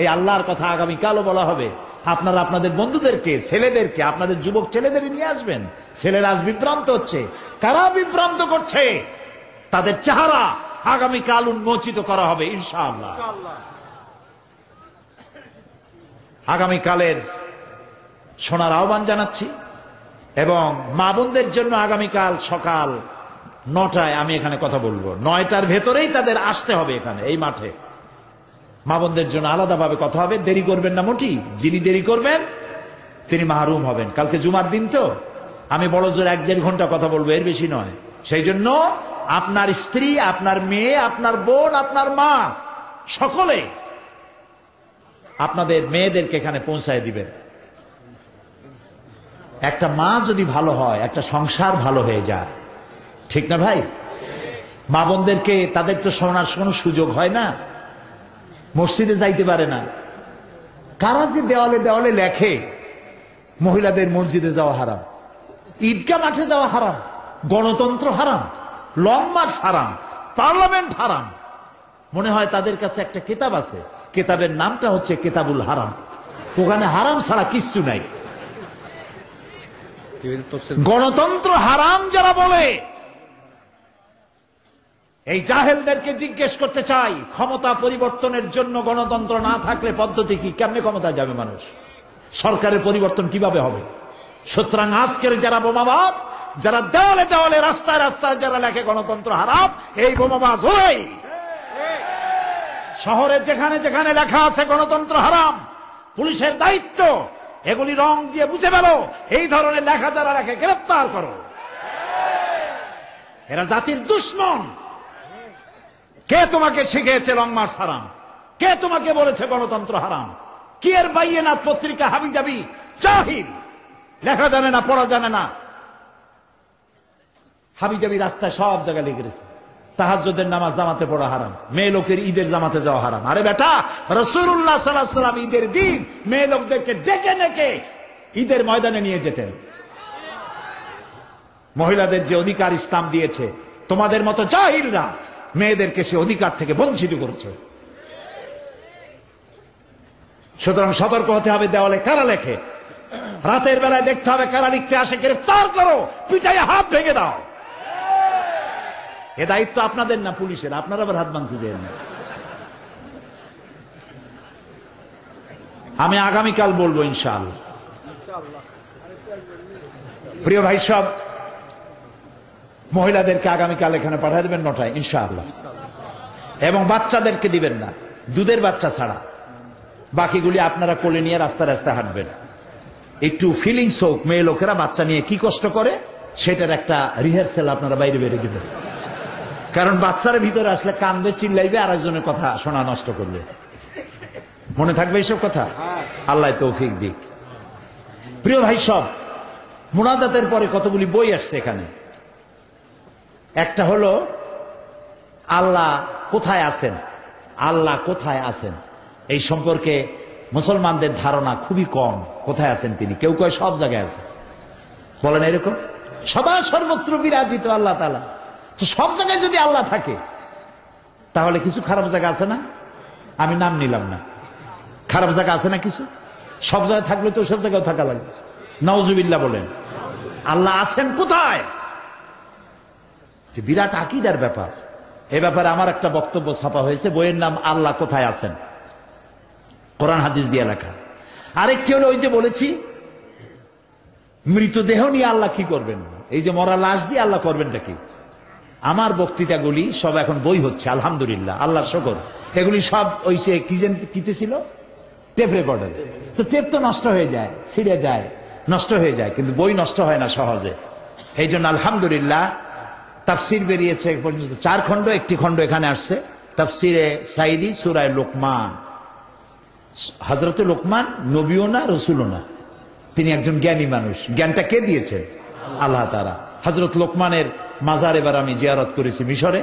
এই আল্লাহর কথা আগামীকালও বলা হবে। আপনারা আপনাদের বন্ধুদেরকে, ছেলেদেরকে, আপনাদের যুবক ছেলেদের নিয়ে আসবেন। ছেলেরা আজ বিভ্রান্ত হচ্ছে। কারা বিভ্রান্ত করছে? তাদের চেহারা আগামীকাল উন্মোচিত করা হবে ইনশাআল্লাহ। আগামীকালের শোনার আহ্বান জানাচ্ছি এবং মা বোনদের জন্য আগামীকাল সকাল 9টায় আমি এখানে কথা বলবো। 9টার ভেতরেই তাদের আসতে হবে এখানে, এই মাঠে। মা বোনদের জন্য আলাদাভাবে কথা হবে। দেরি করবেন না মোটি। যিনি দেরি করবেন তিনি মাহরুম হবেন। কালকে জুমার দিন তো আমি বড় জোর 1-1.5 ঘন্টা কথা বলবো, এর বেশি নয়। সেই জন্য আপনার স্ত্রী, আপনার মেয়ে, আপনার বোন, আপনার মা সকলে আপনাদের মেয়েদেরকে এখানে পৌঁছায় দিবেন। একটা মা যদি ভালো হয়, একটা সংসার ভালো হয়ে যায়, ঠিক না ভাই? মা বোনদেরকে, তাদের তো শোনার কোনো সুযোগ হয় না, মসজিদে যাইতে পারে না। কারা যে দেওয়ালে দেওয়ালে লেখে মহিলাদের মসজিদে যাওয়া হারাম, ঈদগাহ মাঠে যাওয়া হারাম, গণতন্ত্র হারাম, লং মার্চ হারাম, পার্লামেন্ট হারাম। মনে হয় তাদের কাছে একটা কিতাব আছে, কিতাবের নামটা হচ্ছে কিতাবুল হারাম। ওখানে হারাম ছাড়া কিচ্ছু নাই। গণতন্ত্র হারাম যারা বলে, এই জাহেলদেরকে জিজ্ঞেস করতে চাই, ক্ষমতা পরিবর্তনের জন্য গণতন্ত্র না থাকলে পদ্ধতি কি? কেমনে ক্ষমতা যাবে মানুষ? সরকারের পরিবর্তন কিভাবে হবে? সুতরাং আজকের যারা বোমাবাজ, যারা দেওয়ালে দেওয়ালে, রাস্তায় রাস্তায় যারা লেখে গণতন্ত্র হারাম, এই বোমাবাজ ওই। শহরে যেখানে যেখানে লেখা আছে গণতন্ত্র হারাম, পুলিশের দায়িত্ব এগুলি রং দিয়ে বুঝে ফেলো। এই ধরনের লেখা যারা লেখে গ্রেফতার করো। এরা জাতির দুশ্মন। কে তোমাকে শিখিয়েছে লং মার্চ হারাম? কে তোমাকে বলেছে গণতন্ত্র হারাম? কি এর বাইয়েনাত পত্রিকা হাবিজাবি জাহিল, লেখা জানে না, পড়া জানে না। হাবিজাবি রাস্তায় সব জায়গায় লিখে গেছে তাহাজ্জুদের নামাজ জামাতে পড়া হারাম, মেয়ে লোকের ঈদের জামাতে যাওয়া হারাম। আরে বেটা, রাসূলুল্লাহ সাল্লাল্লাহু আলাইহি ওয়াসাল্লাম ঈদের দিন মেয়ে লোকদেরকে ডেকে ডেকে ঈদের ময়দানে নিয়ে যেতেন। মহিলাদের যে অধিকার ইসলাম দিয়েছে, তোমাদের মতো জাহিলরা মেয়েদেরকে সে অধিকার থেকে বঞ্চিত করেছে। সুতরাং সতর্ক হতে হবে। দেওয়ালে কারা লেখে, রাতের বেলায় দেখতে হবে কারা লিখতে আসে, গ্রেফতার করো, পিটাইয়া হাত ভেঙে দাও। এ দায়িত্ব আপনাদের না পুলিশের। আপনারা আবার হাত ভাঙতে চান না। আমি আগামীকাল বলবো ইনশাআল্লাহ। প্রিয় ভাই সব, মহিলাদেরকে আগামীকাল এখানে পাঠিয়ে দেবেন 9টায় ইনশাআল্লাহ, এবং বাচ্চাদেরকে দিবেন না। দুধের বাচ্চা ছাড়া বাকিগুলি আপনারা কোলে নিয়ে রাস্তা রাস্তায় হাঁটবেন। একটু ফিলিংস হোক, মেয়ে লোকেরা বাচ্চা নিয়ে কি কষ্ট করে সেটার একটা রিহার্সেল আপনারা বাইরে বেরিয়ে দেবেন। কারণ বাচ্চারা ভিতরে আসলে কান্দে, চিল্লাইবে, আর একজনের কথা শোনা নষ্ট করবে। মনে থাকবে এইসব কথা? আল্লাহ তৌফিক দিক। প্রিয় ভাই, সব মুনাজাতের পরে কতগুলি বই আসছে এখানে। একটা হলো আল্লাহ কোথায় আছেন, আল্লাহ কোথায় আছেন এই সম্পর্কে মুসলমানদের ধারণা খুবই কম। কোথায় আছেন তিনি? কেউ কয় সব জায়গায় আছে, বলেন এরকম, সদা সর্বত্র বিরাজিত আল্লাহ তাআলা। তো সব জায়গায় যদি আল্লাহ থাকে তাহলে কিছু খারাপ জায়গা আছে না? আমি নাম নিলাম না, খারাপ জায়গা আছে না কিছু? সব জায়গায় থাকলে তো সব জায়গায় থাকা লাগে। নাউজুবিল্লাহ বলেন। আল্লাহ আছেন কোথায়? বিরাট আকীদার ব্যাপার। এ ব্যাপারে আমার একটা বক্তব্য ছাপা হয়েছে, বইয়ের নাম আল্লাহ কোথায় আছেন, কোরআন হাদিস দিয়ে লেখা। আরেকটি হলো ওই যে বলেছি মৃতদেহ নিয়ে আল্লাহ কি করবেন, এই যে মরা লাশ দিয়ে আল্লাহ করবেনটা কি। আমার বক্তৃতাগুলি সব এখন বই হচ্ছে, আলহামদুলিল্লাহ, আল্লাহর শুকর। এগুলি সব ওই সে কিতে ছিল, টেপ রেকর্ডার। তো টেপ তো নষ্ট হয়ে যায়, ছিঁড়ে যায়, নষ্ট হয়ে যায়, কিন্তু বই নষ্ট হয় না সহজে। এই জন্য আলহামদুলিল্লাহ তাফসির বেরিয়েছে এক পর্যন্ত 4 খণ্ড, একটি খণ্ড এখানে আসছে তাফসিরে সাইদি সূরা লোকমান। হযরতে লোকমান নবীও না, রসুলও না, তিনি একজন জ্ঞানী মানুষ। জ্ঞানটা কে দিয়েছেন? আল্লাহ তাআলা। হযরত লোকমানের মাজার এবার আমি জিয়ারত করেছি মিশরে।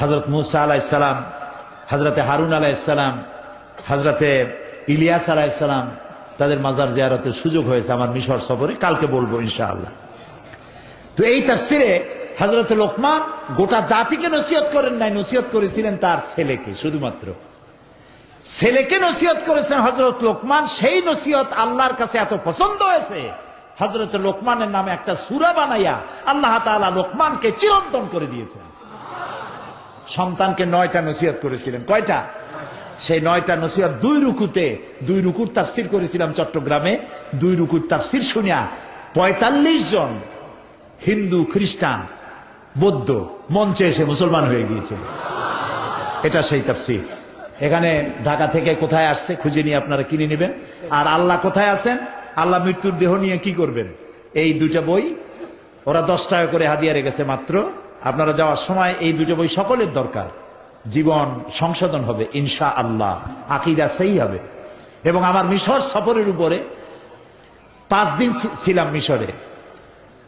হযরত মূসা আলাইহিস সালাম, হযরতে হারুন আলাইহিস সালাম, হযরতে ইলিয়াস আলাইহিস সালাম, তাদের মাজার জিয়ারতের সুযোগ হয়েছে আমার মিশর সফরে, কালকে বলবো ইনশাআল্লাহ। তো এই তাফসিরে হযরতে লোকমান গোটা জাতিকে নসিহত করেন নাই, নসিহত করেছিলেন তার ছেলেকে, শুধুমাত্র ছেলেকে নসিহত করেছেন হযরত লোকমান। সেই নসিহত আল্লাহর কাছে এত পছন্দ হয়েছে, হযরত লোকমানের নামে একটা সূরা বানাইয়া আল্লাহ তাআলা লোকমানকে চিরন্তন করে দিয়েছেন। সন্তানকে 9টা নসিহত করেছিলেন। কয়টা? সেই 9টা নসিহত 2 রুকুতে, 2 রুকুর তাফসির করেছিলাম চট্টগ্রামে। 2 রুকুর তাফসির শুনিয়া 45 জন হিন্দু, খ্রিস্টান, বৌদ্ধ মঞ্চে এসে মুসলমান হয়ে গিয়েছিল। এটা সেই তাফসির। এখানে ঢাকা থেকে কোথায় আসছে খুঁজে নিয়ে আপনারা কিনে নেবেন। আর আল্লাহ কোথায় আছেন, আল্লাহ মৃত্যুর দেহ নিয়ে কি করবেন, এই 2টা বই ওরা 10 টাকা করে হাদিয়া রেখেছে মাত্র। আপনারা যাওয়ার সময় এই 2টা বই সকলের দরকার। জীবন সংশোধন হবে ইনশাআল্লাহ, আকীদা সহি হবে। এবং আমার মিশর সফরের উপরে 5 দিন ছিলাম মিশরে।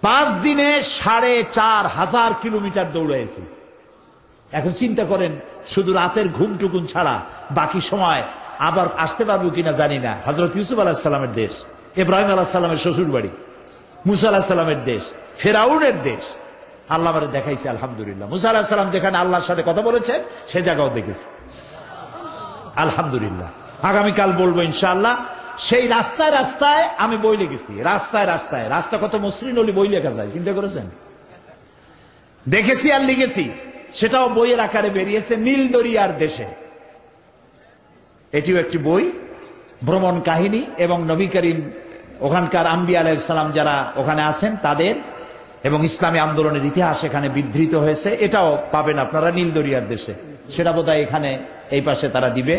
5 দিনে 4,500 কিলোমিটার দৌড়াইছি। এখন চিন্তা করেন, শুধু রাতের ঘুমটুকুন ছাড়া বাকি সময় আবার আসতে পারবো কিনা জানি না। হযরত ইউসুফ আলাইহিস সালামের দেশ, ইব্রাহিম আলাইহিস সালামের শ্বশুর বাড়ি, মুসা আলাইহিস সালামের দেশ, ফেরাউনের দেশ, আল্লাহ আমাদের দেখাইছে আলহামদুলিল্লাহ। মুসা আলাইহিস সালাম যেখানে আল্লাহর সাথে কথা বলেছেন সে জায়গাও দেখেছি আলহামদুলিল্লাহ। আগামীকাল বলবো ইনশাআল্লাহ। সেই রাস্তায় রাস্তায় আমি বই লিখেছি, রাস্তায় রাস্তায়। রাস্তা কত মসৃণ হলে বই লেখা যায়, চিন্তা করেছেন? দেখেছি আর লিখেছি, সেটাও বইয়ের আকারে বেরিয়েছে, নীল দরিয়ার দেশে। এটিও একটি বই, ভ্রমণ কাহিনী এবং নবী করিম, ওখানকার আম্বিয়া আলাইহিস সালাম যারা ওখানে আছেন তাদের, এবং ইসলামী আন্দোলনের ইতিহাস এখানে বিধৃত হয়েছে। এটাও পাবেন আপনারা নীল দরিয়ার দেশে। সেটা বোধহয় এখানে এই পাশে তারা দিবে,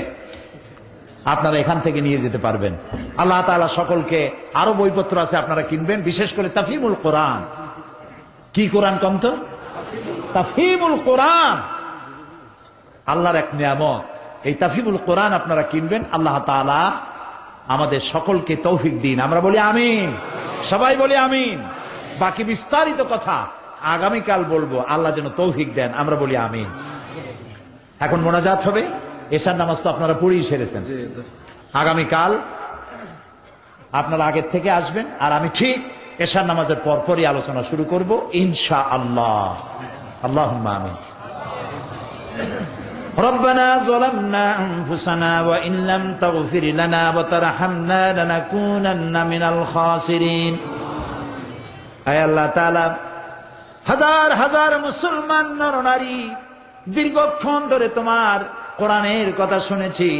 আপনারা এখান থেকে নিয়ে যেতে পারবেন। আল্লাহ তাআলা সকলকে, আরো বইপত্র আছে আপনারা কিনবেন, বিশেষ করে তাফহিমুল কোরআন। কি কোরআন কম তো? তাফহিমুল কোরআন আল্লাহর এক নিয়ামত। এই তাফহিমুল কোরআন আপনারা কিনবেন। আল্লাহ তাআলা আমাদের সকলকে তৌফিক দিন। আমরা বলি আমিন, সবাই বলি আমিন। বাকি বিস্তারিত কথা আগামীকাল বলবো, আল্লাহ যেন তৌফিক দেন, আমরা বলি আমিন। এখন মোনাজাত হবে। এশার নামাজ তো আপনারা পড়েই সেরেছেন। আগামীকাল আপনারা আগের থেকে আসবেন, আর আমি ঠিক এশার নামাজের পরপরই আলোচনা শুরু করব ইনশাআল্লাহ। আল্লাহুম্মা আমিন। ربنا ظلمنا أنفسنا وإن لم تغفر لنا وترحمنا لنكونن من الخاسرين। আয় আল্লাহ তাআলা, হাজার হাজার মুসলমান নরনারী দীর্ঘক্ষণ ধরে তোমার কোরআনের কথা শুনেছি।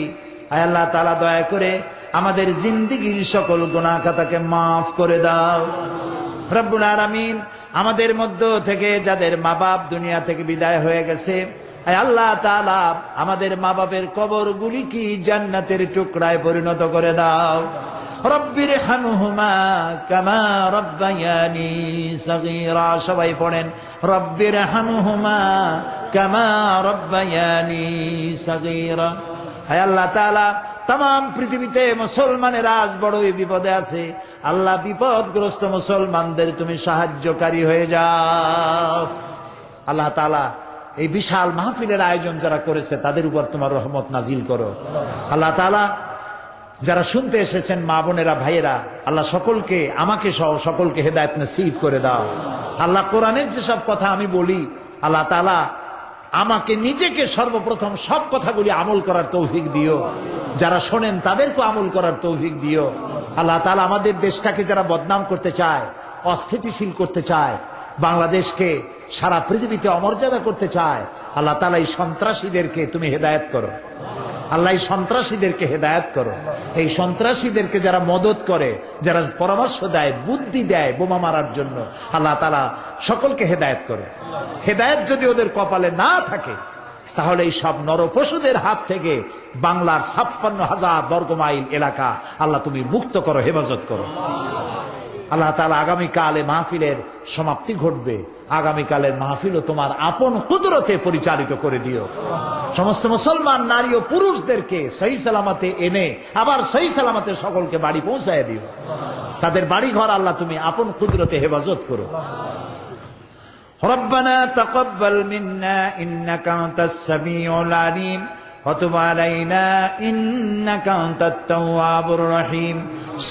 আয় আল্লাহ তাআলা, দয়া করে আমাদের জিন্দেগীর সকল গুনাহ খাতাকে মাফ করে দাও রব্বুল আলামিন। আমাদের মধ্য থেকে যাদের মা বাপ দুনিয়া থেকে বিদায় হয়ে গেছে, আয় আল্লাহ তাআলা আমাদের মা বাপের কবরগুলি কি জান্নাতের টুকরায় পরিণত করে দাও। রব্বির হামহুমা কামা রব্বায়ানি সগীরা, সবাই পড়েন রব্বির হামহুমা কামা রব্বায়ানি সগীরা। হায় আল্লাহ তাআলা, তাম পৃথিবীতে মুসলমানের আজ বড়ই বিপদে আছে। আল্লাহ বিপদগ্রস্ত মুসলমানদের তুমি সাহায্যকারী হয়ে যাও। আল্লাহ তাআলা এই বিশাল মাহফিলের আয়োজন যারা করেছে তাদের উপর তোমার রহমত নাজিল করো। আল্লাহ তাআলা যারা শুনতে এসেছেন মা বোনেরা ভাইয়েরা, আল্লাহ সকলকে, আমাকে সহ সকলকে হেদায়েত নসিব করে দাও। আল্লাহ কোরআনের যেসব কথা আমি বলি, আল্লাহ তাআলা আমাকে নিজেকে সর্বপ্রথম সব কথাগুলি আমল করার তৌফিক দিও। যারা শোনেন তাদেরকে আমল করার তৌফিক দিও। আল্লাহ তাআলা আমাদের দেশটাকে যারা বদনাম করতে চায়, অস্থিতিশীল করতে চায়, বাংলাদেশকে সারা পৃথিবীতে অমর্যাদা করতে চায়, আল্লাহ তাআলা এই সন্ত্রাসীদেরকে তুমি হেদায়েত করো। আল্লাহ এই সন্ত্রাসীদেরকে হেদায়েত করো। এই সন্ত্রাসীদেরকে যারা মদত করে, যারা পরামর্শ দেয়, বুদ্ধি দেয় বোমা মারার জন্য, আল্লাহ তাআলা সকলকে হেদায়েত করো। হেদায়েত যদি ওদের কপালে না থাকে তাহলে এই সব নরপশুদের হাত থেকে বাংলার 56,000 বর্গমাইল এলাকা আল্লাহ তুমি মুক্ত করো, হেফাজত করো। আল্লাহ তাআলা আগামীকালে মাহফিলের সমাপ্তি ঘটবে। আগামীকালের মাহফিলও তোমার আপন কুদরতে পরিচালিত করে দিও। সমস্ত মুসলমান নারী ও পুরুষদেরকে সহি সালামতে এনে আবার সহি সালামতে সকলকে বাড়ি পৌঁছায় দিও। তাদের বাড়ি ঘর আল্লাহ তুমি আপন কুদরতে হেফাজত করো। ربنا تقبل منا إنك أنت السميع العليم وتب علينا إنك أنت التواب الرحيم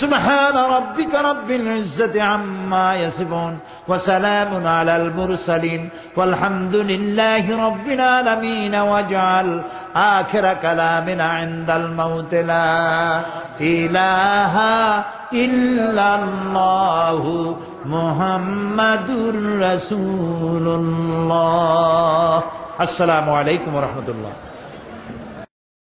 سبحان ربك رب العزة عما يصفون وسلام على المرسلين والحمد لله رب العالمين واجعل آخر كلامنا عند الموت لا إله إلا الله محمد رسول الله السلام عليكم ورحمة الله